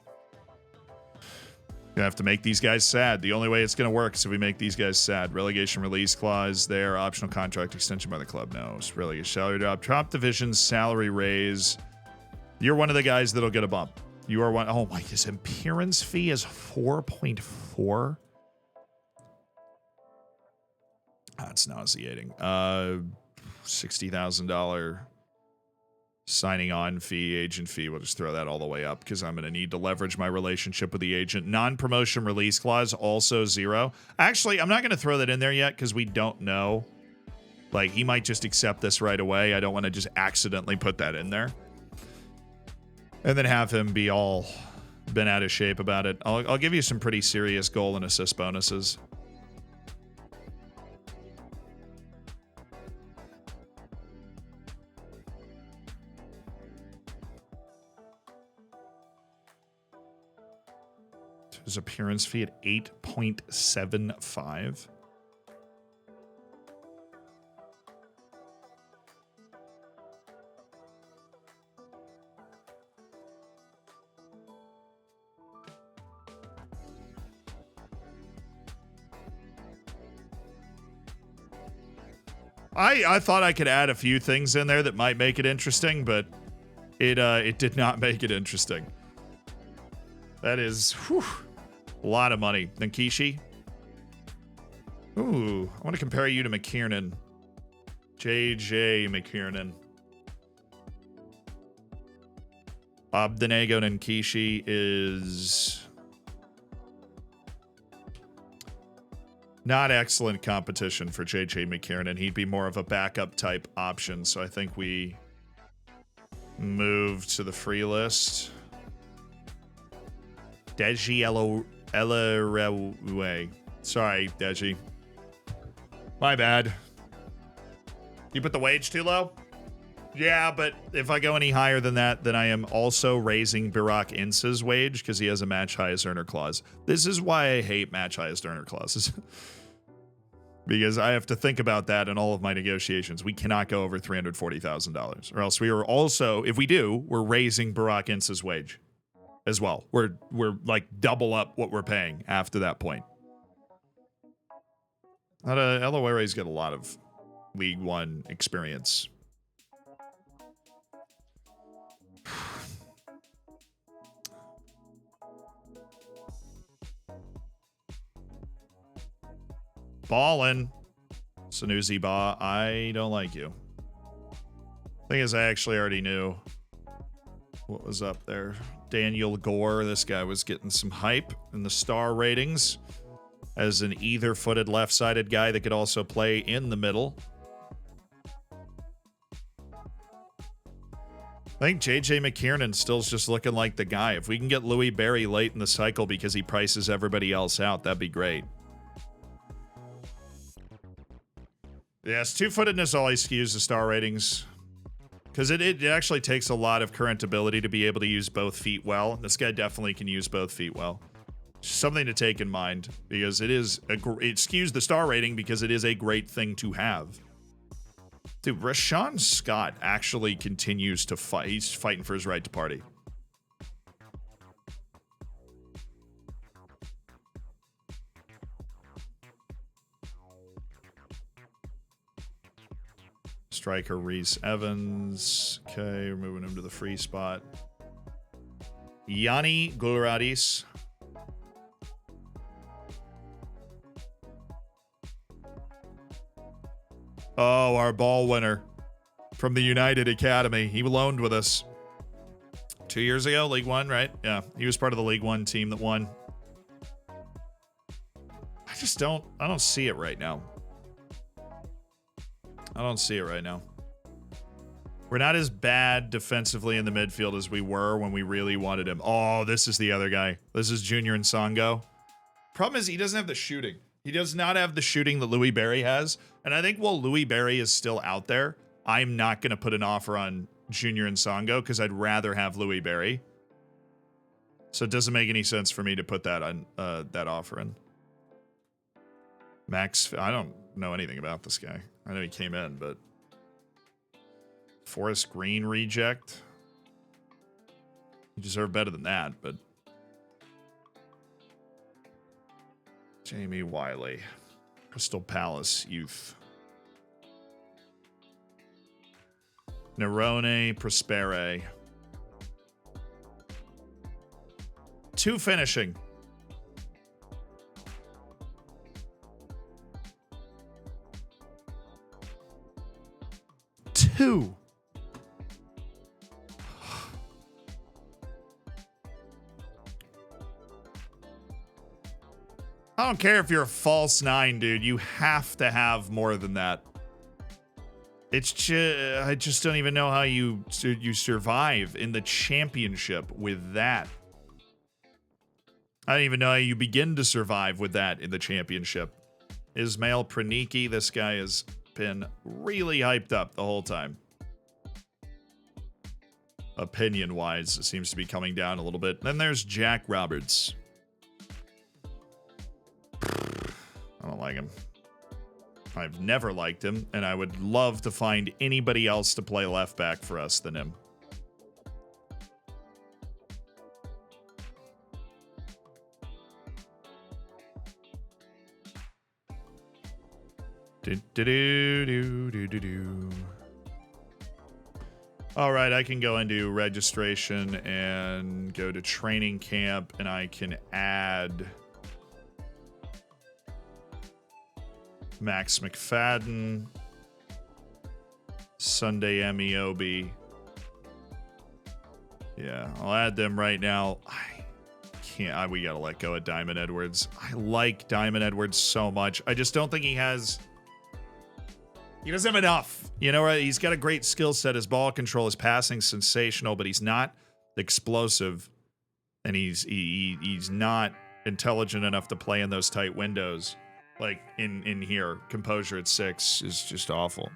Gonna have to make these guys sad. The only way it's gonna work is if we make these guys sad. Relegation release clause there. Optional contract extension by the club. No. Relegation salary drop. Top division salary raise. You're one of the guys that'll get a bump. You are one. Oh my, his appearance fee is 4.4. That's nauseating. $60,000 signing on fee, agent fee. We'll just throw that all the way up because I'm going to need to leverage my relationship with the agent. Non-promotion release clause, also 0. Actually, I'm not going to throw that in there yet because we don't know. Like, he might just accept this right away. I don't want to just accidentally put that in there. And then have him be all been out of shape about it. I'll give you some pretty serious goal and assist bonuses. His appearance fee at 8.75. I thought I could add a few things in there that might make it interesting, but it did not make it interesting. That is a lot of money. Then Kishi. Ooh, I want to compare you to McKiernan. JJ McKiernan. Abdenego Nankishi is not excellent competition for JJ McKiernan. He'd be more of a backup type option, so I think we move to the free list. Deji Elarewe. Sorry, Deji. My bad. You put the wage too low? Yeah, but if I go any higher than that, then I am also raising Barack Ince's wage because he has a match highest earner clause. This is why I hate match highest earner clauses. Because I have to think about that in all of my negotiations. We cannot go over $340,000, or else we are also, if we do, we're raising Barack Ince's wage as well. We're like double up what we're paying after that point. Elawere's got a lot of League One experience. Ballin'. Sanusi Ba, I don't like you. Thing is, I actually already knew what was up there. Daniel Gore, this guy was getting some hype in the star ratings as an either-footed left-sided guy that could also play in the middle. I think JJ McKiernan still's just looking like the guy. If we can get Louis Barry late in the cycle because he prices everybody else out, that'd be great. Yes, two-footedness always skews the star ratings. Because it actually takes a lot of current ability to be able to use both feet well. This guy definitely can use both feet well. Something to take in mind, because it skews the star rating because it is a great thing to have. Dude, Rashawn Scott actually continues to fight. He's fighting for his right to party. Striker Reese Evans. Okay, we're moving him to the free spot. Yanni Goulouradis. Oh, our ball winner from the United Academy. He loaned with us 2 years ago, League One, right? Yeah, he was part of the League One team that won. I don't see it right now. I don't see it right now. We're not as bad defensively in the midfield as we were when we really wanted him. Oh, this is the other guy. This is Junior Nsongo. Problem is he doesn't have the shooting. He does not have the shooting that Louis Barry has. And I think while Louis Barry is still out there, I'm not going to put an offer on Junior Nsongo because I'd rather have Louis Barry. So it doesn't make any sense for me to put that on that offer in. Max, I don't know anything about this guy. I know he came in, but Forest Green reject. You deserve better than that, but Jamie Wiley, Crystal Palace youth. Nerone Prospere. 2 finishing. 2. I don't care if you're a false 9, dude. You have to have more than that. It's just, I just don't even know how you survive in the championship with that. I don't even know how you begin to survive with that in the championship. Ismail Praniki, this guy has been really hyped up the whole time. Opinion-wise, it seems to be coming down a little bit. Then there's Jack Roberts. I don't like him. I've never liked him, and I would love to find anybody else to play left back for us than him. All right, I can go into registration and go to training camp, and I can add Max McFadden, Sunday Emiobi. Yeah, I'll add them right now. I can't. We gotta let go of Diamond Edwards. I like Diamond Edwards so much. I just don't think he has. He doesn't have enough. You know, right? He's got a great skill set. His ball control, his passing, sensational, but he's not explosive, and he's not intelligent enough to play in those tight windows. Like in here, composure at 6 is just awful.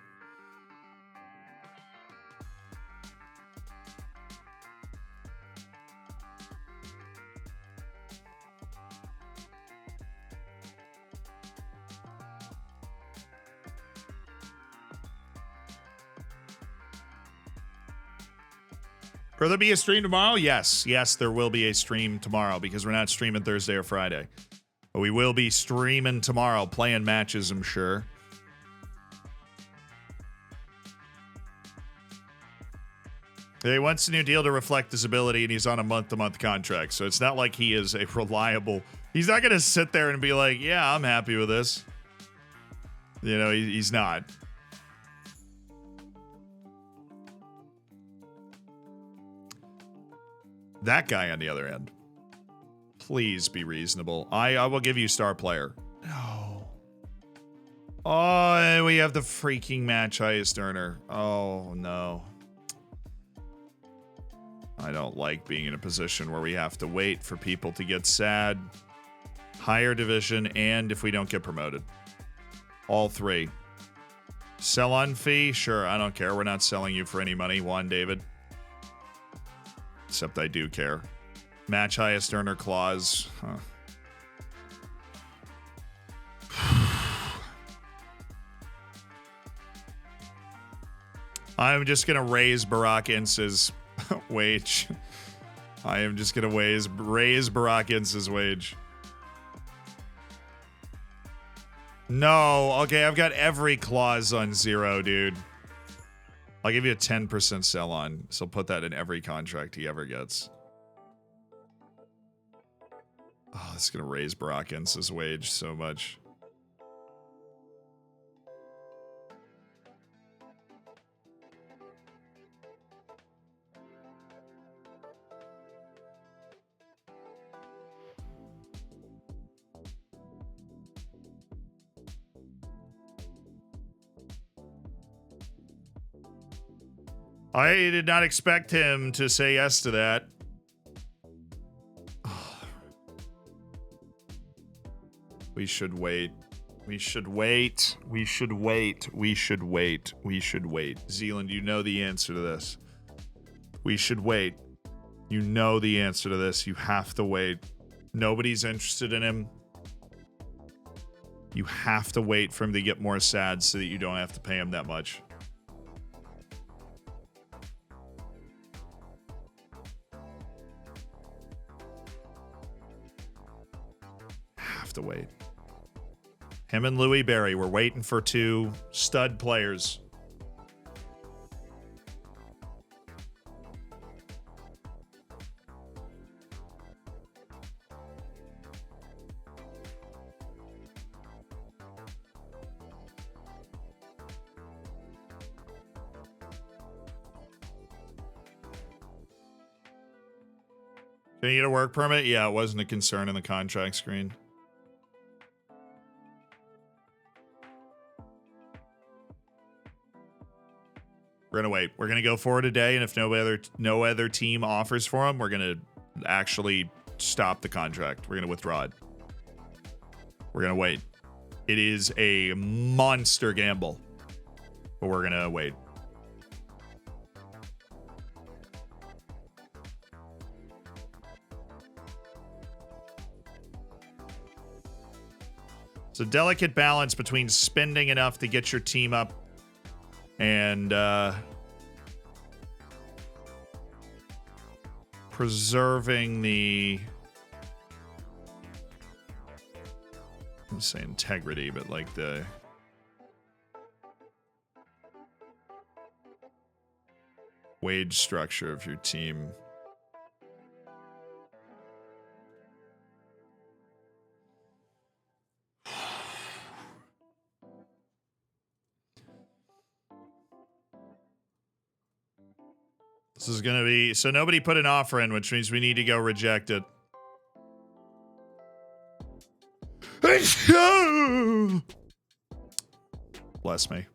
Will there be a stream tomorrow? Yes, there will be a stream tomorrow because we're not streaming Thursday or Friday. But we will be streaming tomorrow, playing matches, I'm sure. He wants a new deal to reflect his ability, and he's on a month-to-month contract. So it's not like he is a reliable... He's not going to sit there and be like, yeah, I'm happy with this. You know, he's not. That guy on the other end. Please be reasonable. I will give you star player. No. Oh, we have the freaking match highest earner. Oh, no. I don't like being in a position where we have to wait for people to get sad. Higher division, and if we don't get promoted. All three. Sell on fee? Sure, I don't care. We're not selling you for any money, Juan David. Except I do care. Match highest earner clause. Huh. I'm just going to raise Barack Ince's wage. I am just going to raise Barack Ince's wage. No. Okay, I've got every clause on 0, dude. I'll give you a 10% sell on. So put that in every contract he ever gets. Oh, this is going to raise Barack Ince's wage so much. I did not expect him to say yes to that. We should wait. We should wait. We should wait. We should wait. We should wait. Zealand, you know the answer to this. We should wait. You know the answer to this. You have to wait. Nobody's interested in him. You have to wait for him to get more sad so that you don't have to pay him that much. Have to wait. Him and Louis Berry, we're waiting for 2 stud players. Can you get a work permit? Yeah, it wasn't a concern in the contract screen. We're gonna wait. We're gonna go forward today, and if no other team offers for him, we're gonna actually stop the contract. We're gonna withdraw it. We're gonna wait. It is a monster gamble, but we're gonna wait. It's a delicate balance between spending enough to get your team up and preserving the, I wouldn't say integrity, but like the wage structure of your team. This is going to be... So nobody put an offer in, which means we need to go reject it. Bless me.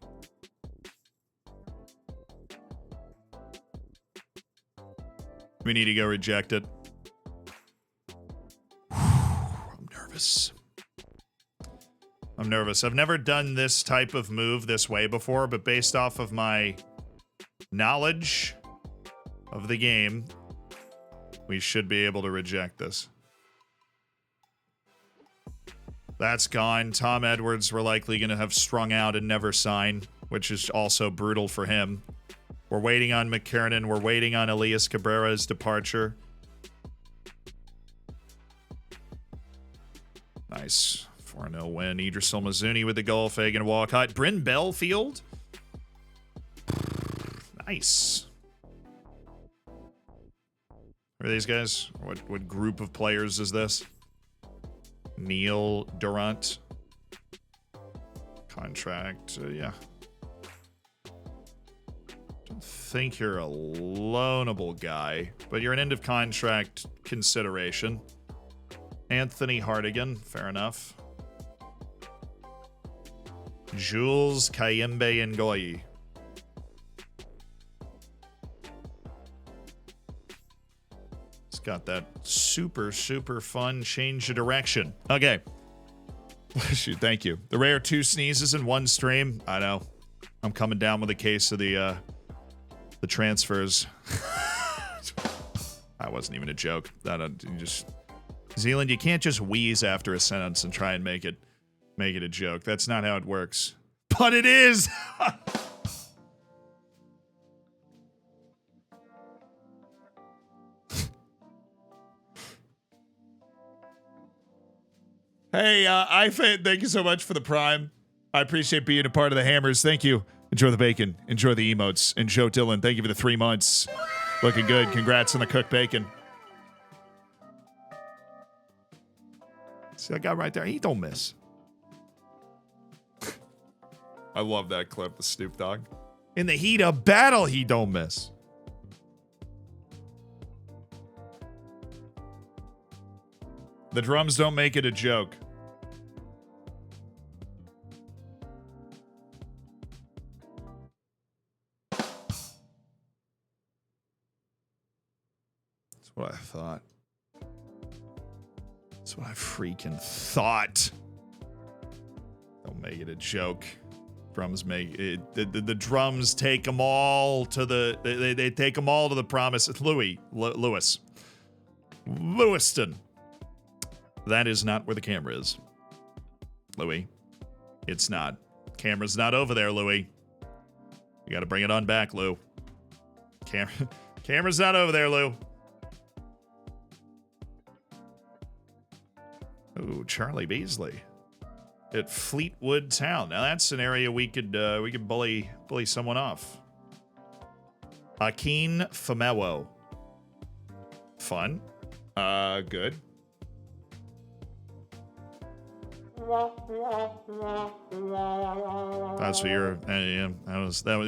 We need to go reject it. I'm nervous. I'm nervous. I've never done this type of move this way before, but based off of my knowledge of the game, we should be able to reject this. That's gone. Tom Edwards, we're likely going to have strung out and never sign, which is also brutal for him. We're waiting on McKernan. We're waiting on Elias Cabrera's departure. Nice. 4-0 win. Idrisil Mizuni with the goal. Fagan Walcott. Bryn Belfield. Nice. Who are these guys? What group of players is this? Neil Durant. Contract. Yeah. Don't think you're a loanable guy, but you're an end of contract consideration. Anthony Hardigan. Fair enough. Jules Kayembe Ngoyi. got that super, super fun change of direction. Okay. Shoot, thank you. The rare 2 sneezes in one stream. I know. I'm coming down with a case of the transfers. That wasn't even a joke. Zealand, you can't just wheeze after a sentence and try and make it a joke. That's not how it works. But it is. Hey, iFan, thank you so much for the Prime. I appreciate being a part of the Hammers. Thank you. Enjoy the bacon. Enjoy the emotes. And Joe Dillon, thank you for the 3 months. Looking good. Congrats on the cooked bacon. See that guy right there? He don't miss. I love that clip with Snoop Dogg. In the heat of battle, he don't miss. The drums don't make it a joke. That's what I thought. That's what I freaking thought. Don't make it a joke. Drums make it. The drums take them all to the. They take them all to the promise. It's Lewiston. That is not where the camera is, Louis. It's not. Camera's not over there, Louis. You got to bring it on back, Lou. Camera's not over there, Lou. Ooh, Charlie Beasley at Fleetwood Town. Now that's an area we could bully someone off. Akin Famewo. Fun. Good. That's what you're. Yeah,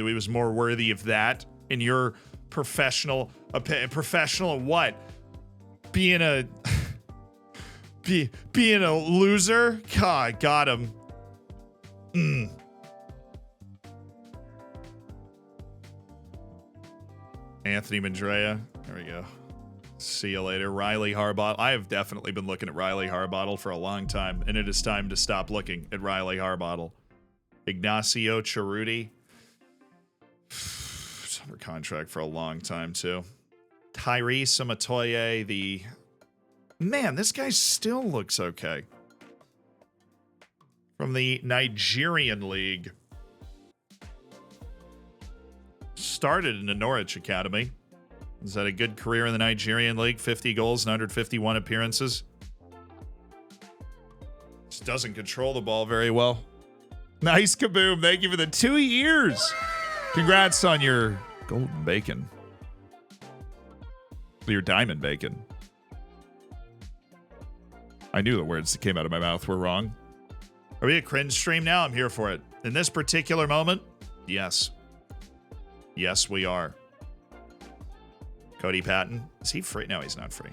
we was more worthy of that in your professional what? Being a loser. God, got him. Anthony Mandrea. There we go. See you later. Riley Harbottle. I have definitely been looking at Riley Harbottle for a long time, and it is time to stop looking at Riley Harbottle. Ignacio Cerruti. It's under contract for a long time, too. Tyrese Amatoye, Man, this guy still looks okay. From the Nigerian League. Started in the Norwich Academy. He's had a good career in the Nigerian League. 50 goals and 151 appearances. Just doesn't control the ball very well. Nice, Kaboom. Thank you for the 2 years. Congrats on your golden bacon. Your diamond bacon. I knew the words that came out of my mouth were wrong. Are we a cringe stream now? I'm here for it. In this particular moment, yes. Yes, we are. Cody Patton. Is he free? No, he's not free.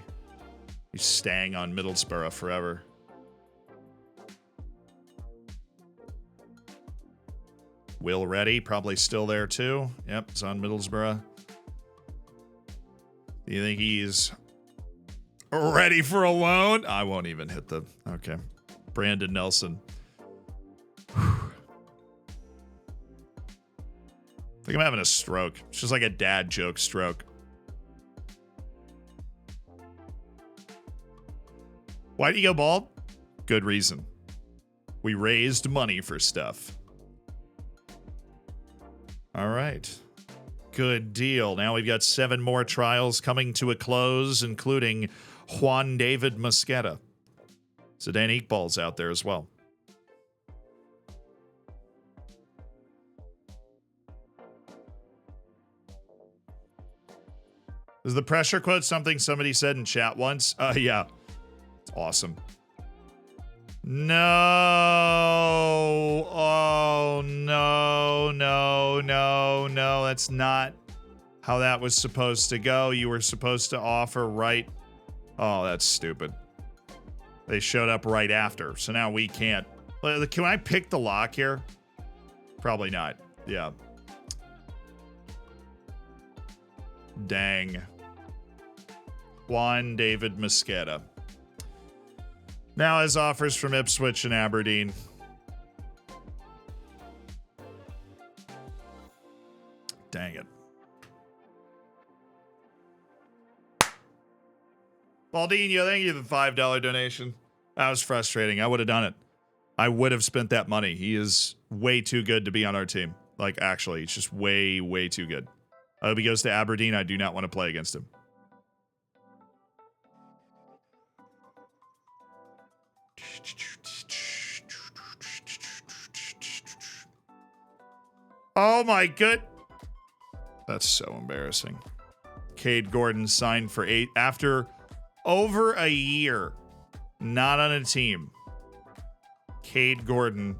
He's staying on Middlesbrough forever. Will Reddy, probably still there too. Yep, he's on Middlesbrough. Do you think he's ready for a loan? I won't even hit the... Okay. Brandon Nelson. I think I'm having a stroke. It's just like a dad joke stroke. Why do you go bald? Good reason. We raised money for stuff. All right. Good deal. Now we've got 7 more trials coming to a close, including Juan David Mosqueda. Zidane Iqbal's out there as well. Is the pressure quote something somebody said in chat once? Yeah. It's awesome. No. Oh, no, no, no, no. That's not how that was supposed to go. You were supposed to offer right. Oh, that's stupid. They showed up right after. So now we can't. Can I pick the lock here? Probably not. Yeah. Dang. Juan David Mosqueda. Now has offers from Ipswich and Aberdeen. Dang it. Baldinho, thank you for the $5 donation. That was frustrating. I would have done it. I would have spent that money. He is way too good to be on our team. Like, actually, he's just way, way too good. I hope he goes to Aberdeen. I do not want to play against him. Oh my good. That's so embarrassing. Cade Gordon signed for 8 after over a year not on a team. Cade Gordon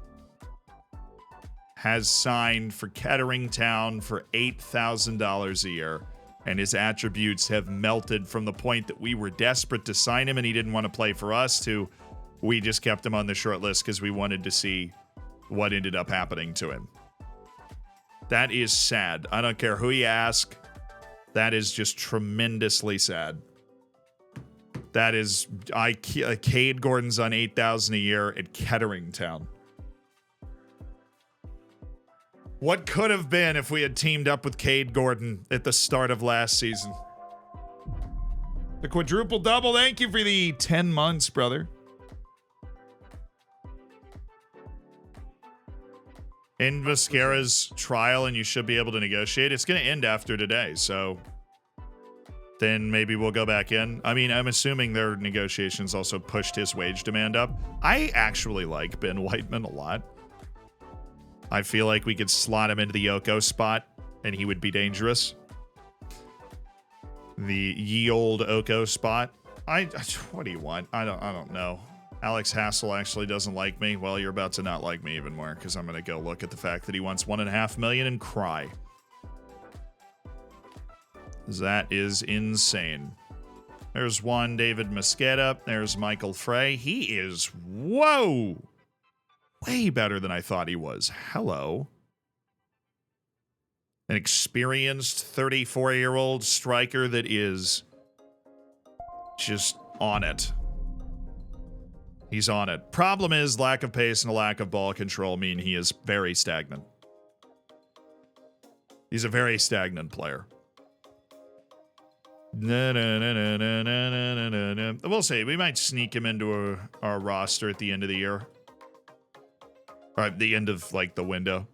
has signed for Kettering Town for $8,000 a year, and his attributes have melted from the point that we were desperate to sign him and he didn't want to play for us to we just kept him on the short list because we wanted to see what ended up happening to him. That is sad. I don't care who you ask. That is just tremendously sad. That is, Cade Gordon's on $8,000 a year at Kettering Town. What could have been if we had teamed up with Cade Gordon at the start of last season? The quadruple double. Thank you for the 10 months, brother. End Mascara's trial and you should be able to negotiate. It's going to end after today, so then maybe we'll go back in. I mean, I'm assuming their negotiations also pushed his wage demand up. I actually like Ben Whiteman a lot. I feel like we could slot him into the Yoko spot and he would be dangerous. The ye old Oko spot. What do you want? I don't know. Alex Hassel actually doesn't like me. Well, you're about to not like me even more because I'm going to go look at the fact that he wants $1.5 million and cry. That is insane. There's Juan David Mosqueda. There's Michael Frey. He is, whoa, way better than I thought he was. Hello. An experienced 34-year-old striker that is just on it. He's on it. Problem is, lack of pace and a lack of ball control mean he is very stagnant. He's a very stagnant player. We'll see. We might sneak him into our roster at the end of the year. Or at the end of, like, the window.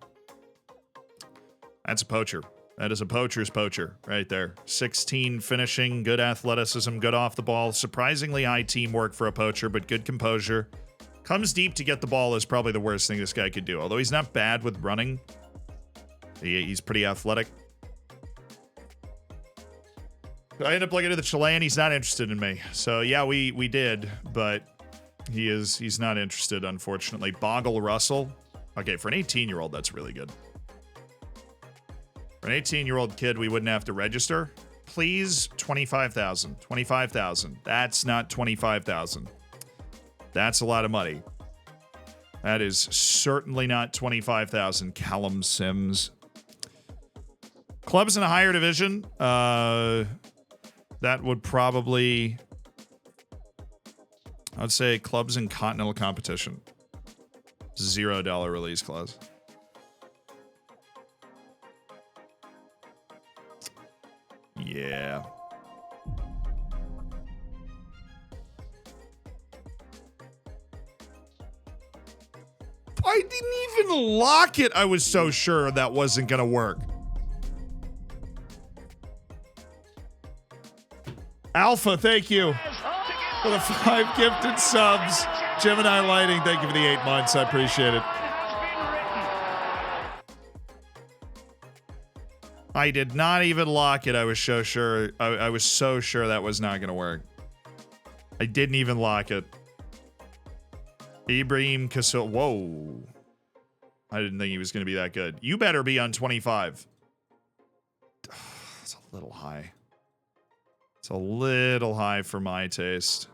That's a poacher. That is a poacher's poacher right there. 16 finishing, good athleticism, good off the ball. Surprisingly high teamwork for a poacher, but good composure. Comes deep to get the ball is probably the worst thing this guy could do. Although he's not bad with running. He's pretty athletic. I ended up looking at the Chilean. He's not interested in me. So yeah, we did, but he's not interested, unfortunately. Boggle Russell. Okay, for an 18-year-old, that's really good. For an 18-year-old kid, we wouldn't have to register. Please, 25,000. 25,000. That's not 25,000. That's a lot of money. That is certainly not 25,000. Callum Sims. Clubs in a higher division. That would probably, I'd say clubs in continental competition. $0 release clause. Yeah. I didn't even lock it. I was so sure that wasn't going to work. Alpha, thank you for the 5 gifted subs. Gemini Lighting, thank you for the 8 months. I appreciate it. I did not even lock it. I was so sure. I was so sure that was not going to work. I didn't even lock it. Ibrahim Kasul. Whoa. I didn't think he was going to be that good. You better be on 25. It's a little high. It's a little high for my taste.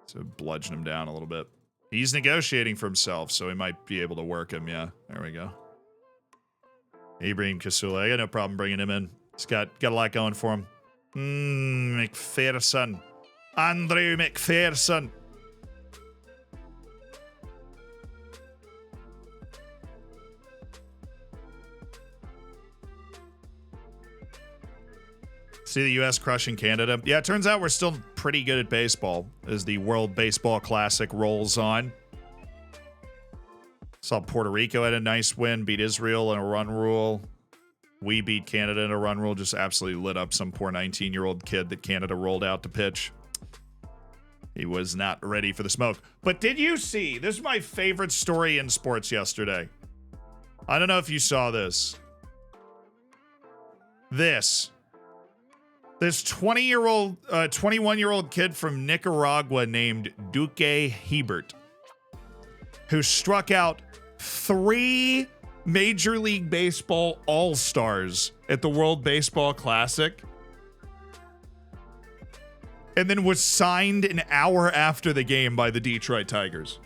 So bludgeon him down a little bit. He's negotiating for himself, so he might be able to work him. Yeah, there we go. Ibrahim Kasula. I got no problem bringing him in. He's got a lot going for him. McPherson. Andrew McPherson. See the U.S. crushing Canada. Yeah, it turns out we're still pretty good at baseball as the World Baseball Classic rolls on. Saw Puerto Rico had a nice win, beat Israel in a run rule. We beat Canada in a run rule, just absolutely lit up some poor 19-year-old kid that Canada rolled out to pitch. He was not ready for the smoke. But did you see, this is my favorite story in sports yesterday. I don't know if you saw this. This 21-year-old kid from Nicaragua named Duque Hebert, who struck out 3 Major League Baseball All-Stars at the World Baseball Classic, and then was signed an hour after the game by the Detroit Tigers.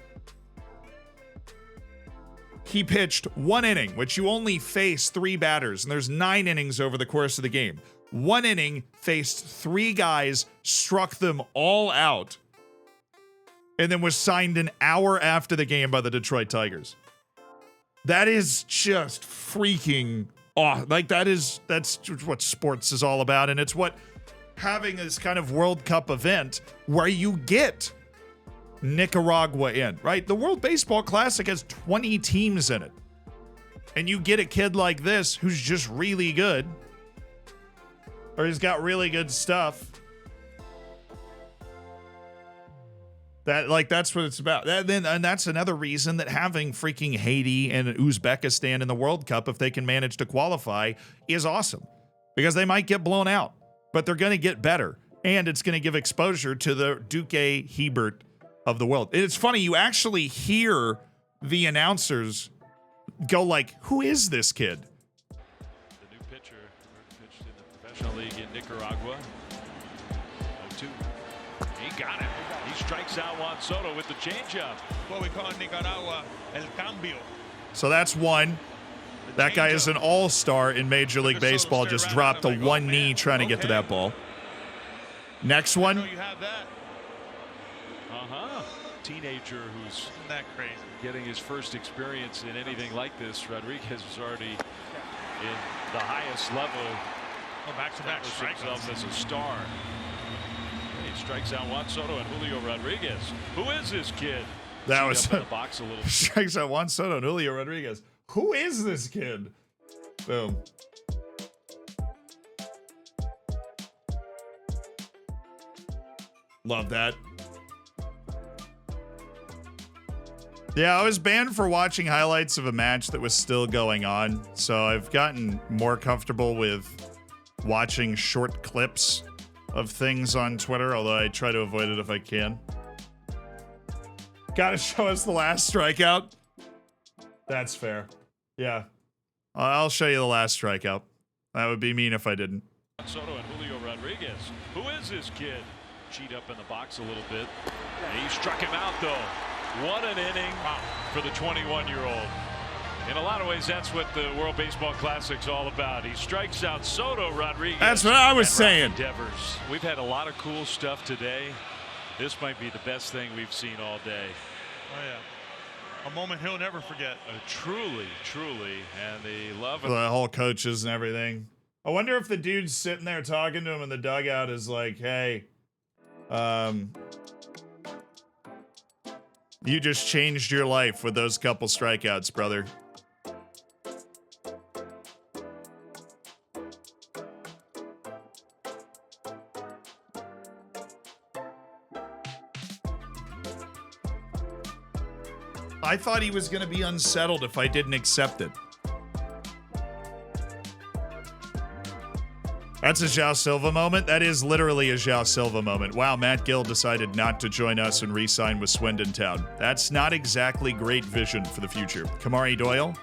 He pitched 1 inning, which you only face 3 batters, and there's 9 innings over the course of the game. 1 inning, faced 3 guys, struck them all out, and then was signed an hour after the game by the Detroit Tigers. That is just freaking awesome. Like, that's what sports is all about, and it's what having this kind of World Cup event where you get Nicaragua in, right? The World Baseball Classic has 20 teams in it, and you get a kid like this who's just really good, or he's got really good stuff. That's what it's about. And that's another reason that having freaking Haiti and Uzbekistan in the World Cup, if they can manage to qualify, is awesome. Because they might get blown out, but they're going to get better. And it's going to give exposure to the Duque Hebert of the world. It's funny, you actually hear the announcers go like, who is this kid? The new pitcher pitched in the professional league in Nicaragua. 0-2. He got it. He strikes out Juan Soto with the changeup. What we call in Nicaragua, el cambio. So that's one. That guy is an all-star in Major League Baseball. Just dropped the one knee trying to get to that ball. Next one. You have that. Teenager who's that crazy. Getting his first experience in anything like this. Rodriguez is already in the highest level. Back-to-back strikes himself as a star. He strikes out Juan Soto and Julio Rodriguez. Who is this kid? That was up in the box a little. Strikes out Juan Soto and Julio Rodriguez. Who is this kid? Boom. Love that. Yeah, I was banned for watching highlights of a match that was still going on, so I've gotten more comfortable with watching short clips of things on Twitter, although I try to avoid it if I can. Gotta show us the last strikeout. That's fair. Yeah. I'll show you the last strikeout. That would be mean if I didn't. Soto and Julio Rodriguez. Who is this kid? Cheat up in the box a little bit. He struck him out, though. What an inning for the 21-year-old. In a lot of ways, that's what the World Baseball Classic's all about. He strikes out Soto, Rodriguez. That's what I was saying. Devers. We've had a lot of cool stuff today. This might be the best thing we've seen all day. Oh, yeah. A moment he'll never forget. Truly, truly. And the love of the whole coaches and everything. I wonder if the dude's sitting there talking to him in the dugout is like, hey, you just changed your life with those couple strikeouts, brother. I thought he was going to be unsettled if I didn't accept it. That's a João Silva moment. That is literally a João Silva moment. Wow, Matt Gill decided not to join us and re-sign with Swindon Town. That's not exactly great vision for the future. Kamari Doyle.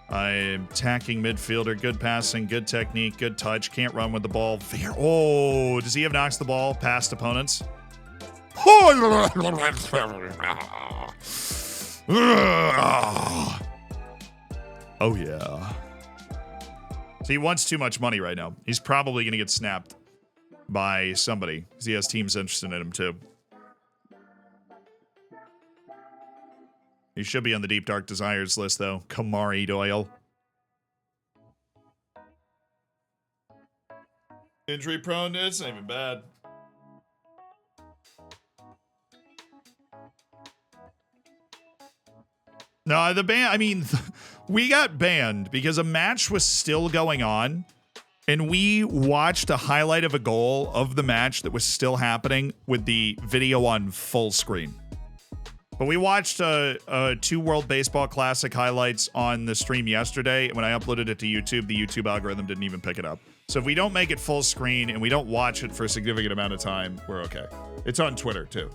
I'm attacking midfielder. Good passing, good technique, good touch. Can't run with the ball. Oh, does he have knocks the ball past opponents? Oh, yeah. So he wants too much money right now. He's probably going to get snapped by somebody because he has teams interested in him too. He should be on the Deep Dark Desires list, though. Kamari Doyle. Injury prone? It's not even bad. No, the ban, I mean, we got banned because a match was still going on, and we watched a highlight of a goal of the match that was still happening with the video on full screen. But we watched two World Baseball Classic highlights on the stream yesterday, and when I uploaded it to YouTube, the YouTube algorithm didn't even pick it up. So if we don't make it full screen and we don't watch it for a significant amount of time, we're okay. It's on Twitter, too.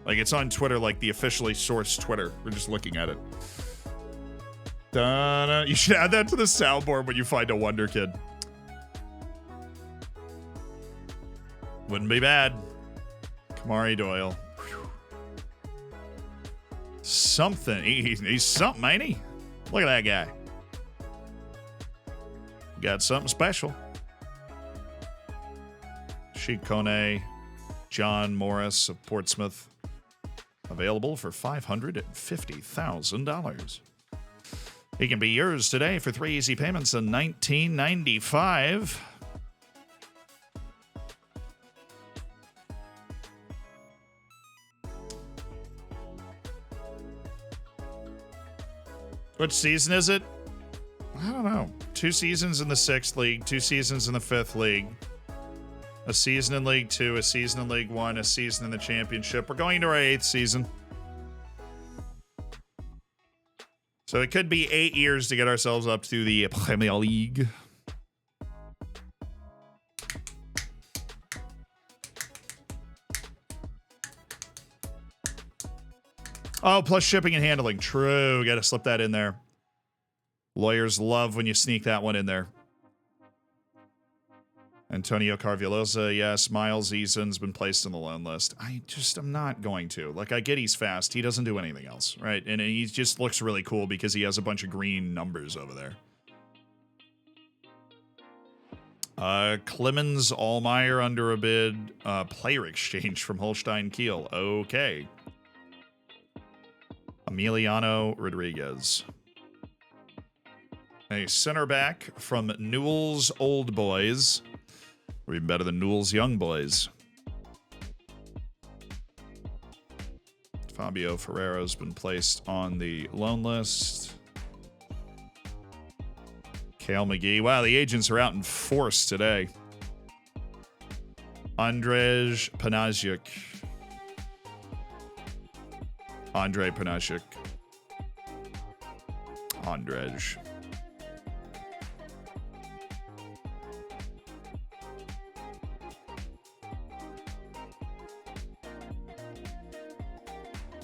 Like, it's on Twitter, like the officially sourced Twitter. We're just looking at it. Da-da. You should add that to the soundboard when you find a Wonder Kid. Wouldn't be bad. Kamari Doyle. Whew. Something. He's something, ain't he? Look at that guy. Got something special. Sheik Kone, John Morris of Portsmouth. Available for $550,000. He can be yours today for 3 easy payments in $19.95. Which season is it? I don't know. 2 seasons in the 6th league, 2 seasons in the 5th league. A season in League 2, a season in League 1, a season in the Championship. We're going into our 8th season. So it could be 8 years to get ourselves up to the Premier League. Oh, plus shipping and handling. True. Got to slip that in there. Lawyers love when you sneak that one in there. Antonio Carvillosa, yes. Miles Eason's been placed on the loan list. I'm not going to. Like, I get he's fast. He doesn't do anything else, right? And he just looks really cool because he has a bunch of green numbers over there. Clemens Allmeyer under a bid. Player exchange from Holstein Kiel. Okay. Emiliano Rodriguez. A center back from Newell's Old Boys. Or even better than Newell's Young Boys. Fabio Ferreira's been placed on the loan list. Cale McGee. Wow, the agents are out in force today. Andrzej Panasiuk. Andrzej Panasiuk. Andrzej.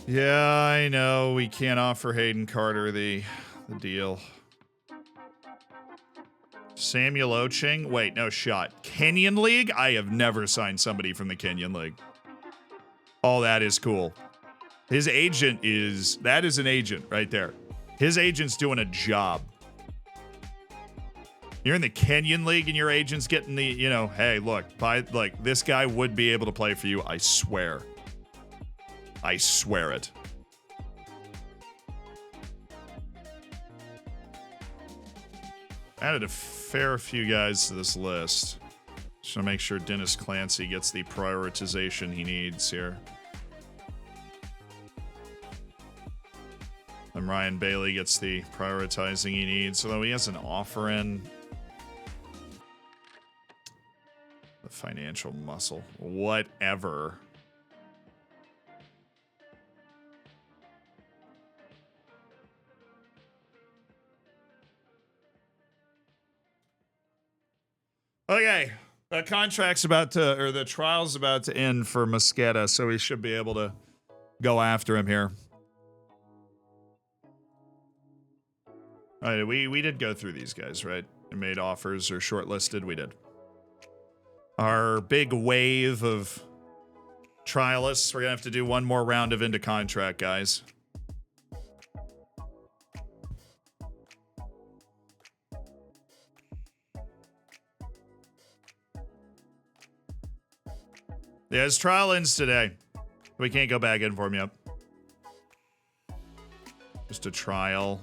Yeah, I know. We can't offer Hayden Carter the deal. Samuel Oching? Wait, no shot. Kenyan League? I have never signed somebody from the Kenyan League. Oh, that is cool. His agent is... That is an agent right there. His agent's doing a job. You're in the Kenyan League and your agent's getting the, you know, hey, look, this guy would be able to play for you, I swear. I swear it. Added a fair few guys to this list. Just want to make sure Dennis Clancy gets the prioritization he needs here. And Ryan Bailey gets the prioritizing he needs, although he has an offer in. The financial muscle. Whatever. Okay, the contract's about to, or the trial's about to end for Mosqueda, so we should be able to go after him here. All right, we did go through these guys, right? We made offers or shortlisted, we did. Our big wave of trialists, we're gonna have to do one more round of into contract, guys. Yeah, his trial ends today. We can't go back in for him yet. Just a trial.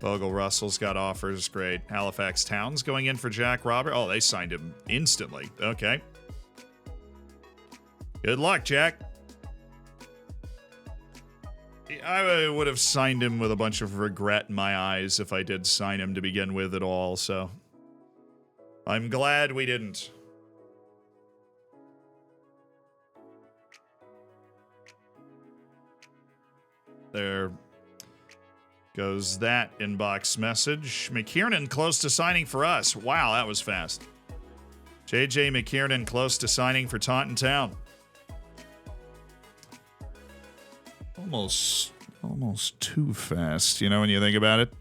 Bogle Russell's got offers. Great. Halifax Town's going in for Jack Robert. Oh, they signed him instantly. Okay. Good luck, Jack. I would have signed him with a bunch of regret in my eyes if I did sign him to begin with at all, so I'm glad we didn't. There goes that inbox message. McKiernan close to signing for us. Wow, that was fast. JJ McKiernan close to signing for Taunton Town. Almost too fast, you know, when you think about it.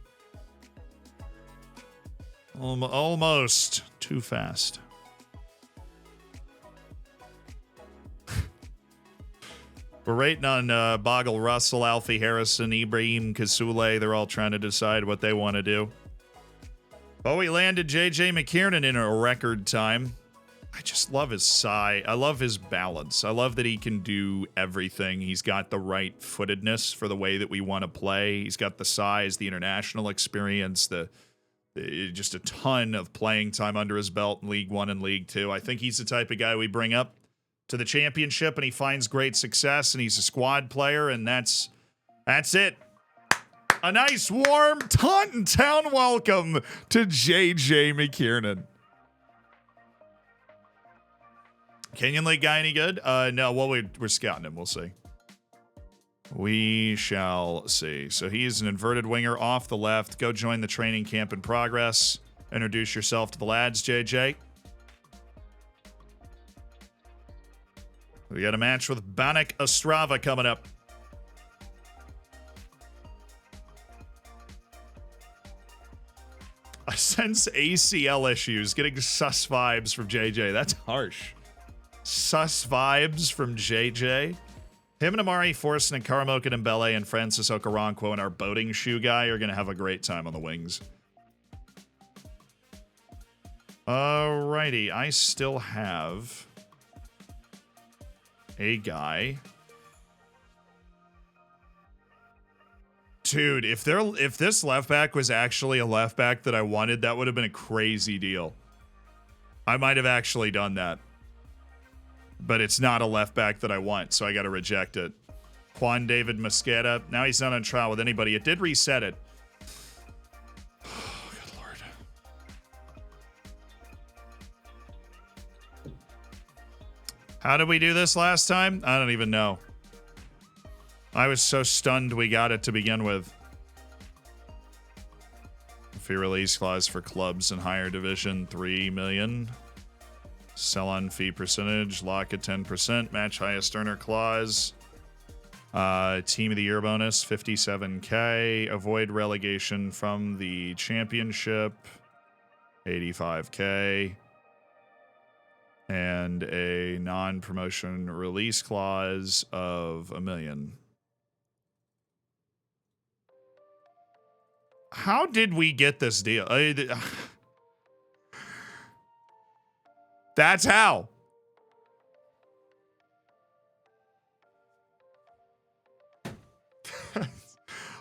Almost too fast. We're rating on Bogle Russell, Alfie Harrison, Ibrahim Kasule. They're all trying to decide what they want to do. But we landed JJ McKiernan in a record time. I just love his size. I love his balance. I love that he can do everything. He's got the right footedness for the way that we want to play. He's got the size, the international experience, just a ton of playing time under his belt in League One and League Two. I think he's the type of guy we bring up to the championship and he finds great success and he's a squad player, and that's it. A nice warm Taunton Town welcome to JJ McKiernan. Kenyan League guy any good? No, well, we're scouting him. We'll see. We shall see. So he's an inverted winger off the left. Go join the training camp in progress. Introduce yourself to the lads, JJ. We got a match with Banik Ostrava coming up. I sense ACL issues. Getting sus vibes from JJ. That's harsh. Sus vibes from JJ. Him and Amari Forson and Karamoka Dembele and Francis Okoronkwo and our boating shoe guy are going to have a great time on the wings. Alrighty, I still have a guy. Dude, if this left back was actually a left back that I wanted, that would have been a crazy deal. I might have actually done that. But it's not a left back that I want, so I got to reject it. Juan David Mosqueda. Now he's not on trial with anybody. It did reset it. Oh, good Lord. How did we do this last time? I don't even know. I was so stunned we got it to begin with. Fee release clause for clubs in higher division, 3 million. Sell on fee percentage, lock at 10%, match highest earner clause. Team of the year bonus, 57K. Avoid relegation from the championship, 85K. And a non-promotion release clause of 1 million. How did we get this deal? That's how.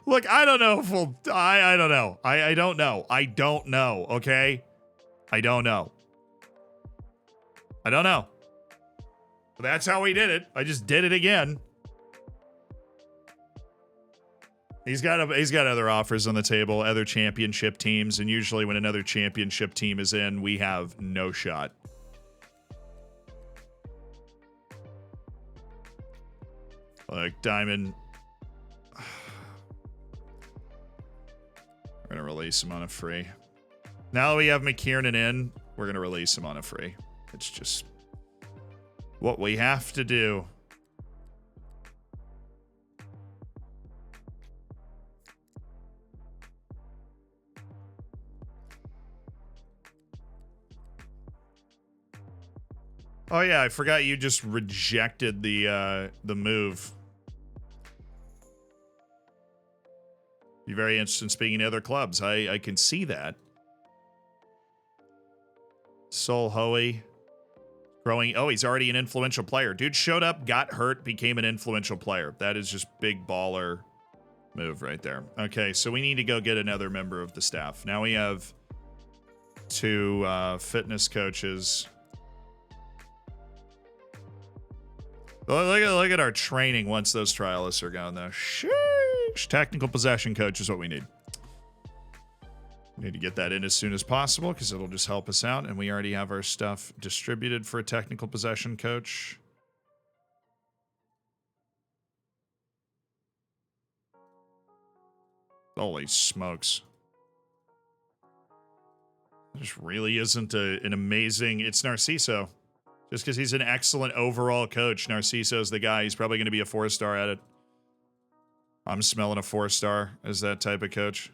Look, I don't know if we'll... I don't know. I don't know. I don't know, okay? I don't know. I don't know. But that's how we did it. I just did it again. He's got other offers on the table, other championship teams, and usually when another championship team is in, we have no shot. Like Diamond. We're gonna release him on a free. Now that we have McKiernan in, we're gonna release him on a free. It's just what we have to do. Oh yeah, I forgot you just rejected the move. You're very interested in speaking to other clubs. I can see that. Sol Hoey, Growing. Oh, he's already an influential player. Dude showed up, got hurt, became an influential player. That is just big baller move right there. Okay, so we need to go get another member of the staff. Now we have 2 fitness coaches. Look at our training once those trialists are gone, though. Sheesh. Technical possession coach is what we need. We need to get that in as soon as possible because it'll just help us out. And we already have our stuff distributed for a technical possession coach. Holy smokes. This really isn't an amazing... It's Narciso. Just because he's an excellent overall coach, Narciso's the guy. He's probably going to be a 4-star at it. I'm smelling a 4-star as that type of coach.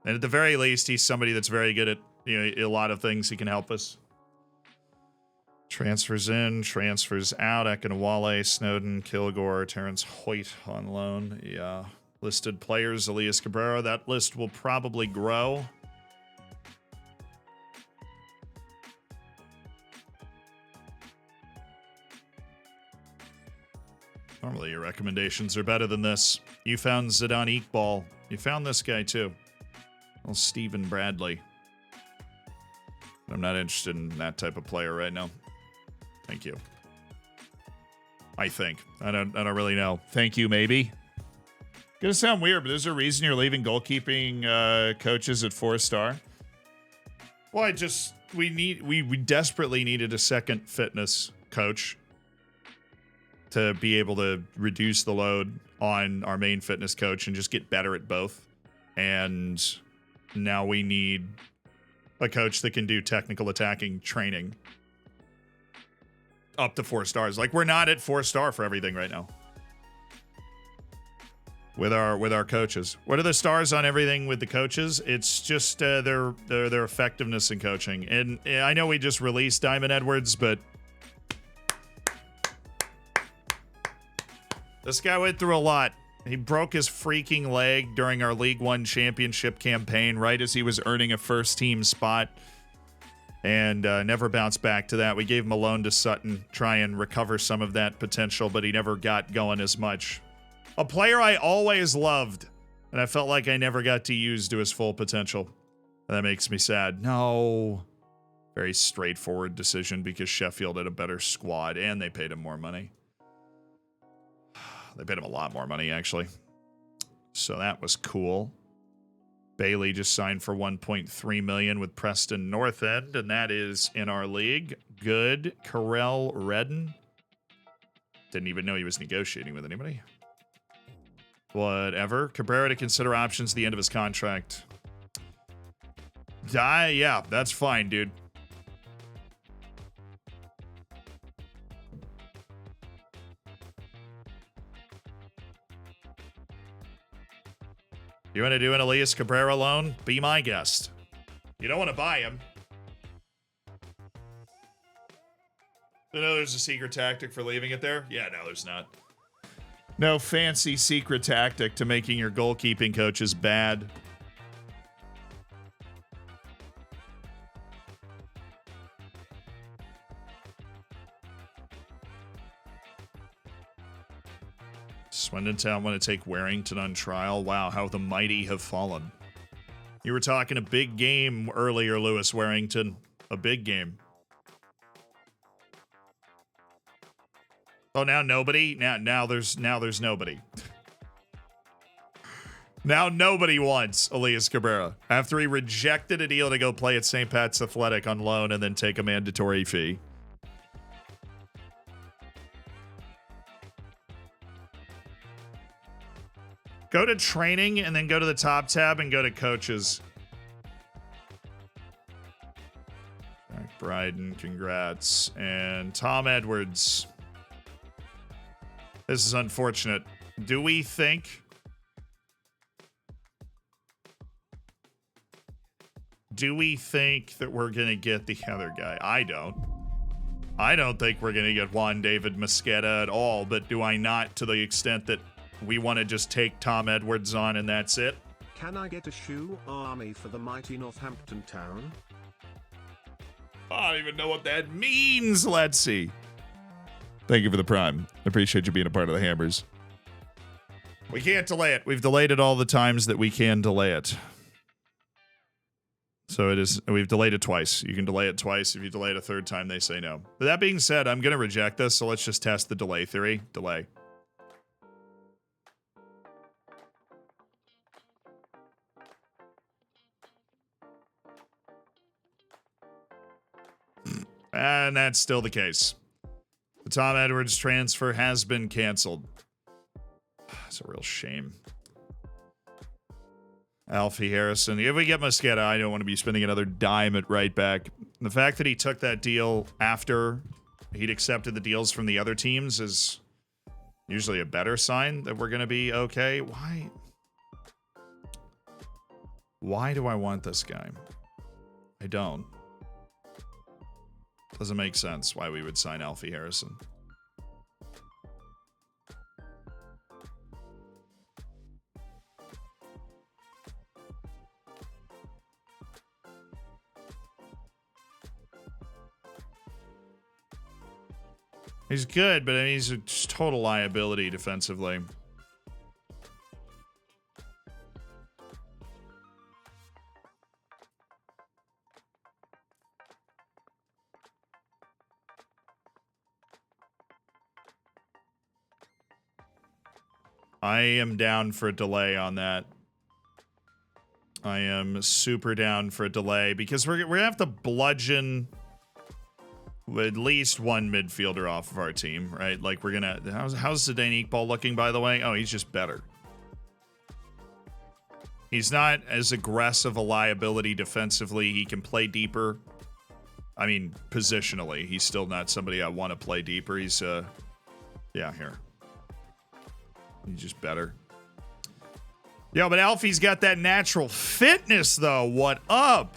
And at the very least, he's somebody that's very good at, you know, a lot of things. He can help us. Transfers in, transfers out. Akinwale, Snowden, Kilgore, Terrence Hoyt on loan. Yeah. Listed players, Elias Cabrera. That list will probably grow. Normally your recommendations are better than this. You found Zidane Iqbal. You found this guy too. Well, Stephen Bradley. I'm not interested in that type of player right now. Thank you. I think. I don't really know. Thank you, maybe. Gonna sound weird, but there's a reason you're leaving goalkeeping coaches at 4-star. Well, we desperately needed a second fitness coach to be able to reduce the load on our main fitness coach and just get better at both. And now we need a coach that can do technical attacking training up to 4 stars. Like, we're not at 4-star for everything right now. With our coaches. What are the stars on everything with the coaches? It's just their effectiveness in coaching. And I know we just released Diamond Edwards, but this guy went through a lot. He broke his freaking leg during our League One championship campaign right as he was earning a first-team spot. And never bounced back to that. We gave him a loan to Sutton, try and recover some of that potential, but he never got going as much. A player I always loved, and I felt like I never got to use to his full potential. And that makes me sad. No. Very straightforward decision because Sheffield had a better squad, and they paid him more money. They paid him a lot more money, actually. So that was cool. Bailey just signed for $1.3 million with Preston North End, and that is in our league. Good. Carell Redden. Didn't even know he was negotiating with anybody. Whatever. Cabrera to consider options at the end of his contract. Yeah, that's fine, dude. You want to do an Elias Cabrera loan? Be my guest. You don't want to buy him. You know there's a secret tactic for leaving it there? Yeah, no, there's not. No fancy secret tactic to making your goalkeeping coaches bad. Swindon Town want to take Warrington on trial. Wow, how the mighty have fallen. You were talking a big game earlier, Lewis Warrington. A big game. Oh, now nobody? Now there's nobody. Now nobody wants Elias Cabrera. After he rejected a deal to go play at St. Pat's Athletic on loan and then take a mandatory fee. Go to training and then go to the top tab and go to coaches. Jack Bryden, congrats. And Tom Edwards. This is unfortunate. Do we think that we're going to get the other guy? I don't. I don't think we're going to get Juan David Mosqueda at all, but do I not to the extent that we want to just take Tom Edwards on and that's it? Can I get a shoe army for the mighty Northampton Town? I don't even know what that means. Let's see. Thank you for the prime. I appreciate you being a part of the Hammers. We can't delay it. We've delayed it all the times that we can delay it. So it is. We've delayed it twice. You can delay it twice. If you delay it a third time, they say no. But that being said, I'm going to reject this. So let's just test the delay theory. Delay. And that's still the case. The Tom Edwards transfer has been canceled. It's a real shame. Alfie Harrison. If we get Mosqueda, I don't want to be spending another dime at right back. The fact that he took that deal after he'd accepted the deals from the other teams is usually a better sign that we're going to be okay. Why do I want this guy? I don't. Doesn't make sense why we would sign Alfie Harrison. He's good, but I mean, he's a total liability defensively. I am down for a delay on that. I am super down for a delay because we're gonna have to bludgeon at least one midfielder off of our team, right? Like we're gonna. How's Zidane Iqbal looking, by the way? Oh, he's just better. He's not as aggressive a liability defensively. He can play deeper. I mean, positionally, he's still not somebody I want to play deeper. He's yeah, here. He's just better. Yo, but Alfie's got that natural fitness, though. What up?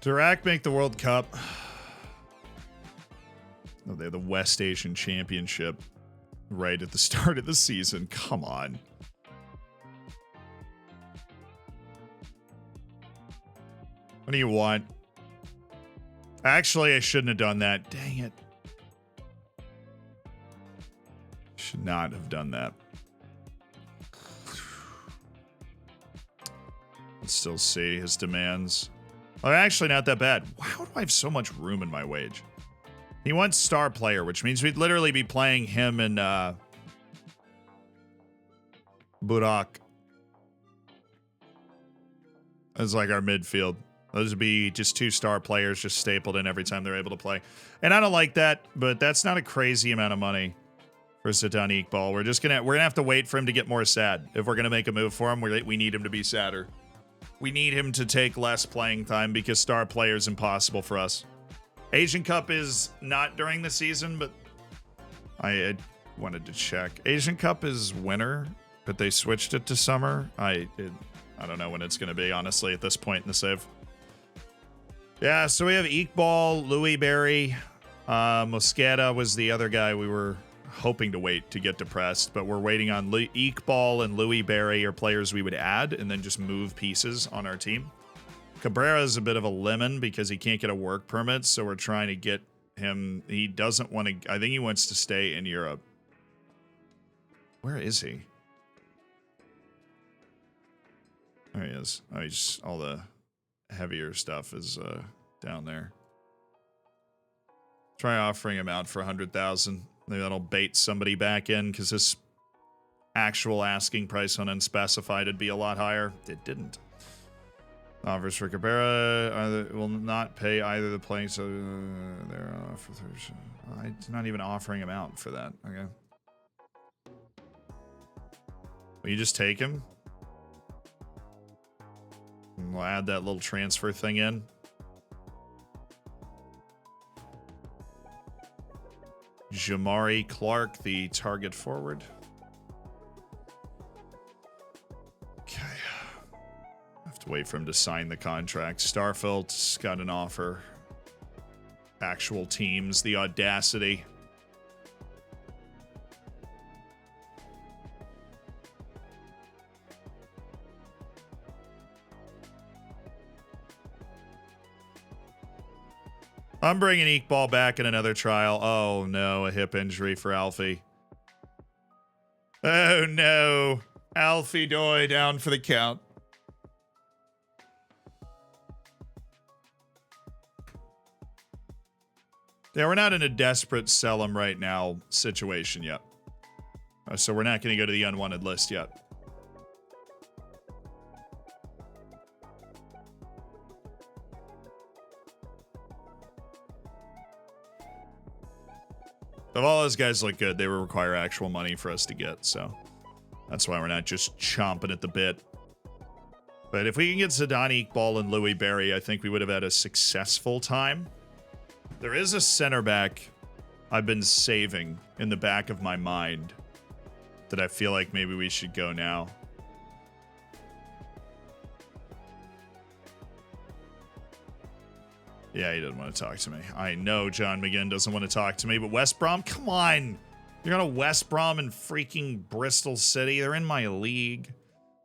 Iraq make the World Cup. Oh, they're the West Asian Championship right at the start of the season. Come on. What do you want? Actually, I shouldn't have done that. Dang it. Should not have done that. Let's still see his demands. They're actually not that bad. How do I have so much room in my wage? He wants star player, which means we'd literally be playing him and Burak as like our midfield. Those would be just 2 star players just stapled in every time they're able to play. And I don't like that, but that's not a crazy amount of money for Zidane Iqbal. We're gonna have to wait for him to get more sad. If we're gonna make a move for him, we need him to be sadder. We need him to take less playing time because star player is impossible for us. Asian Cup is not during the season, but I wanted to check. Asian Cup is winter, but they switched it to summer. I don't know when it's going to be, honestly, at this point in the save. Yeah, so we have Iqbal, Louis Berry. Mosqueda was the other guy we were hoping to wait to get depressed, but we're waiting on Iqbal and Louis Berry are players we would add and then just move pieces on our team. Cabrera is a bit of a lemon because he can't get a work permit, so we're trying to get him. He doesn't want to. I think he wants to stay in Europe. Where is he? There he is. Oh, he's all the heavier stuff is down there. Try offering him out for 100,000. Maybe that'll bait somebody back in because this actual asking price on unspecified would be a lot higher. It didn't. Offers for Cabrera will not pay either the playing, so they're for I'm not even offering him out for that. Okay. Will you just take him? And we'll add that little transfer thing in. Jamari Clark, the target forward. Okay. I have to wait for him to sign the contract. Starfelt's got an offer. Actual teams, the audacity. I'm bringing Iqbal back in another trial. Oh no, a hip injury for Alfie. Oh no, Alfie Doy down for the count. Yeah, we're not in a desperate sell him right now situation yet. So we're not going to go to the unwanted list yet. If all those guys look good, they will require actual money for us to get, so that's why we're not just chomping at the bit. But if we can get Zidane, Iqbal, and Louis Barry, I think we would have had a successful time. There is a center back I've been saving in the back of my mind that I feel like maybe we should go now. Yeah, he doesn't want to talk to me. I know John McGinn doesn't want to talk to me, but West Brom, come on. You're going to West Brom and freaking Bristol City. They're in my league.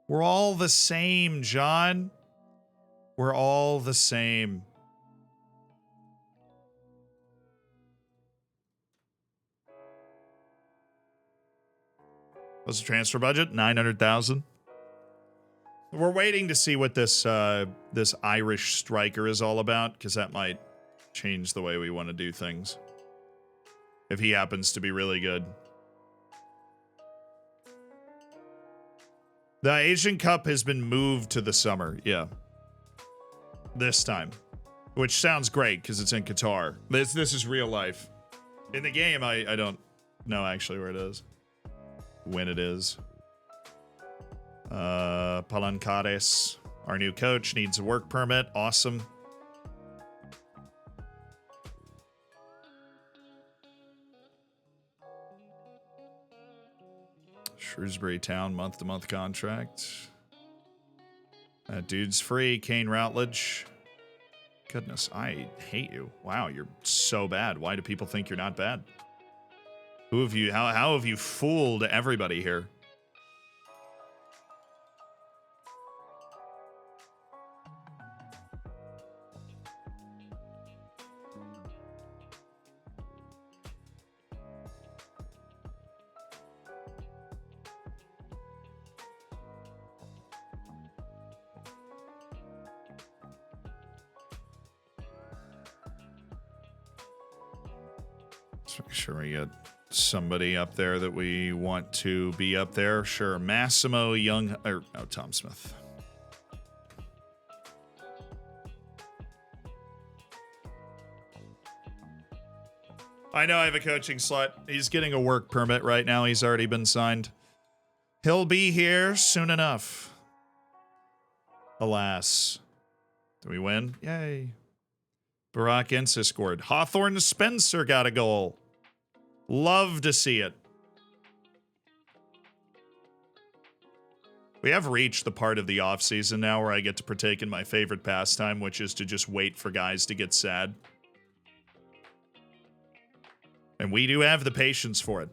We're all the same, John. We're all the same. What's the transfer budget? 900,000. We're waiting to see what this this Irish striker is all about, because that might change the way we want to do things. If he happens to be really good. The Asian Cup has been moved to the summer, yeah. This time. Which sounds great, because it's in Qatar. This is real life. In the game, I don't know actually where it is. When it is. Palancares, our new coach, needs a work permit. Awesome. Shrewsbury Town, month-to-month contract. That dude's free. Kane Routledge. Goodness, I hate you. Wow, you're so bad. Why do people think you're not bad? Who have you? How have you fooled everybody here? Let's make sure we get somebody up there that we want to be up there. Sure. Massimo Young, or no, Tom Smith. I know I have a coaching slot. He's getting a work permit right now. He's already been signed. He'll be here soon enough. Alas. Did we win? Yay. Barack Ensa scored. Hawthorne Spencer got a goal. Love to see it. We have reached the part of the offseason now where I get to partake in my favorite pastime, which is to just wait for guys to get sad. And we do have the patience for it.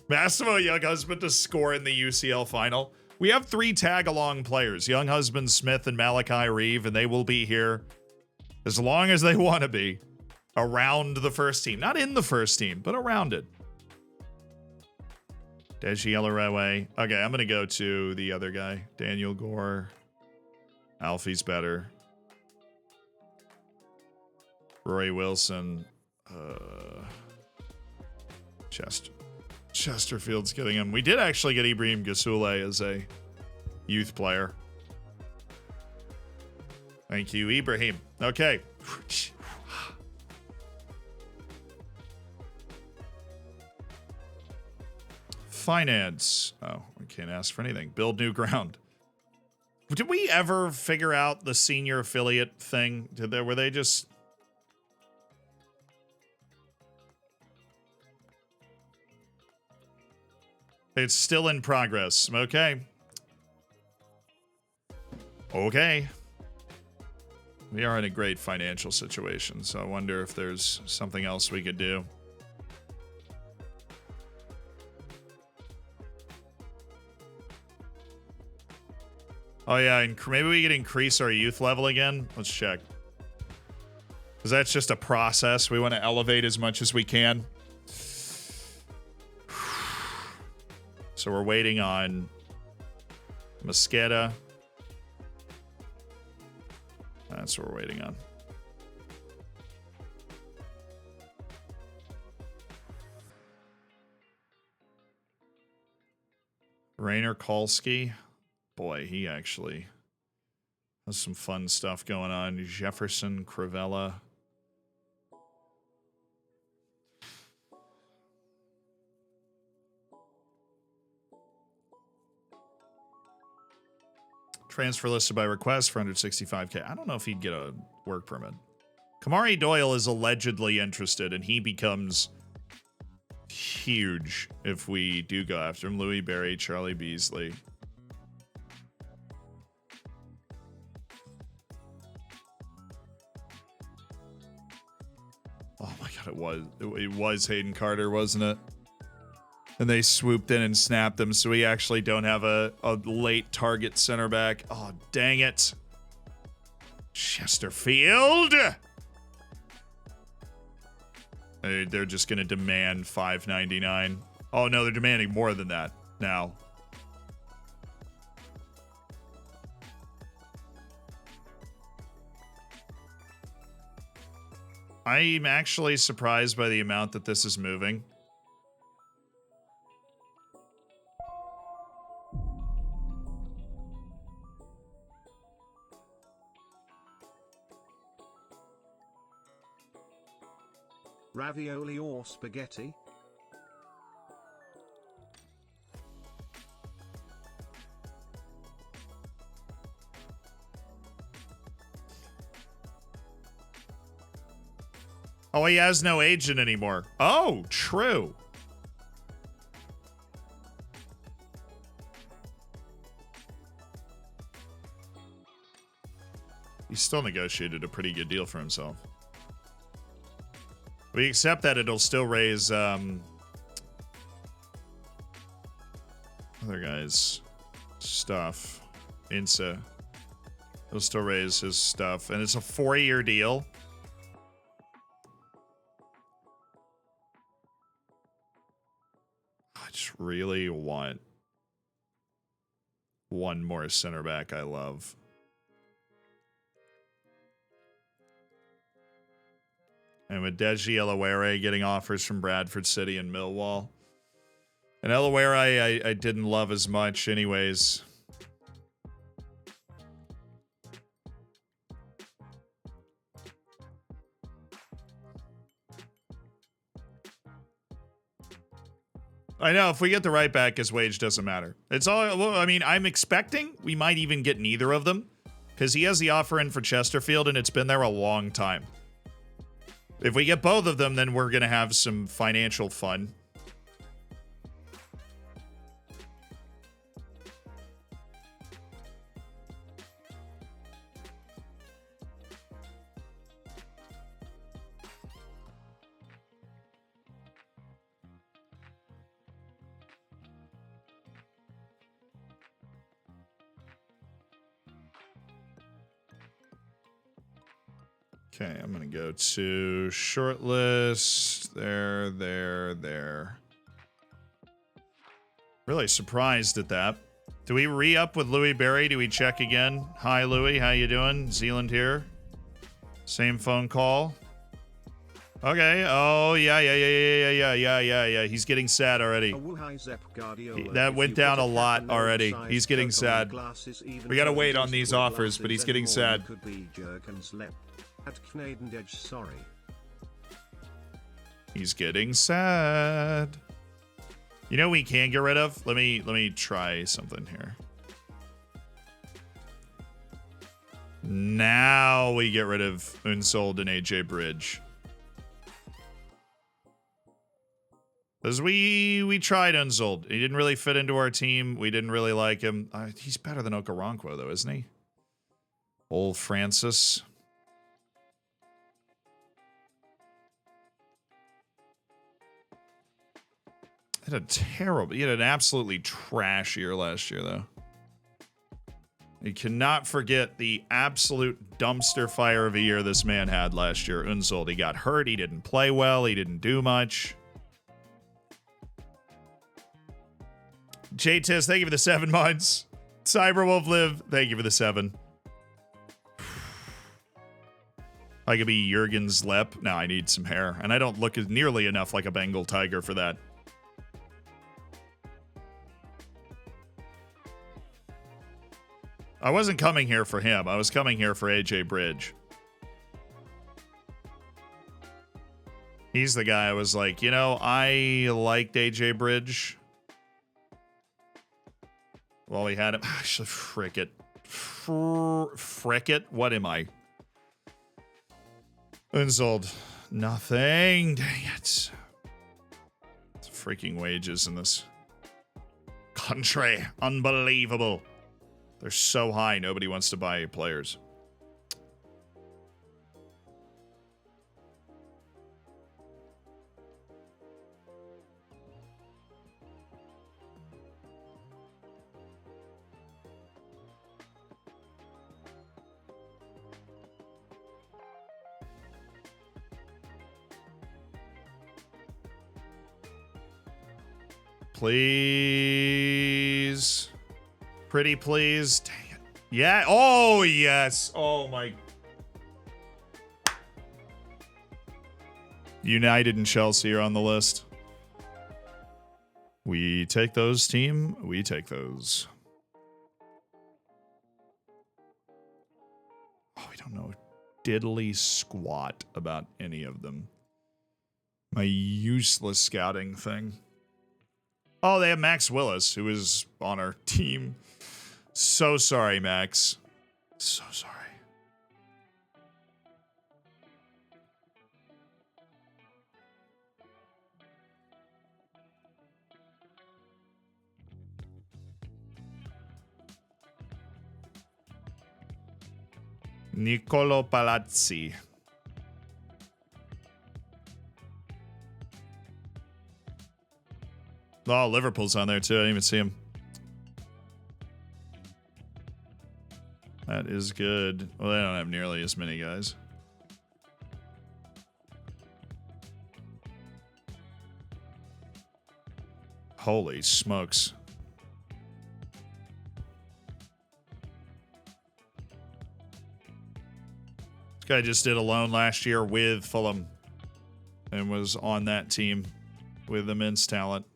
Massimo Younghusband to score in the UCL final. We have 3 tag-along players, Younghusband, Smith, and Malachi Reeve, and they will be here as long as they want to be around the first team. Not in the first team, but around it. Deji Ellerewe. Okay, I'm going to go to the other guy. Daniel Gore. Alfie's better. Roy Wilson. Chesterfield's getting him. We did actually get Ibrahim Gassoule as a youth player. Thank you, Ibrahim. Okay. Finance. Oh, we can't ask for anything. Build new ground. Did we ever figure out the senior affiliate thing? Were they just... It's still in progress. Okay. Okay. We are in a great financial situation, so I wonder if there's something else we could do. Oh yeah, and maybe we could increase our youth level again. Let's check. Because that's just a process. We want to elevate as much as we can. So we're waiting on Mosqueda. That's what we're waiting on. Rainer Kolsky. Boy, he actually has some fun stuff going on. Jefferson Crivella. Transfer listed by request for 165K. I don't know if he'd get a work permit. Kamari Doyle is allegedly interested, and he becomes huge if we do go after him. Louis Berry, Charlie Beasley. Oh my god, it was Hayden Carter, wasn't it? And they swooped in and snapped him, so we actually don't have a late target center back. Oh, dang it. Chesterfield! They're just going to demand $5.99. Oh, no, they're demanding more than that now. I'm actually surprised by the amount that this is moving. Ravioli or spaghetti? Oh, he has no agent anymore. Oh, true. He still negotiated a pretty good deal for himself. We accept that it'll still raise other guys' stuff. Insa. It'll still raise his stuff. And it's a 4-year deal. I just really want one more center back I love. And with Deji Elawere getting offers from Bradford City and Millwall. And Elawere I didn't love as much anyways. I know, if we get the right back, his wage doesn't matter. It's all, well, I mean, I'm expecting we might even get neither of them. Because he has the offer in for Chesterfield and it's been there a long time. If we get both of them, then we're going to have some financial fun. Okay, I'm going to go to shortlist. There. Really surprised at that. Do we re-up with Louis Berry? Do we check again? Hi, Louis. How you doing? Zealand here. Same phone call. Okay. Oh, yeah. He's getting sad already. That went down a lot already. He's getting sad. We gotta wait on these offers, but he's getting sad. He's getting sad. You know what we can get rid of? Let me try something here. Now we get rid of Unsold and AJ Bridge. Because we tried Unsold. He didn't really fit into our team. We didn't really like him. He's better than Okoronkwo, though, isn't he? Old Francis. He had an absolutely trash year last year, though. You cannot forget the absolute dumpster fire of a year this man had last year. Unsold, he got hurt. He didn't play well. He didn't do much. J-Tiz, thank you for the 7 months. Cyberwolf Live, thank you for the 7. I could be Jurgen's Lep. No, I need some hair. And I don't look nearly enough like a Bengal tiger for that. I wasn't coming here for him. I was coming here for AJ Bridge. He's the guy I was like, you know, I liked AJ Bridge. Well, we had him. Actually, frick it. Frick it. What am I? Unsold. Nothing. Dang it. It's freaking wages in this country. Unbelievable. They're so high, nobody wants to buy players. Please. Pretty please. Dang it. Yeah. Oh, yes. Oh, my. United and Chelsea are on the list. We take those, team. We take those. Oh, we don't know diddly squat about any of them. My useless scouting thing. Oh, they have Max Willis, who is on our team. So sorry, Max. So sorry. Nicolo Palazzi. Oh, Liverpool's on there too. I didn't even see him. That is good. Well, they don't have nearly as many guys. Holy smokes. This guy just did a loan last year with Fulham and was on that team with immense talent.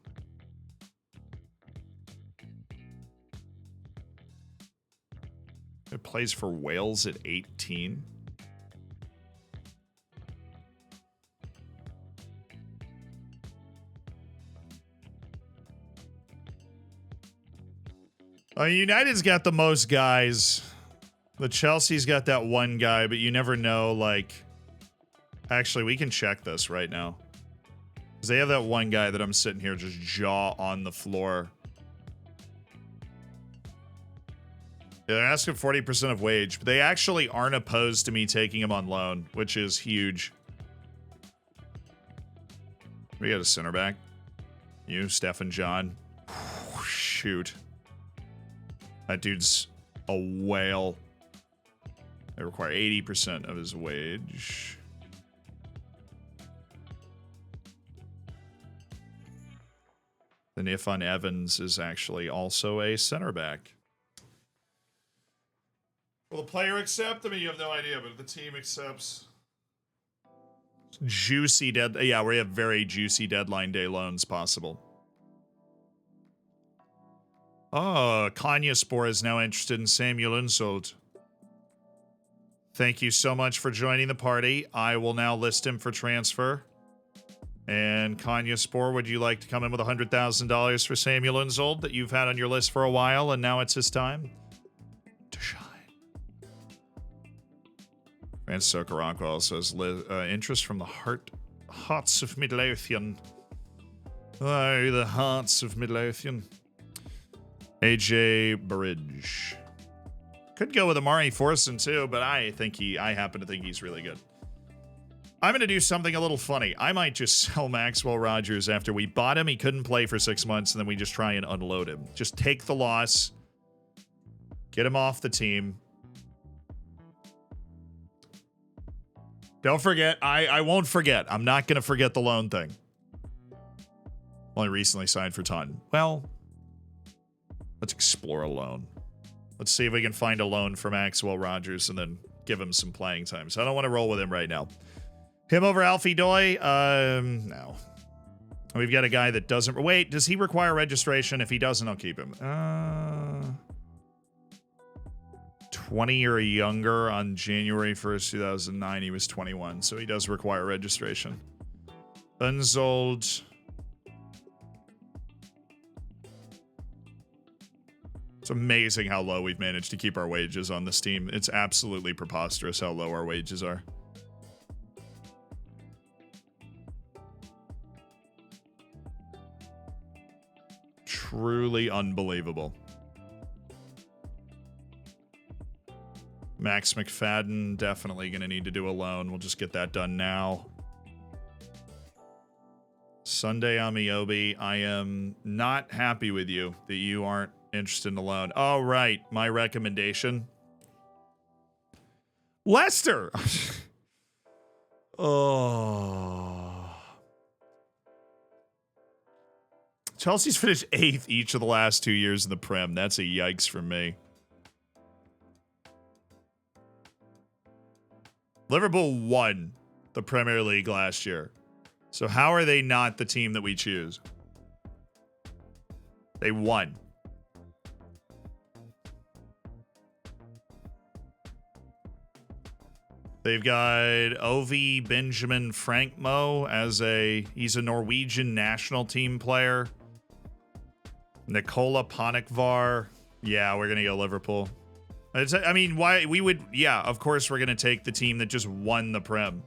It plays for Wales at 18. United's got the most guys. The Chelsea's got that one guy, but you never know, like... Actually, we can check this right now. Because they have that one guy that I'm sitting here just jaw on the floor. They're asking 40% of wage, but they actually aren't opposed to me taking him on loan, which is huge. We got a center back. You, Stephen John. Shoot. That dude's a whale. They require 80% of his wage. Then Ifan Evans is actually also a center back. Will the player accept? I mean, you have no idea, but if the team accepts... Juicy yeah, we have very juicy deadline day loans possible. Oh, Kanyaspor is now interested in Samuel Unsold. Thank you so much for joining the party. I will now list him for transfer. And Kanyaspor, would you like to come in with $100,000 for Samuel Unsold that you've had on your list for a while, and now it's his time to shine? And Sokaranko also has interest from the hearts of Midlothian. Oh, the hearts of Midlothian. AJ Bridge. Could go with Amari Forson too, but I happen to think he's really good. I'm going to do something a little funny. I might just sell Maxwell Rogers after we bought him. He couldn't play for 6 months, and then we just try and unload him. Just take the loss. Get him off the team. Don't forget, I won't forget. I'm not going to forget the loan thing. Only recently signed for Taunton. Well, let's explore a loan. Let's see if we can find a loan for Maxwell Rogers and then give him some playing time. So I don't want to roll with him right now. Him over Alfie Doi? No. We've got a guy that doesn't... Wait, does he require registration? If he doesn't, I'll keep him. 20 or younger on January 1st, 2009. He was 21, so he does require registration. Unsold. It's amazing how low we've managed to keep our wages on this team. It's absolutely preposterous how low our wages are. Truly unbelievable. Max McFadden, definitely going to need to do a loan. We'll just get that done now. Sunday Amiobi, I am not happy with you that you aren't interested in a loan. Oh, right. My recommendation. Leicester! Oh. Chelsea's finished 8th each of the last 2 years in the Prem. That's a yikes for me. Liverpool won the Premier League last year. So how are they not the team that we choose? They won. They've got Ovi Benjamin Frankmo as he's a Norwegian national team player. Nikola Panikvar. Yeah, we're going to go Liverpool. I mean, why we would, yeah, of course we're going to take the team that just won the Prem.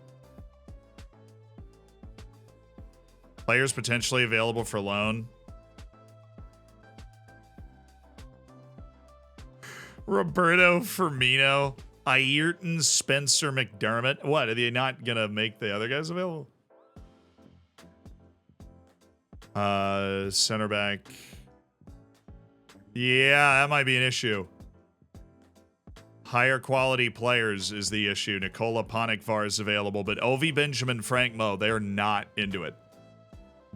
Players potentially available for loan. Roberto Firmino. Ayrton Spencer McDermott. What, are they not going to make the other guys available? Center back. Yeah, that might be an issue. Higher quality players is the issue. Nikola Panikvar is available, but Ovi Benjamin Frankmo, they're not into it.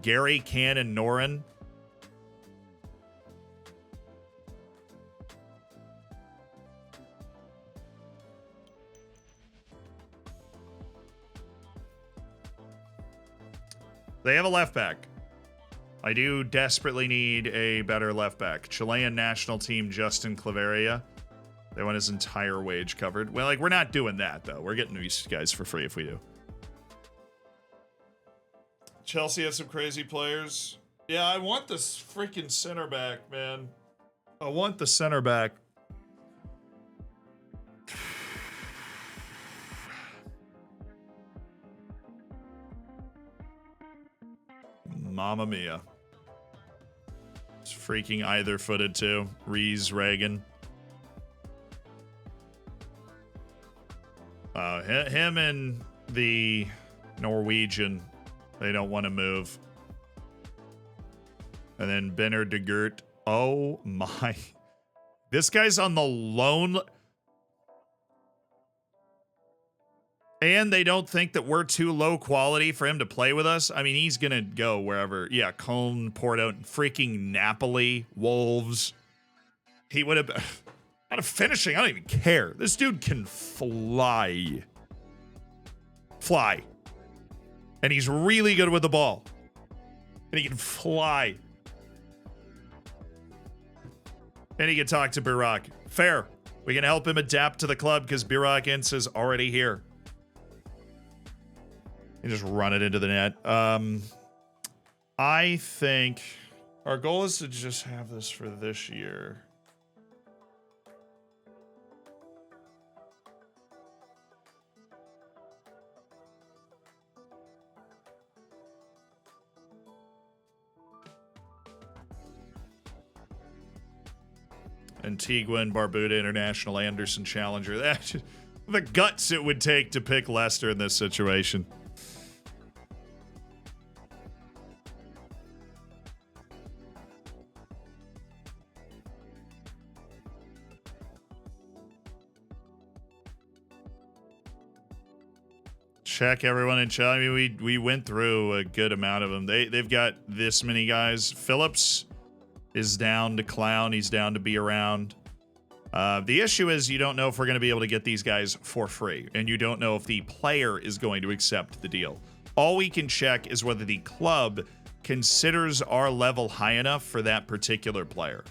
Gary Cannon Norin. They have a left back. I do desperately need a better left back. Chilean national team Justin Claveria. They want his entire wage covered. Well, like, we're not doing that, though. We're getting these guys for free if we do. Chelsea has some crazy players. Yeah, I want this freaking center back, man. I want the center back. Mamma mia. It's freaking either-footed, too. Rees Reagan. Him and the Norwegian, they don't want to move. And then Benner de Geert. Oh my. This guy's on the loan. And they don't think that we're too low quality for him to play with us. I mean, he's going to go wherever. Yeah, Cologne, Porto, freaking Napoli, Wolves. He would have been... Out of finishing, I don't even care. This dude can fly. Fly. And he's really good with the ball. And he can fly. And he can talk to Birak. Fair. We can help him adapt to the club because Birak Ince is already here. And just run it into the net. I think our goal is to just have this for this year. Antigua and Barbuda International Anderson Challenger. That the guts it would take to pick Leicester in this situation. Check everyone in chat. I mean, we went through a good amount of them. They've got this many guys. Phillips is down to clown. He's down to be around. The issue is you don't know if we're going to be able to get these guys for free, and you don't know if the player is going to accept the deal. All we can check is whether the club considers our level high enough for that particular player.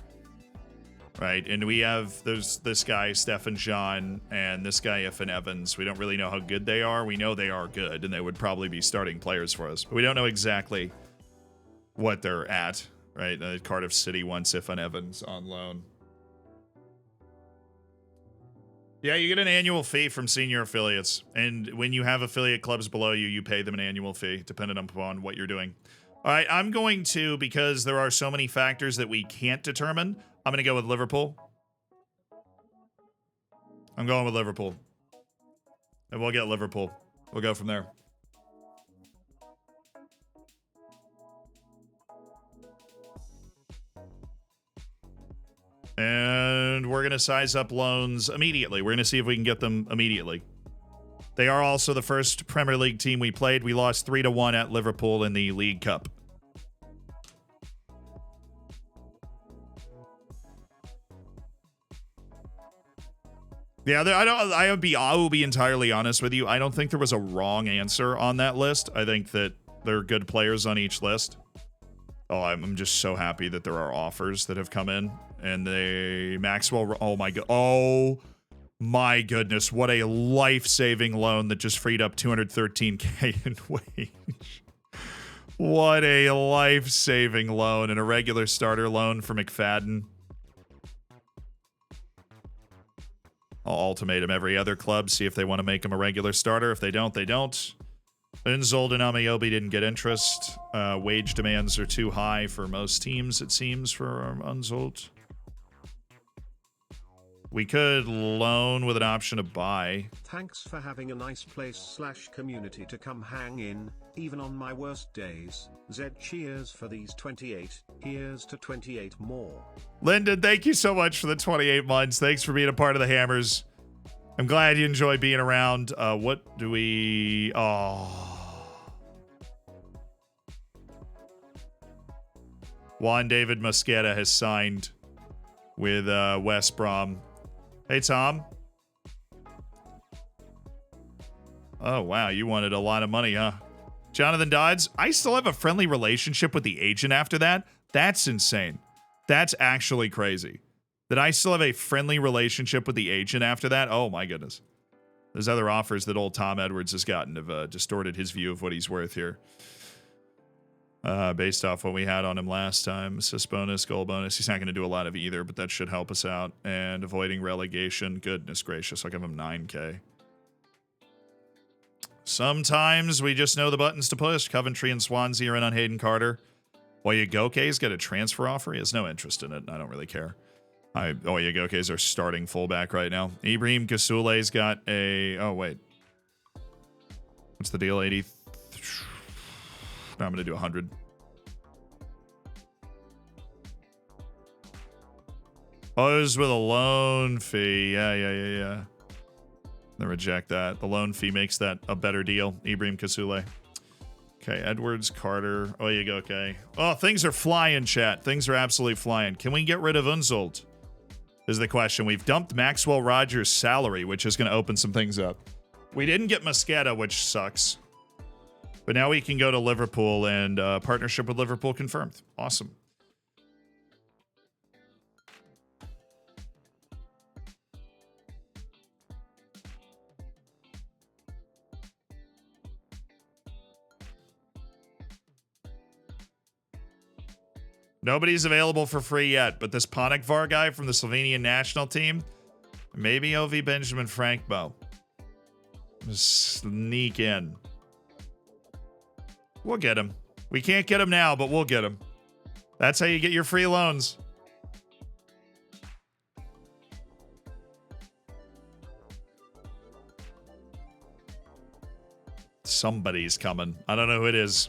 Right, and we have there's this guy, Stefan Jean, and this guy, Ifan Evans. We don't really know how good they are. We know they are good, and they would probably be starting players for us. But we don't know exactly what they're at. Right, Cardiff City wants Ifan Evans on loan. Yeah, you get an annual fee from senior affiliates. And when you have affiliate clubs below you, you pay them an annual fee, depending upon what you're doing. All right, I'm going to, because there are so many factors that we can't determine, I'm going to go with Liverpool. I'm going with Liverpool. And we'll get Liverpool. We'll go from there. And we're going to size up loans immediately. We're going to see if we can get them immediately. They are also the first Premier League team we played. We lost 3-1 at Liverpool in the League Cup. Yeah, I will be entirely honest with you. I don't think there was a wrong answer on that list. I think that there are good players on each list. Oh, I'm just so happy that there are offers that have come in. And they, Maxwell, oh my goodness, what a life-saving loan that just freed up 213K in wage. What a life-saving loan and a regular starter loan for McFadden. I'll ultimatum every other club, see if they want to make him a regular starter. If they don't, they don't. Unzold and Amayobi didn't get interest. Wage demands are too high for most teams, it seems, for Unzold. We could loan with an option to buy. Thanks for having a nice place/community to come hang in, even on my worst days. Zed, cheers for these 28. Here's to 28 more. Lyndon, thank you so much for the 28 months. Thanks for being a part of the Hammers. I'm glad you enjoy being around. What do we... Oh. Juan David Mosqueda has signed with West Brom. Hey, Tom. Oh, wow. You wanted a lot of money, huh? Jonathan Dodds, I still have a friendly relationship with the agent after that. That's insane. That's actually crazy. That I still have a friendly relationship with the agent after that. Oh, my goodness. There's other offers that old Tom Edwards has gotten have distorted his view of what he's worth here. Based off what we had on him last time. Assist bonus, goal bonus. He's not going to do a lot of either, but that should help us out. And avoiding relegation. Goodness gracious. I'll give him 9K. Sometimes we just know the buttons to push. Coventry and Swansea are in on Hayden Carter. Oyegoke's got a transfer offer. He has no interest in it. I don't really care. Oyegoke's our starting fullback right now. Ibrahim Kasule's got a... Oh, wait. What's the deal? 80... No, I'm going to do 100. Oh, it was with a loan fee. Yeah. Then reject that. The loan fee makes that a better deal. Ibrahim Kasule. Okay, Edwards, Carter. Oh, you go, okay. Oh, things are flying, chat. Things are absolutely flying. Can we get rid of Unzold? Is the question. We've dumped Maxwell Rogers' salary, which is going to open some things up. We didn't get Mosqueda, which sucks. But now we can go to Liverpool, and partnership with Liverpool confirmed. Awesome. Nobody's available for free yet, but this Panikvar guy from the Slovenian national team, maybe OV Benjamin Frankbo. Just sneak in. We'll get him. We can't get him now, but we'll get him. That's how you get your free loans. Somebody's coming. I don't know who it is,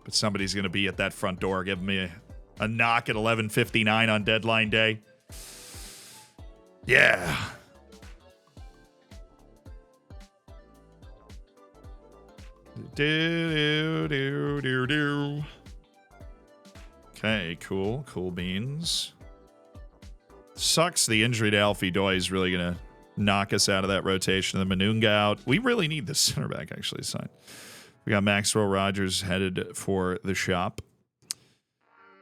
but somebody's going to be at that front door giving me a knock at 11:59 on deadline day. Yeah. Do. Okay, cool. Cool beans. Sucks the injury to Alfie Doi is really going to knock us out of that rotation. The Manunga out. We really need this center back actually signed. We got Maxwell Rogers headed for the shop.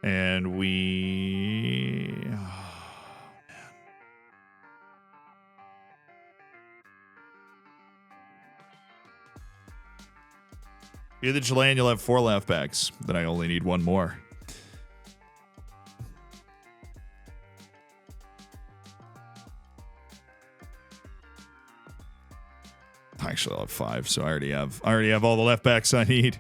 And we... Oh, man. You're the Chilean, you'll have 4 left backs. Then I only need 1 more. Actually, I'll have 5, so I already have all the left backs I need.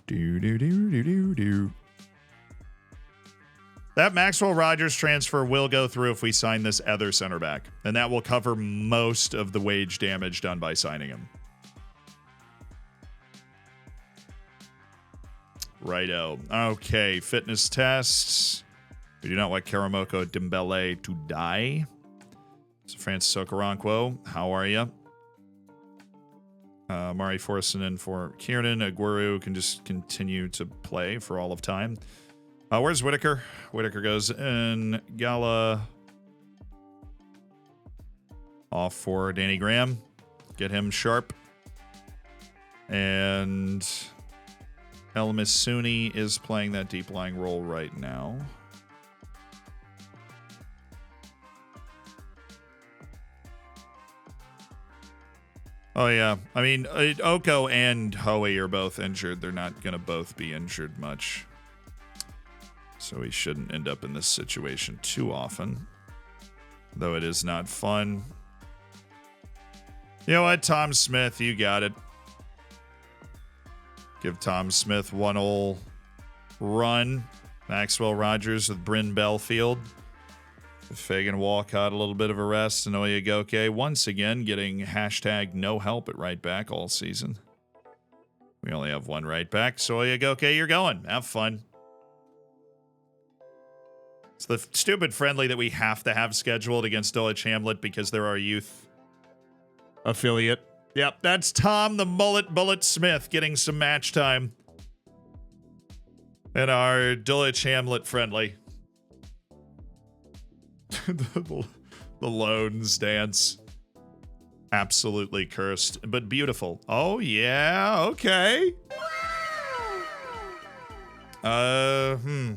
Do. That Maxwell Rogers transfer will go through if we sign this other center back, and that will cover most of the wage damage done by signing him. Righto. Okay, fitness tests. We do not want Karamoko Dembele to die. So Francis Okoronkwo, how are you? Mari Forssinen for Kiernan. Aguero can just continue to play for all of time. Where's Whitaker? Whitaker goes in. Gala off for Danny Graham. Get him sharp. And El Misuni is playing that deep lying role right now. Oh, yeah. I mean, Oko and Hoey are both injured. They're not going to both be injured much. So we shouldn't end up in this situation too often. Though it is not fun. You know what, Tom Smith, you got it. Give Tom Smith 1 ol' run. Maxwell Rogers with Bryn Belfield. Fagan Walcott a little bit of a rest. And Oyegoke once again getting hashtag no help at right back all season. We only have 1 right back. So Oyegoke, you're going. Have fun. It's the stupid friendly that we have to have scheduled against Dulwich Hamlet because they're our youth affiliate. Yep, that's Tom the Mullet Bullet Smith getting some match time in our Dulwich Hamlet friendly. the Loans dance. Absolutely cursed, but beautiful. Oh, yeah, okay. I'm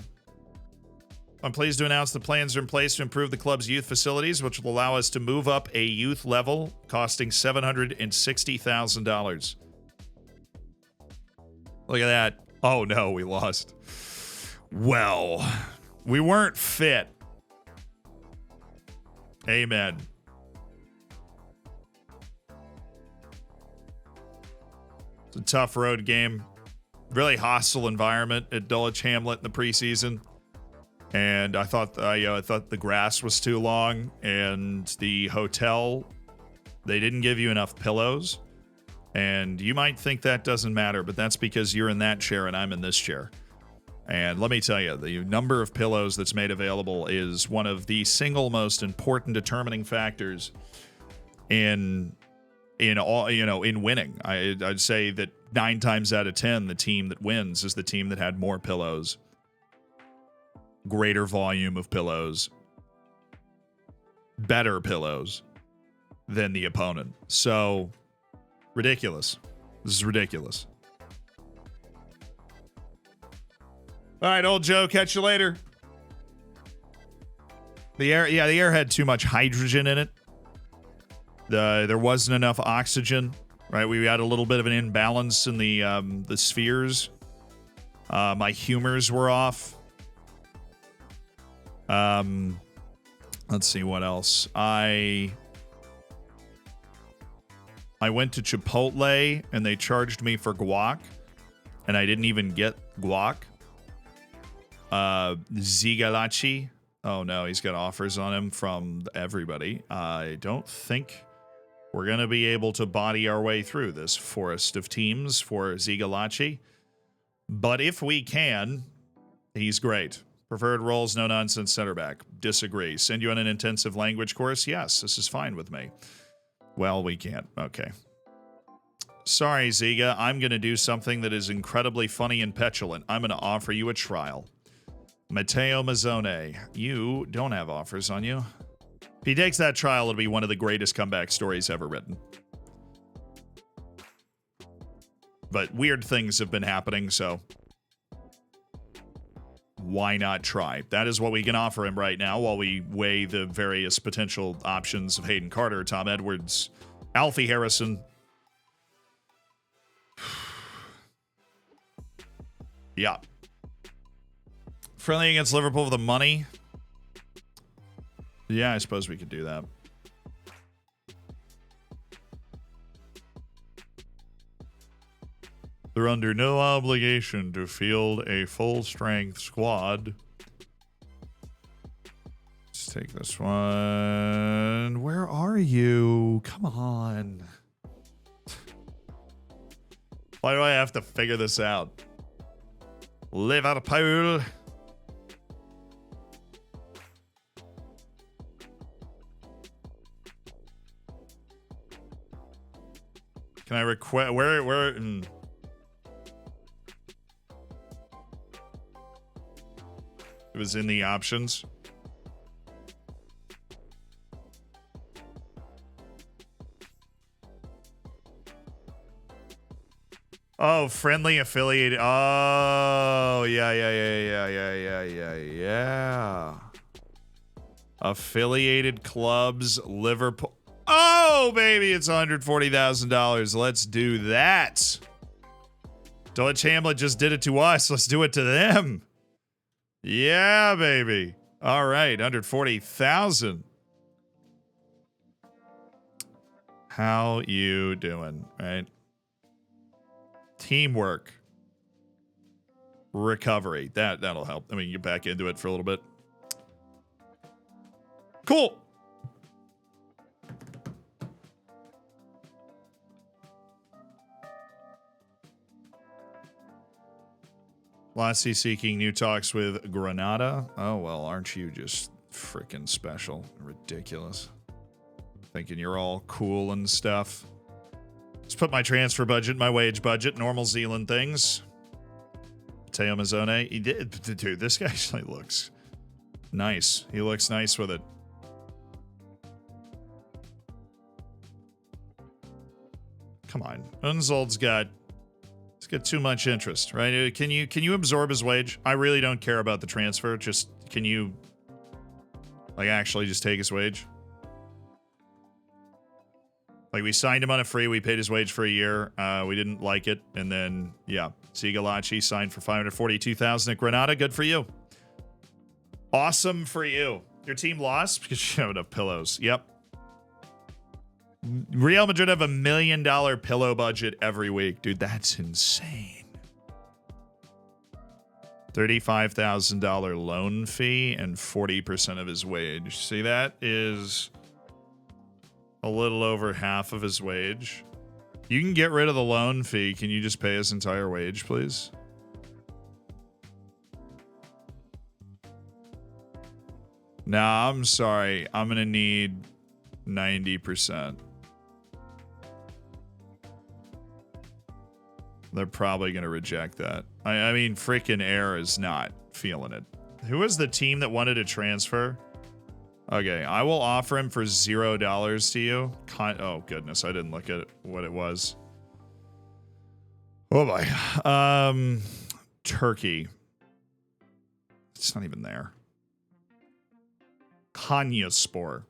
pleased to announce the plans are in place to improve the club's youth facilities, which will allow us to move up a youth level, costing $760,000. Look at that. Oh, no, we lost. Well, we weren't fit. Amen. It's a tough road game. Really hostile environment at Dulwich Hamlet in the preseason. And I thought the grass was too long, and the hotel, they didn't give you enough pillows. And you might think that doesn't matter, but that's because you're in that chair and I'm in this chair. And let me tell you, the number of pillows that's made available is one of the single most important determining factors in winning. I'd say that 9 times out of 10, the team that wins is the team that had more pillows, greater volume of pillows, better pillows. than the opponent. So, ridiculous. This is ridiculous. All right, old Joe, catch you later. The air had too much hydrogen in it. There wasn't enough oxygen, right? We had a little bit of an imbalance in the spheres. My humors were off. Let's see what else. I went to Chipotle and they charged me for guac, and I didn't even get guac. Zigalachi. Oh no, he's got offers on him from everybody. I don't think we're going to be able to body our way through this forest of teams for Zigalachi. But if we can, he's great. Preferred roles, no nonsense center back. Disagree. Send you on an intensive language course? Yes, this is fine with me. Well, we can't. Okay. Sorry, Ziga. I'm going to do something that is incredibly funny and petulant. I'm going to offer you a trial. Matteo Mazzone, you don't have offers on you. If he takes that trial, it'll be one of the greatest comeback stories ever written. But weird things have been happening, so why not try? That is what we can offer him right now while we weigh the various potential options of Hayden Carter, Tom Edwards, Alfie Harrison. Yeah. Friendly against Liverpool with the money. Yeah, I suppose we could do that. They're under no obligation to field a full-strength squad. Let's take this one. Where are you? Come on. Why do I have to figure this out? Liverpool. Can I request where it was in the options? Oh, friendly affiliated. Oh, yeah. Affiliated clubs, Liverpool. Oh, baby, it's $140,000. Let's do that. Dulwich Hamlet just did it to us. Let's do it to them. Yeah, baby. All right, 140,000. How you doing, right? Teamwork. Recovery. That'll help. I mean, get back into it for a little bit. Cool. Lassie seeking new talks with Granada. Oh, well, aren't you just freaking special? Ridiculous. Thinking you're all cool and stuff. Just put my transfer budget, my wage budget, normal Zealand things. Teo Mazzone. He did. Dude, this guy actually looks nice. He looks nice with it. Come on. Unzold's got too much interest, right? Can you absorb his wage? I really don't care about the transfer. Just can you like actually just take his wage? Like we signed him on a free, we paid his wage for a year. We didn't like it, and then yeah, Zigalachi signed for $542,000 at Granada. Good for you. Awesome for you. Your team lost because you have enough pillows. Yep. Real Madrid have $1 million pillow budget every week. Dude, that's insane. $35,000 loan fee and 40% of his wage. See, that is a little over half of his wage. You can get rid of the loan fee. Can you just pay his entire wage, please? Nah, I'm sorry. I'm going to need 90%. They're probably going to reject that. I mean, freaking Air is not feeling it. Who was the team that wanted to transfer? Okay, I will offer him for $0 to you. Oh, goodness, I didn't look at what it was. Oh, boy. Turkey. It's not even there. Konyaspor.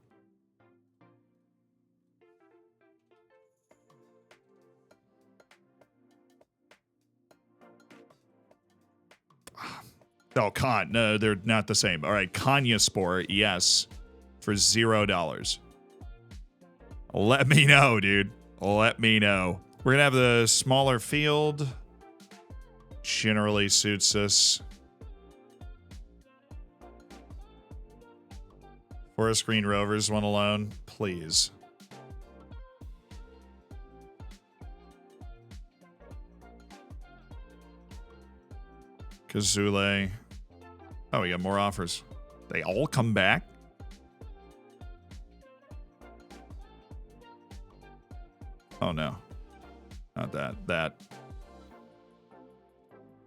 Oh, no, they're not the same. All right, Konyaspor, yes, for $0. Let me know, dude. Let me know. We're going to have the smaller field. Generally suits us. Forest Green Rovers one alone, please. Kazule. Oh, we got more offers. They all come back? Oh, no. Not that. That.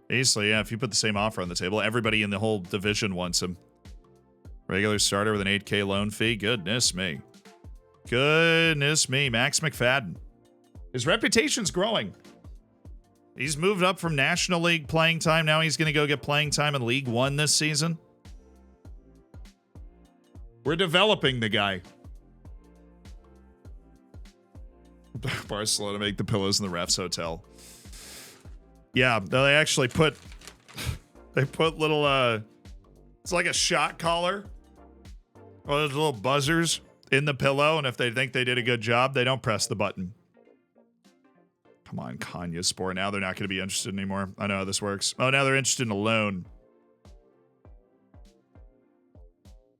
Basically, yeah, if you put the same offer on the table, everybody in the whole division wants him. Regular starter with an 8K loan fee? Goodness me. Goodness me. Max McFadden. His reputation's growing. He's moved up from National League playing time. Now he's going to go get playing time in League One this season. We're developing the guy. Barcelona make the pillows in the refs hotel. Yeah, they actually put... They put little... It's like a shot collar. Or those little buzzers in the pillow. And if they think they did a good job, they don't press the button. Come on, Konyaspor. Now they're not going to be interested anymore. I know how this works. Oh, now they're interested in a loan.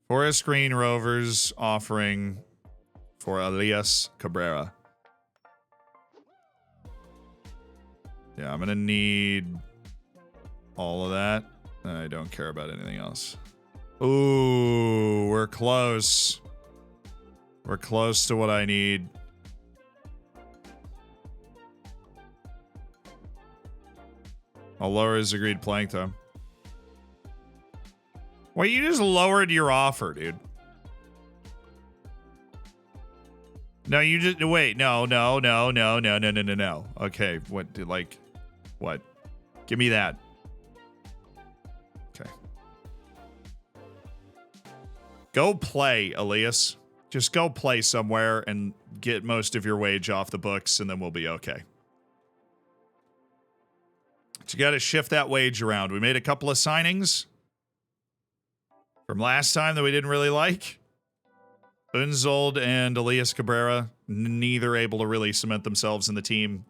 Forest Green Rovers offering for Elias Cabrera. Yeah, I'm going to need all of that. I don't care about anything else. Ooh, we're close. We're close to what I need. I'll lower his agreed playing time. Well, you just lowered your offer, dude. No, you just wait. No. Okay, what? Like, what? Give me that. Okay. Go play, Elias. Just go play somewhere and get most of your wage off the books, and then we'll be okay. But you got to shift that wage around. We made a couple of signings from last time that we didn't really like. Unzold and Elias Cabrera, neither able to really cement themselves in the team,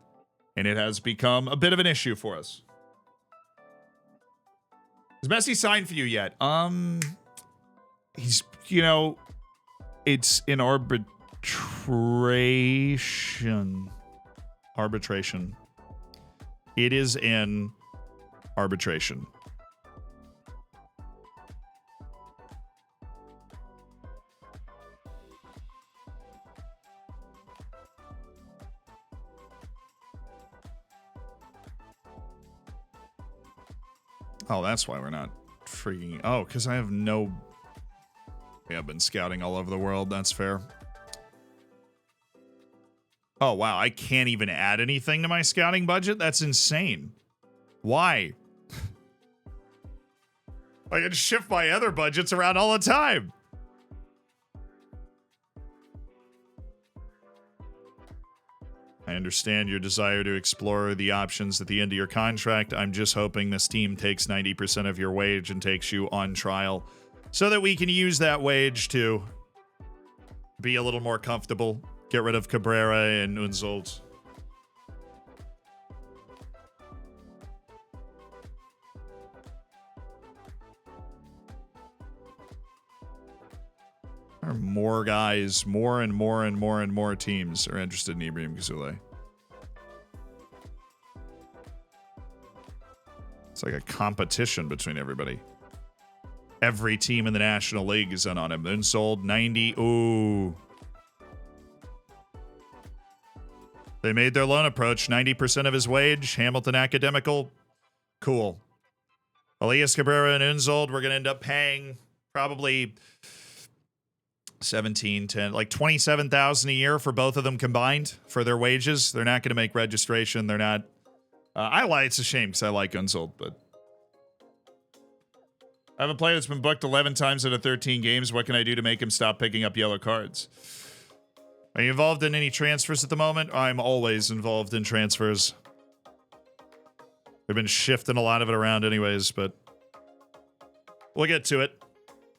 and it has become a bit of an issue for us. Has Messi signed for you yet? He's, you know, it's in arbitration. Arbitration. It is in arbitration. Oh, that's why we're not freaking... Oh, because I have no... Yeah, I've been scouting all over the world. That's fair. Oh, wow. I can't even add anything to my scouting budget? That's insane. Why? I can shift my other budgets around all the time. I understand your desire to explore the options at the end of your contract. I'm just hoping this team takes 90% of your wage and takes you on trial so that we can use that wage to be a little more comfortable. Get rid of Cabrera and Unzold. There are more guys, more teams are interested in Ibrahim Kazule. It's like a competition between everybody. Every team in the National League is in on him. Unsold 90. Ooh. They made their loan approach. 90% of his wage. Hamilton Academical. Cool. Elias Cabrera and Unzold, we're going to end up paying probably 17, 10, like 27,000 a year for both of them combined for their wages. They're not going to make registration. They're not. I lie. It's a shame because I like Unsold, but I have a player that's been booked 11 times out of 13 games. What can I do to make him stop picking up yellow cards? Are you involved in any transfers at the moment? I'm always involved in transfers. They've been shifting a lot of it around anyways, but we'll get to it.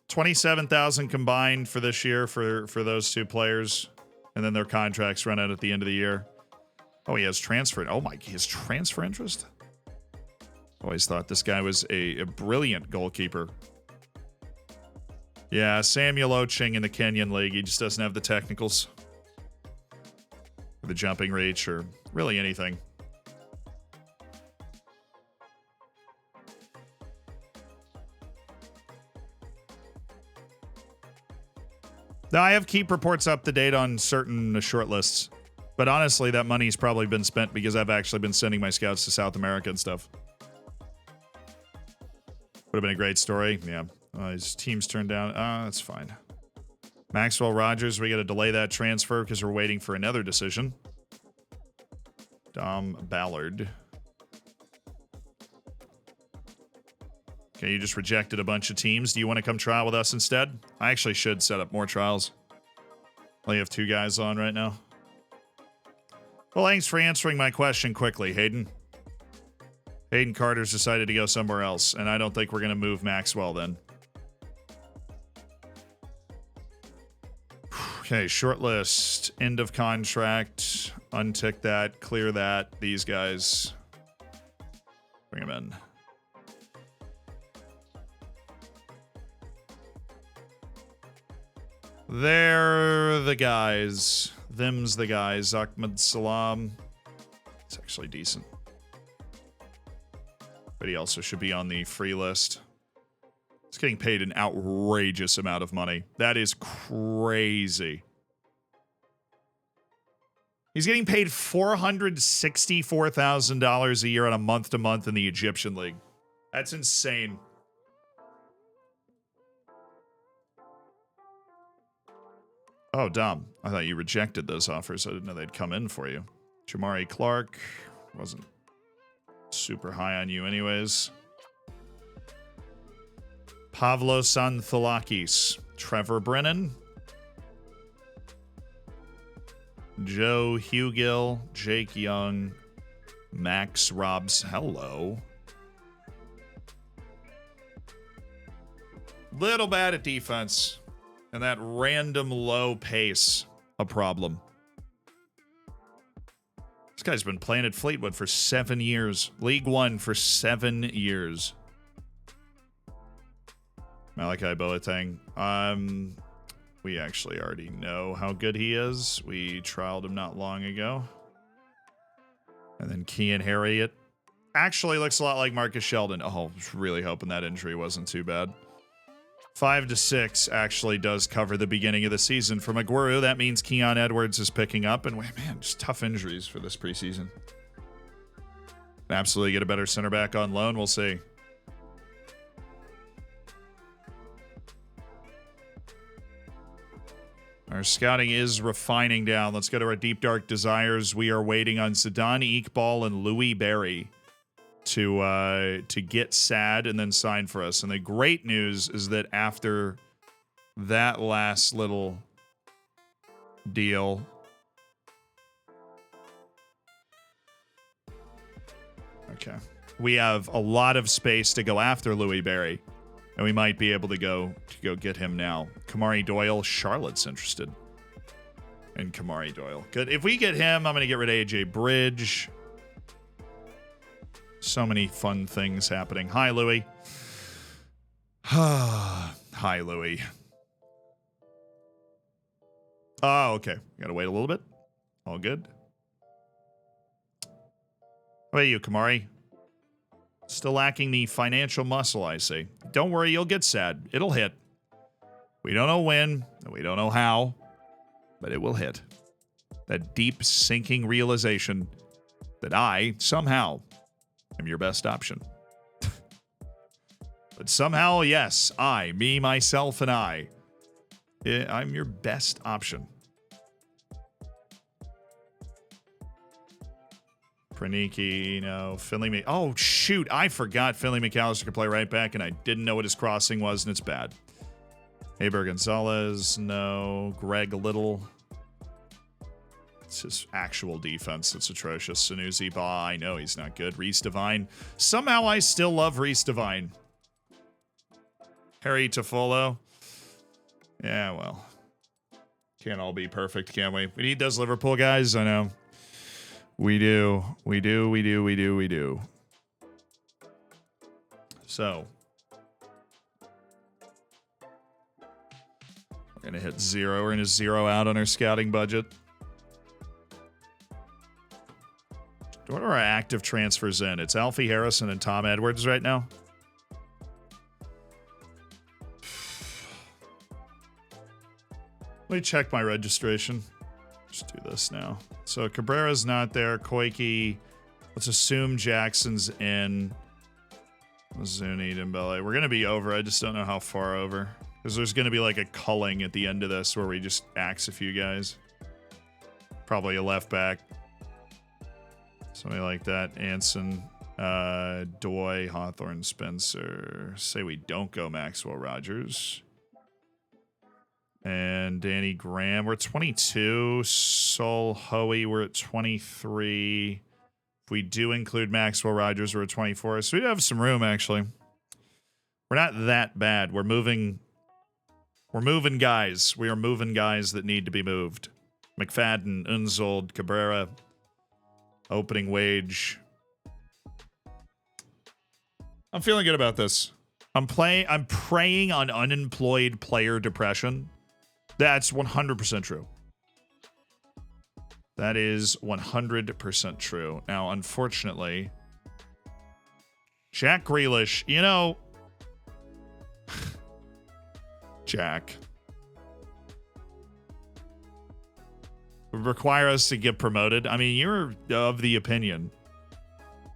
27,000 combined for this year for those two players, and then their contracts run out at the end of the year. Oh, he has transfer. Oh my, he has transfer interest? Always thought this guy was a brilliant goalkeeper. Yeah, Samuel Oching in the Kenyan League. He just doesn't have the technicals. Or the jumping reach, or really anything. Now, I have keep reports up to date on certain shortlists. But honestly, that money's probably been spent because I've actually been sending my scouts to South America and stuff. Would have been a great story. Yeah. His team's turned down. That's fine. Maxwell Rogers, we got to delay that transfer because we're waiting for another decision. Dom Ballard. Okay, you just rejected a bunch of teams. Do you want to come trial with us instead? I actually should set up more trials. Only have 2 guys on right now. Well, thanks for answering my question quickly, Hayden. Hayden Carter's decided to go somewhere else, and I don't think we're going to move Maxwell then. Okay, shortlist. End of contract. Untick that. Clear that. These guys. Bring them in. They're the guys. Them's the guys. Ahmed Salam. It's actually decent. But he also should be on the free list. He's getting paid an outrageous amount of money. That is crazy. He's getting paid $464,000 a year on a month-to-month in the Egyptian League. That's insane. Oh, Dom. I thought you rejected those offers. I didn't know they'd come in for you. Jamari Clark. Wasn't super high on you anyways. Pavlos Antholakis. Trevor Brennan. Joe Hugill. Jake Young. Max Robs. Hello. Little bad at defense. And that random low pace, a problem. This guy's been playing at Fleetwood for 7 years. League One for 7 years. Malachi Boateng. We actually already know how good he is. We trialed him not long ago. And then Kean Harriet. Actually looks a lot like Marcus Sheldon. Oh, I was really hoping that injury wasn't too bad. 5 to 6 actually does cover the beginning of the season. For Maguire, that means Keon Edwards is picking up. And man, just tough injuries for this preseason. Absolutely get a better center back on loan. We'll see. Our scouting is refining down. Let's go to our Deep Dark Desires. We are waiting on Zidane Iqbal and Louis Barry to get sad and then sign for us. And the great news is that after that last little deal, okay, we have a lot of space to go after Louis Barry, and we might be able to go get him now. Kamari Doyle, Charlotte's interested in Kamari Doyle. Good. If we get him, I'm going to get rid of AJ Bridge. So many fun things happening. Hi, Louie. Hi, Louie. Oh, okay. Gotta wait a little bit. All good. How about you, Kamari? Still lacking the financial muscle, I see. Don't worry, you'll get sad. It'll hit. We don't know when, and we don't know how, but it will hit. That deep, sinking realization that I, somehow, am your best option. But somehow, yes, I, me, myself, and I I'm your best option. Praniki, no. Finley, oh, shoot. I forgot Finley McAllister could play right back, and I didn't know what his crossing was, and it's bad. Heiber Gonzalez, no. Greg Little. It's his actual defense that's atrocious. Sanusi Ba, I know he's not good. Reese Devine. Somehow I still love Reese Devine. Harry Toffolo. Yeah, well. Can't all be perfect, can we? We need those Liverpool guys, I know. We do. So. We're going to hit 0. We're going to 0 out on our scouting budget. What are our active transfers in? It's Alfie Harrison and Tom Edwards right now. Let me check my registration. Just do this now. So Cabrera's not there. Koike. Let's assume Jackson's in. Zuni Dembele. We're going to be over. I just don't know how far over. Because there's going to be like a culling at the end of this where we just axe a few guys. Probably a left back. Somebody like that. Anson, Doy, Hawthorne, Spencer. Say we don't go Maxwell Rogers. And Danny Graham. We're at 22. Sol Hoey, we're at 23. If we do include Maxwell Rogers, we're at 24. So we do have some room, actually. We're not that bad. We're moving guys. We are moving guys that need to be moved. McFadden, Unzold, Cabrera. Opening wage. I'm feeling good about this. I'm preying on unemployed player depression. That's 100% true. That is 100% true. Now, unfortunately, Jack Grealish, you know, Jack, would require us to get promoted. I mean, you're of the opinion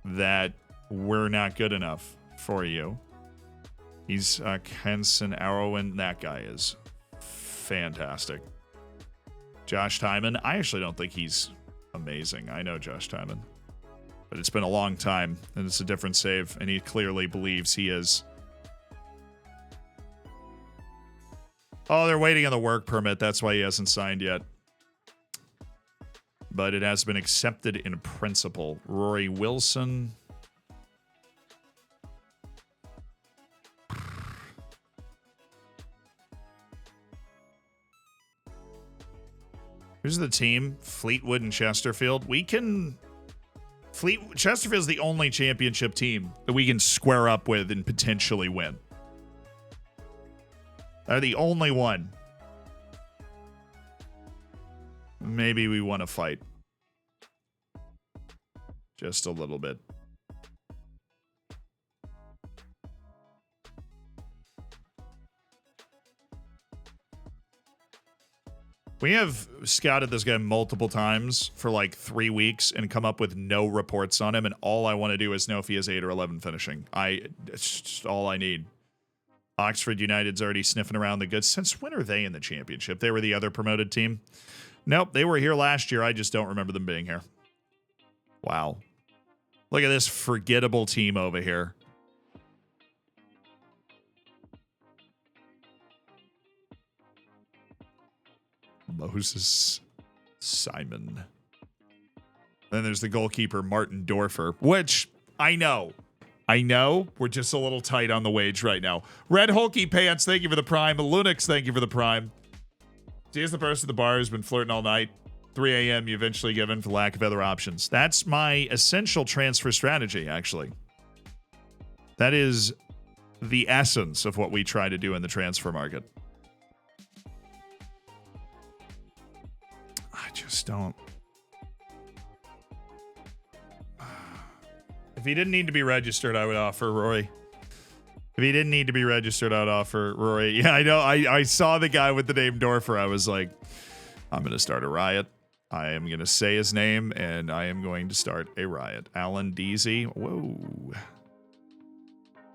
that we're not good enough for you. He's Kenson Arrowen. That guy is fantastic. Josh Tyman. I actually don't think he's amazing. I know Josh Tyman. But it's been a long time, and it's a different save, and he clearly believes he is. Oh, they're waiting on the work permit. That's why he hasn't signed yet. But it has been accepted in principle. Rory Wilson. Here's the team. Fleetwood and Chesterfield. Chesterfield's the only championship team that we can square up with and potentially win. They're the only one. Maybe we want to fight. Just a little bit. We have scouted this guy multiple times for like 3 weeks and come up with no reports on him, and all I want to do is know if he has 8 or 11 finishing. It's just all I need. Oxford United's already sniffing around the goods. Since when are they in the championship? They were the other promoted team. Nope, they were here last year. I just don't remember them being here. Wow. Look at this forgettable team over here. Moses Simon. Then there's the goalkeeper, Martin Dorfer, which I know we're just a little tight on the wage right now. Red Hulky Pants, thank you for the prime. Lunix, thank you for the prime. See, as the person at the bar has been flirting all night. 3 a.m. you eventually give in for lack of other options. That's my essential transfer strategy, actually. That is the essence of what we try to do in the transfer market. I just don't. If he didn't need to be registered, I would offer Rory. If he didn't need to be registered, I'd offer Rory. Yeah, I know. I saw the guy with the name Dorfer. I was like, I'm going to start a riot. I am going to say his name, and I am going to start a riot. Alan Deasy. Whoa.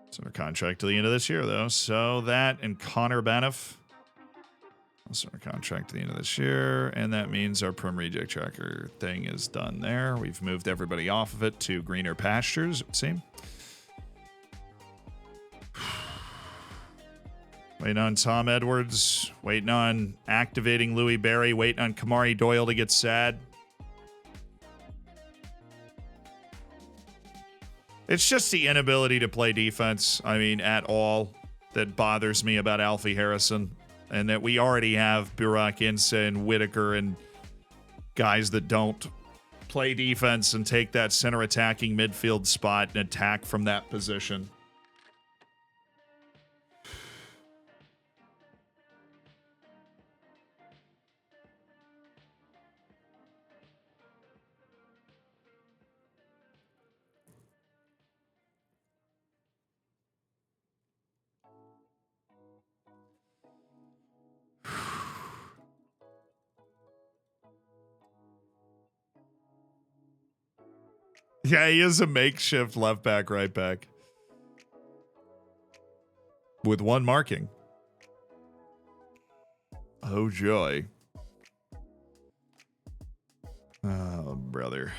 It's under contract to the end of this year, though. So that and Connor Baniff. Also, our contract at the end of this year, and that means our Prem Reject Tracker thing is done there. We've moved everybody off of it to greener pastures, it would seem. Waiting on Tom Edwards, waiting on activating Louis Barry, waiting on Kamari Doyle to get sad. It's just the inability to play defense, I mean, at all, that bothers me about Alfie Harrison. And that we already have Burak Insa and Whitaker and guys that don't play defense and take that center attacking midfield spot and attack from that position. Yeah, he is a makeshift left back, right back. With one marking. Oh, joy. Oh, brother.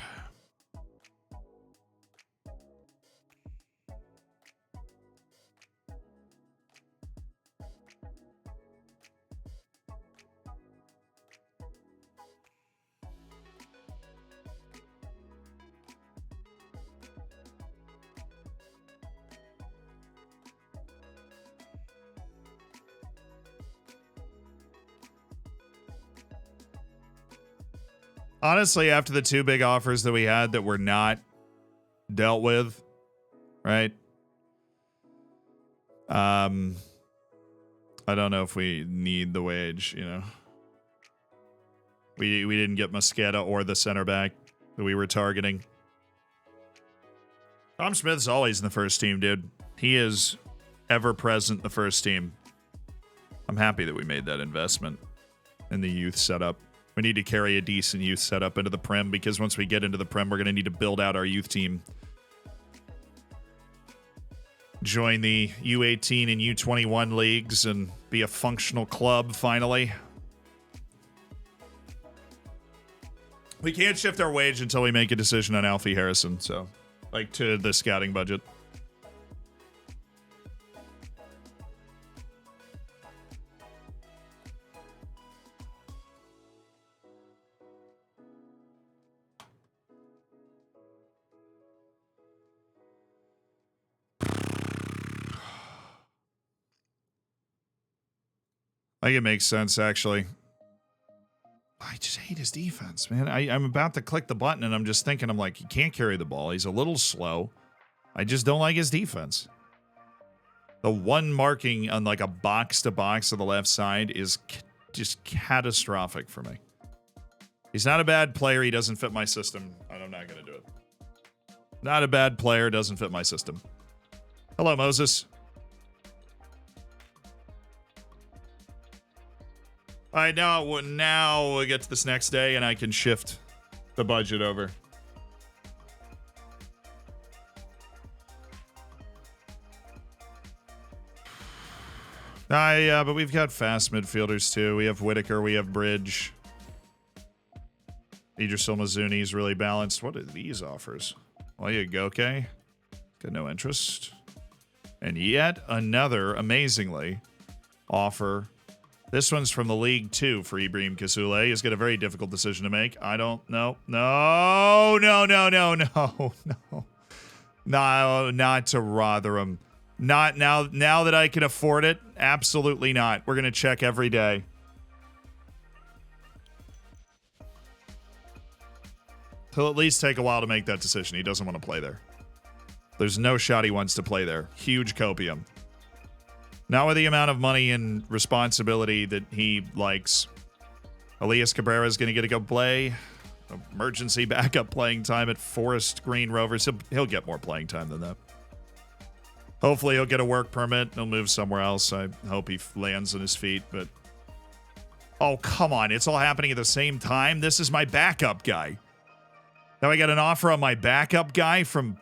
Honestly, after the two big offers that we had that were not dealt with, right? I don't know if we need the wage, you know. We didn't get Mosqueda or the center back that we were targeting. Tom Smith's always in the first team, dude. He is ever present in the first team. I'm happy that we made that investment in the youth setup. We need to carry a decent youth setup into the Prem because once we get into the Prem, we're going to need to build out our youth team. Join the U18 and U21 leagues and be a functional club finally. We can't shift our wage until we make a decision on Alfie Harrison, so, like, to the scouting budget. I think it makes sense, actually. I just hate his defense, man. I'm about to click the button, and I'm just thinking, I'm like, he can't carry the ball. He's a little slow. I just don't like his defense. The one marking on, like, a box-to-box to the left side is just catastrophic for me. He's not a bad player. He doesn't fit my system. I'm not going to do it. Not a bad player. Doesn't fit my system. Hello, Moses. All right, now we'll get to this next day, and I can shift the budget over. Yeah, but we've got fast midfielders, too. We have Whitaker, we have Bridge. Idrisil Mizuni's really balanced. What are these offers? Goke. Got no interest. And yet another, amazingly, offer. This one's from the League 2 for Ibrahim Kasule. He's got a very difficult decision to make. I don't know. No. No, not to Rotherham. Not now that I can afford it. Absolutely not. We're going to check every day. He'll at least take a while to make that decision. He doesn't want to play there. There's no shot he wants to play there. Huge copium. Not with the amount of money and responsibility that he likes. Elias Cabrera is going to get a go play. Emergency backup playing time at Forest Green Rovers. He'll get more playing time than that. Hopefully he'll get a work permit. He'll move somewhere else. I hope he lands on his feet. But oh, come on. It's all happening at the same time. This is my backup guy. Now I got an offer on my backup guy from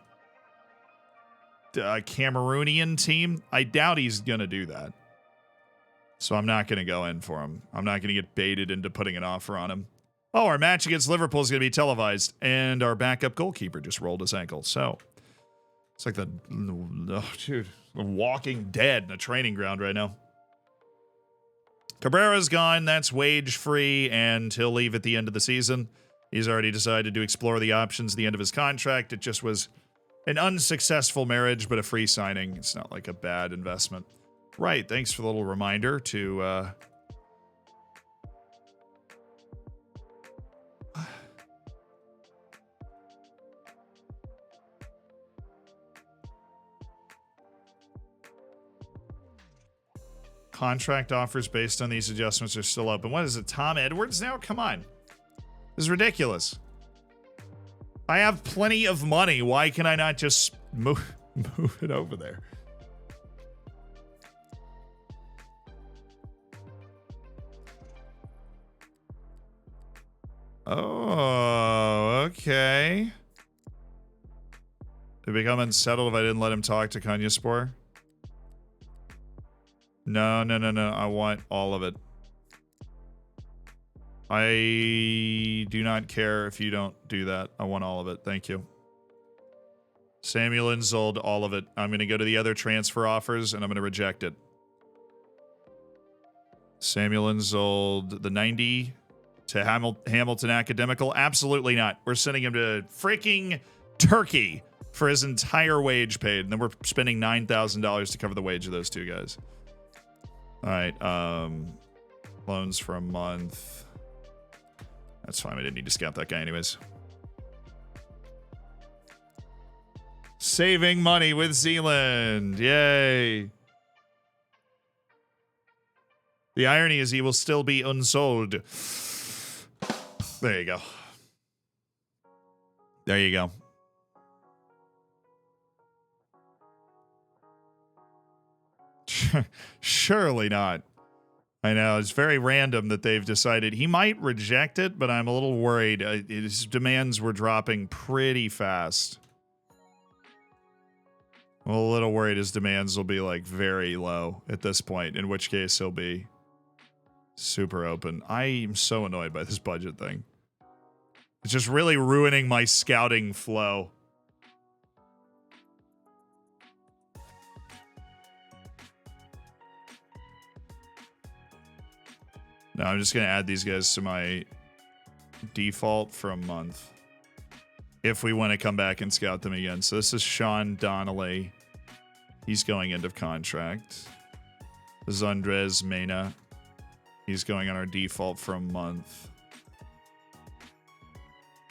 Cameroonian team. I doubt he's going to do that. So I'm not going to go in for him. I'm not going to get baited into putting an offer on him. Oh, our match against Liverpool is going to be televised, and our backup goalkeeper just rolled his ankle. So it's like the Walking Dead in a training ground right now. Cabrera's gone. That's wage-free, and he'll leave at the end of the season. He's already decided to explore the options at the end of his contract. It just was an unsuccessful marriage, but a free signing. It's not like a bad investment. Right, thanks for the little reminder to... Contract offers based on these adjustments are still open. What is it, Tom Edwards now? Come on. This is ridiculous. I have plenty of money. Why can I not just move it over there? Oh, okay. Did it become unsettled if I didn't let him talk to Kanyaspor? No. I want all of it. I do not care if you don't do that. I want all of it. Thank you. Samuel Inzold, all of it. I'm going to go to the other transfer offers, and I'm going to reject it. Samuel Inzold, the 90 to Hamilton Academical? Absolutely not. We're sending him to freaking Turkey for his entire wage paid, and then we're spending $9,000 to cover the wage of those two guys. All right, loans for a month. That's fine. We didn't need to scout that guy anyways. Saving money with Zealand. Yay. The irony is he will still be unsold. There you go. There you go. Surely not. I know, it's very random that they've decided he might reject it, but I'm a little worried. His demands were dropping pretty fast. I'm a little worried his demands will be like very low at this point, in which case he'll be super open. I am so annoyed by this budget thing. It's just really ruining my scouting flow. No, I'm just going to add these guys to my default for a month. If we want to come back and scout them again. So this is Sean Donnelly. He's going end of contract. This is Andres Mena. He's going on our default for a month.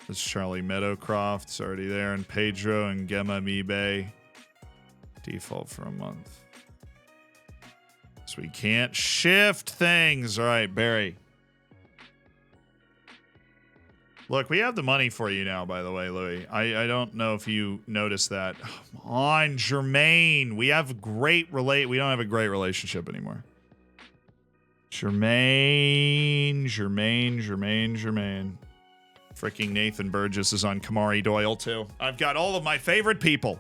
This is Charlie Meadowcroft. It's already there. And Pedro and Gemma Mibe. Default for a month. So we can't shift things. All right, Barry. Look, we have the money for you now, by the way, Louis. I don't know if you noticed that. Come on, Jermaine. We have we don't have a great relationship anymore. Jermaine. Freaking Nathan Burgess is on Kamari Doyle, too. I've got all of my favorite people.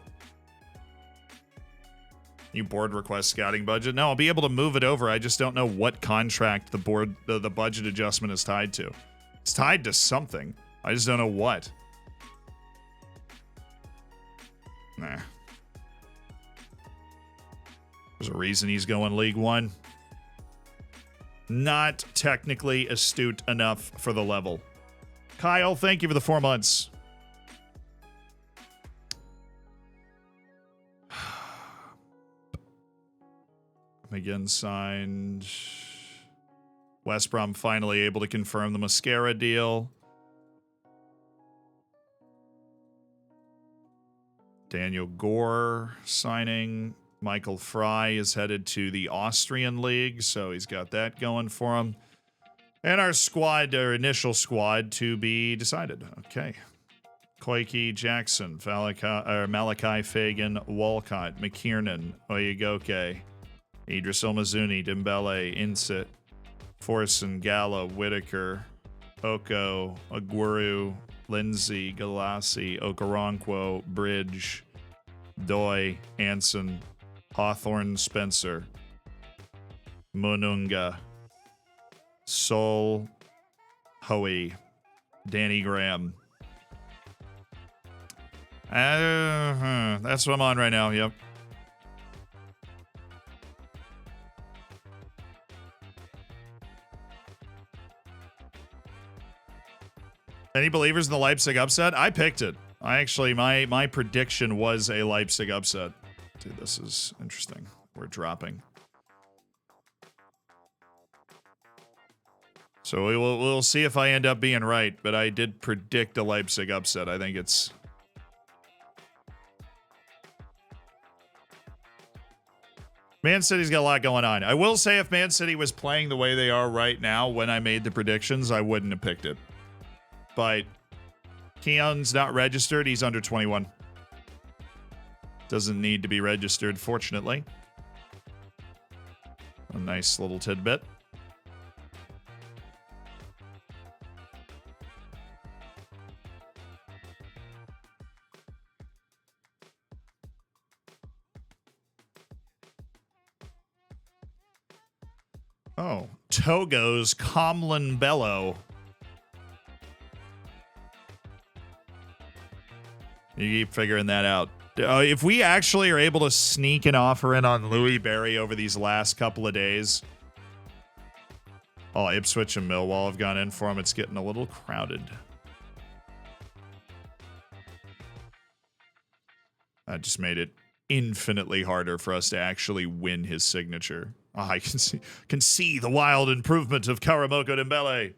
You board request scouting budget? No, I'll be able to move it over. I just don't know what contract the budget adjustment is tied to. It's tied to something. I just don't know what. Nah. There's a reason he's going League One. Not technically astute enough for the level. Kyle, thank you for the 4 months. Again, signed. West Brom finally able to confirm the Mascara deal. Daniel Gore signing. Michael Fry is headed to the Austrian League, so he's got that going for him. And our squad, our initial squad, to be decided. Okay. Koike, Jackson, Malachi Fagan, Walcott, McKiernan, Oyegoke, Idris Elmazuni, Dembele, Insit, Forson, Gallo, Whitaker, Oko, Aguero, Lindsay, Galassi, Okoronkwo, Bridge, Doi, Anson, Hawthorne, Spencer. Mununga. Sol Hoey. Danny Graham. That's what I'm on right now. Yep. Any believers in the Leipzig upset? I picked it. I actually, my prediction was a Leipzig upset. Dude, this is interesting. We're dropping. So we'll see if I end up being right, but I did predict a Leipzig upset. I think it's... Man City's got a lot going on. I will say if Man City was playing the way they are right now when I made the predictions, I wouldn't have picked it. But Keon's not registered. He's under 21. Doesn't need to be registered, fortunately. A nice little tidbit. Oh, Togo's Comlin Bello. You keep figuring that out. If we actually are able to sneak an offer in on Louis Barry over these last couple of days. Oh, Ipswich and Millwall have gone in for him. It's getting a little crowded. That just made it infinitely harder for us to actually win his signature. Oh, I can see the wild improvement of Karamoko Dembele.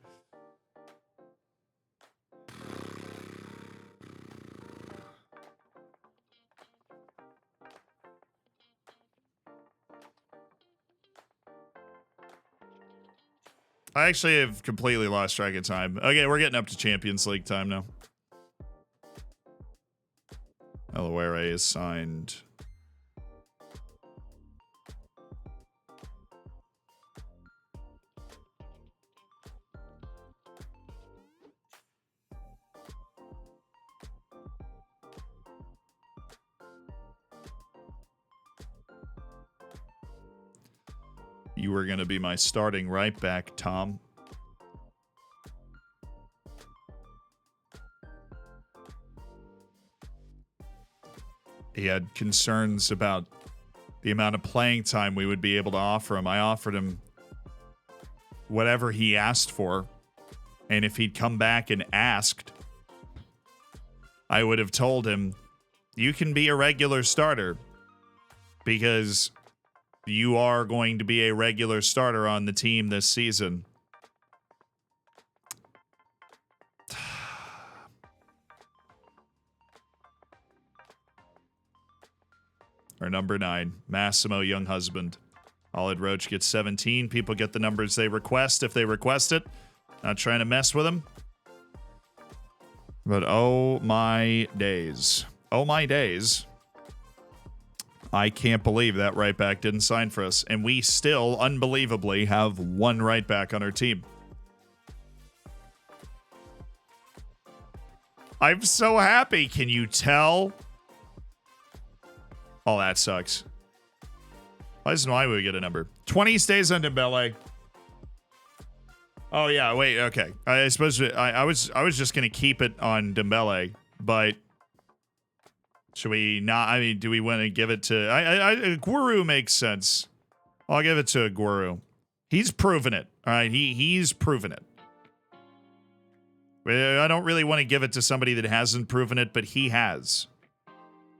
I actually have completely lost track of time. Okay, we're getting up to Champions League time now. Eloere is signed. You were going to be my starting right back, Tom. He had concerns about the amount of playing time we would be able to offer him. I offered him whatever he asked for. And if he'd come back and asked, I would have told him, you can be a regular starter because you are going to be a regular starter on the team this season. Our number 9, Massimo Younghusband. Olive Roach gets 17. People get the numbers they request if they request it. Not trying to mess with them. But oh my days. Oh my days. I can't believe that right back didn't sign for us. And we still, unbelievably, have one right back on our team. I'm so happy. Can you tell? Oh, that sucks. Why doesn't we get a number? 20 stays on Dembele. Oh, yeah. Wait. Okay. I suppose I was just going to keep it on Dembele, but should we not? I mean, do we want to give it to... Aguero makes sense. I'll give it to Aguero. He's proven it. All right, he's proven it. I don't really want to give it to somebody that hasn't proven it, but he has.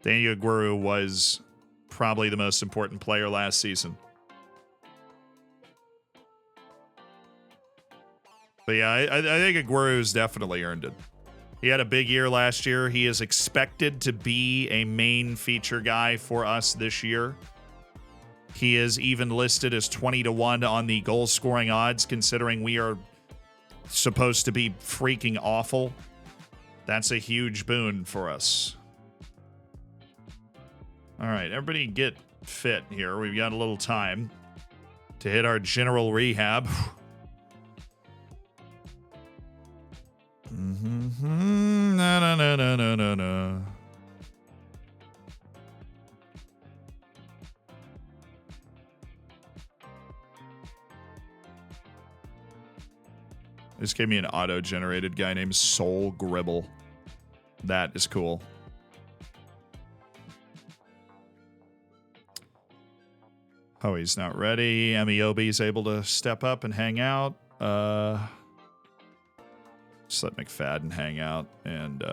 Daniel Aguero was probably the most important player last season. But yeah, I think Aguero's definitely earned it. He had a big year last year. He is expected to be a main feature guy for us this year. He is even listed as 20-1 on the goal scoring odds, considering we are supposed to be freaking awful. That's a huge boon for us. All right, everybody get fit here. We've got a little time to hit our general rehab. No. Just gave me an auto-generated guy named Soul Gribble. That is cool. Oh, he's not ready. Amiobi's able to step up and hang out. Just let McFadden hang out. And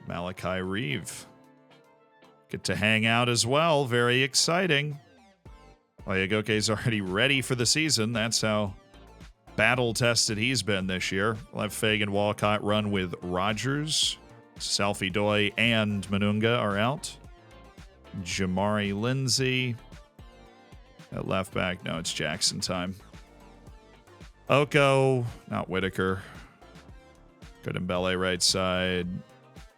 Malachi Reeve get to hang out as well. Very exciting. Oyagoke's already ready for the season. That's how battle-tested he's been this year. We'll have Fagan Walcott run with Rogers. Selfie Doi and Manunga are out. Jamari Lindsay. At left back, no, it's Jackson time. Oko, not Whitaker. Goodenbele right side.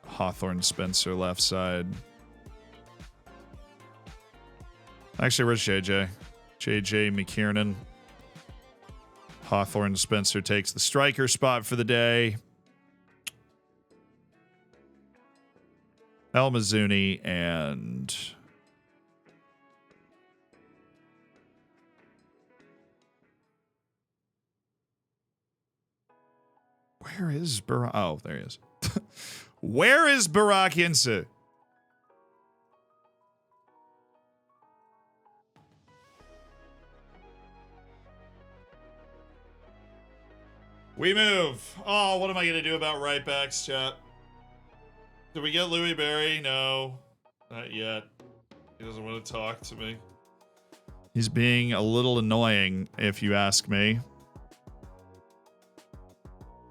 Hawthorne Spencer left side. Actually, where's JJ? JJ McKiernan. Hawthorne Spencer takes the striker spot for the day. El Mizzuni and where is Barak? Oh, there he is. Where is Barak Hinse? We move. Oh, what am I going to do about right backs, chat? Did we get Louis Barry? No, not yet. He doesn't want to talk to me. He's being a little annoying, if you ask me.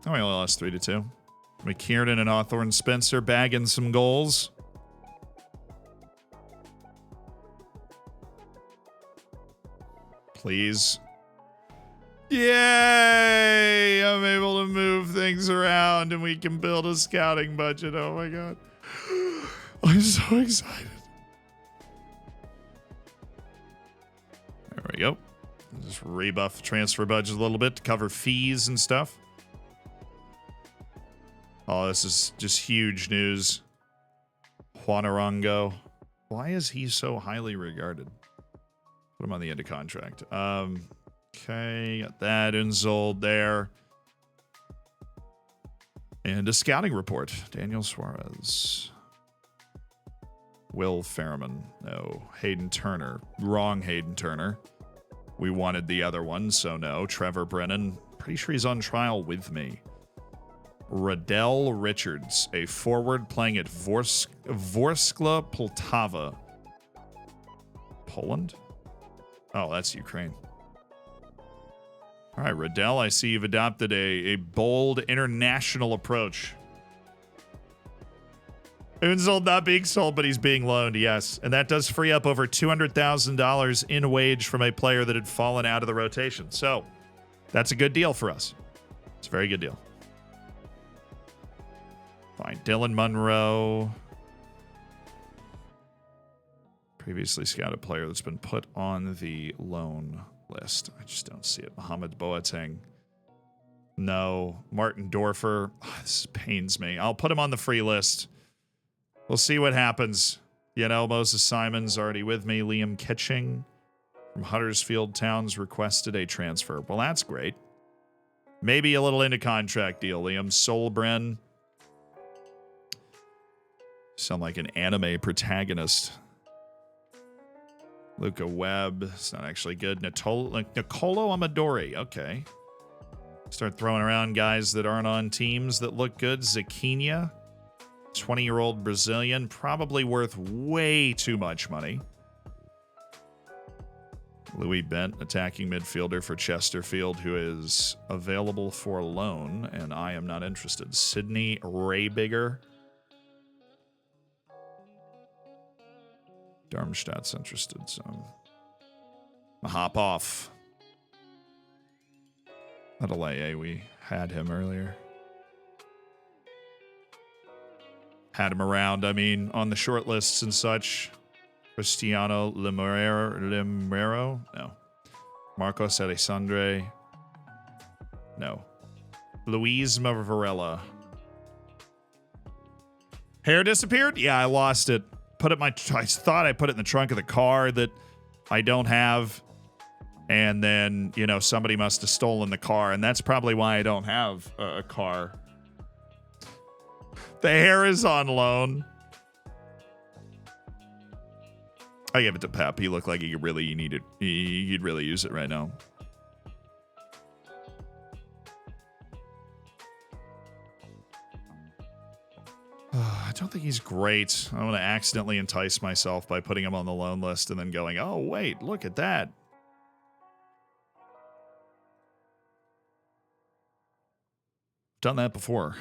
Oh, we only lost 3-2. McKiernan and Hawthorne Spencer bagging some goals. Please. Yay! I'm able to move things around and we can build a scouting budget. Oh my god. I'm so excited. There we go. Just rebuff the transfer budget a little bit to cover fees and stuff. Oh, this is just huge news. Juan Arango. Why is he so highly regarded? Put him on the end of contract. Okay, got that Unzold there. And a scouting report. Daniel Suarez. Will Fairman. No. Hayden Turner. Wrong Hayden Turner. We wanted the other one, so no. Trevor Brennan. Pretty sure he's on trial with me. Radel Richards, a forward playing at Vorskla Poltava. Poland? Oh, that's Ukraine. All right, Radel, I see you've adopted a bold international approach. Unsold not being sold, but he's being loaned, yes. And that does free up over $200,000 in wage from a player that had fallen out of the rotation. So that's a good deal for us. It's a very good deal. Fine. Dylan Monroe. Previously scouted player that's been put on the loan list. I just don't see it. Mohamed Boateng. No. Martin Dorfer. Oh, this pains me. I'll put him on the free list. We'll see what happens. You know, Moses Simon's already with me. Liam Kitching from Huddersfield Town's requested a transfer. Well, that's great. Maybe a little into contract deal, Liam. Solbren. Sound like an anime protagonist. Luca Webb. It's not actually good. Nicolo Amadori. Okay. Start throwing around guys that aren't on teams that look good. Zaquinha. 20-year-old Brazilian. Probably worth way too much money. Louis Bent, attacking midfielder for Chesterfield, who is available for loan, and I am not interested. Sydney Raybigger. Darmstadt's interested, so I'll hop off. Adeleye, we had him earlier. Had him around, I mean, on the short lists and such. Cristiano Limero? No. Marcos Alessandre? No. Luis Varela. Hair disappeared? Yeah, I lost it. I thought I put it in the trunk of the car that I don't have. And then, you know, somebody must have stolen the car. And that's probably why I don't have a car. The hair is on loan. I give it to Pep. He looked like he really needed. He'd really use it right now. I don't think he's great. I want to accidentally entice myself by putting him on the loan list and then going, oh, wait, look at that. Done that before.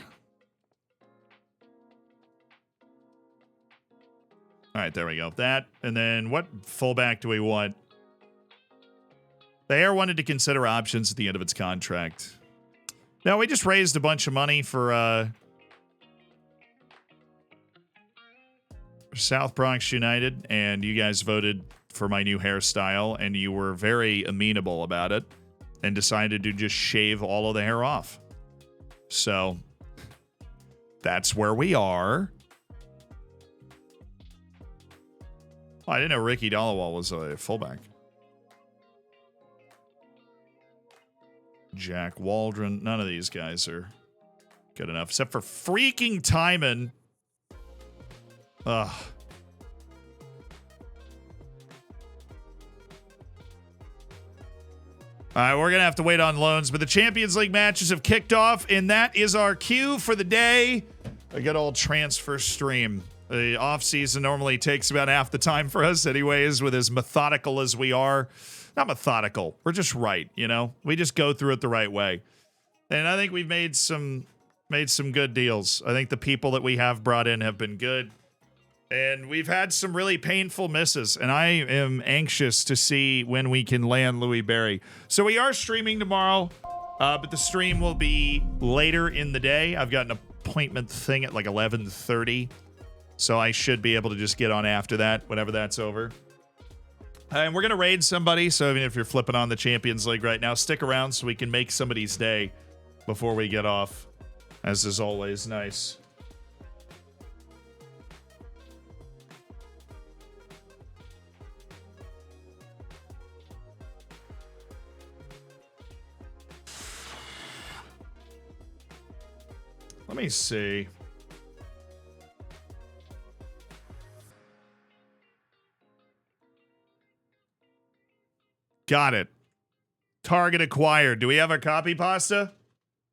All right, there we go. That, and then what fullback do we want? The Air wanted to consider options at the end of its contract. No, we just raised a bunch of money for South Bronx United, and you guys voted for my new hairstyle, and you were very amenable about it, and decided to just shave all of the hair off. So, that's where we are. Oh, I didn't know Ricky Dollawall was a fullback. Jack Waldron. None of these guys are good enough, except for freaking Timon. Ugh. All right, we're going to have to wait on loans, but the Champions League matches have kicked off, and that is our cue for the day. A good old transfer stream. The offseason normally takes about half the time for us anyways, with as methodical as we are. Not methodical. We're just right, you know? We just go through it the right way. And I think we've made some good deals. I think the people that we have brought in have been good. And we've had some really painful misses, and I am anxious to see when we can land Louis Barry. So we are streaming tomorrow, but the stream will be later in the day. I've got an appointment thing at like 11:30, so I should be able to just get on after that, whenever that's over. And we're going to raid somebody, so even if you're flipping on the Champions League right now, stick around so we can make somebody's day before we get off, as is always nice. Let me see. Got it. Target acquired. Do we have a copy pasta?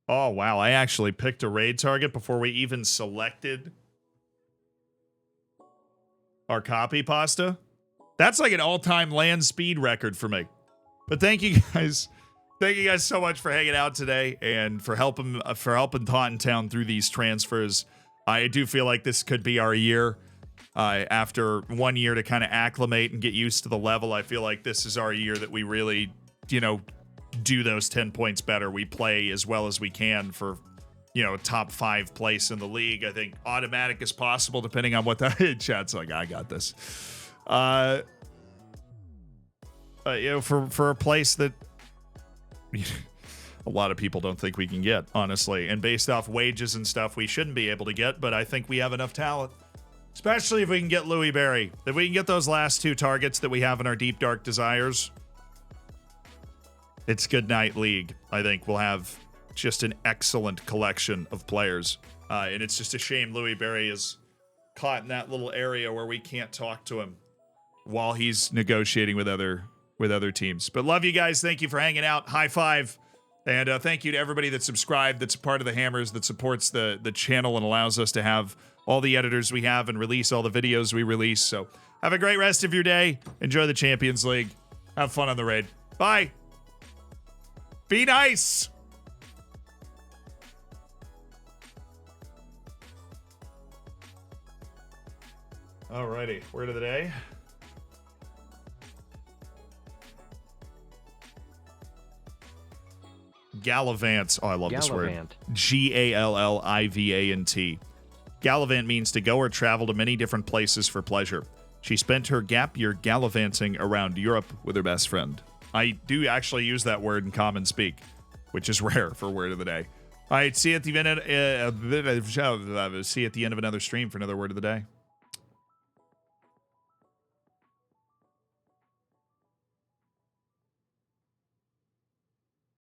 Oh, wow. I actually picked a raid target before we even selected our copy pasta. That's like an all-time land speed record for me. But thank you guys. Thank you guys so much for hanging out today and for helping Taunton Town through these transfers. I do feel like this could be our year. After 1 year to kind of acclimate and get used to the level, I feel like this is our year that we really, you know, do those 10 points better. We play as well as we can for, you know, a top 5 place in the league. I think automatic is possible depending on what the chat's like. I got this. You know, for a place that a lot of people don't think we can get, honestly. And based off wages and stuff, we shouldn't be able to get, but I think we have enough talent. Especially if we can get Louis Barry. If we can get those last 2 targets that we have in our Deep Dark Desires, it's good night league. I think we'll have just an excellent collection of players. And it's just a shame Louis Barry is caught in that little area where we can't talk to him while he's negotiating with other teams. But love you guys. Thank you for hanging out. High five. And thank you to everybody that subscribed, that's a part of the Hammers, that supports the channel and allows us to have all the editors we have and release all the videos we release. So have a great rest of your day. Enjoy the Champions League. Have fun on the raid. Bye. Be nice. Alrighty. Word of the day. Gallivant. Oh, I love this word. Gallivant. Gallivant means to go or travel to many different places for pleasure. She spent her gap year gallivanting around Europe with her best friend. I do actually use that word in common speak, which is rare for word of the day. All right, see you at the end of another stream for another word of the day.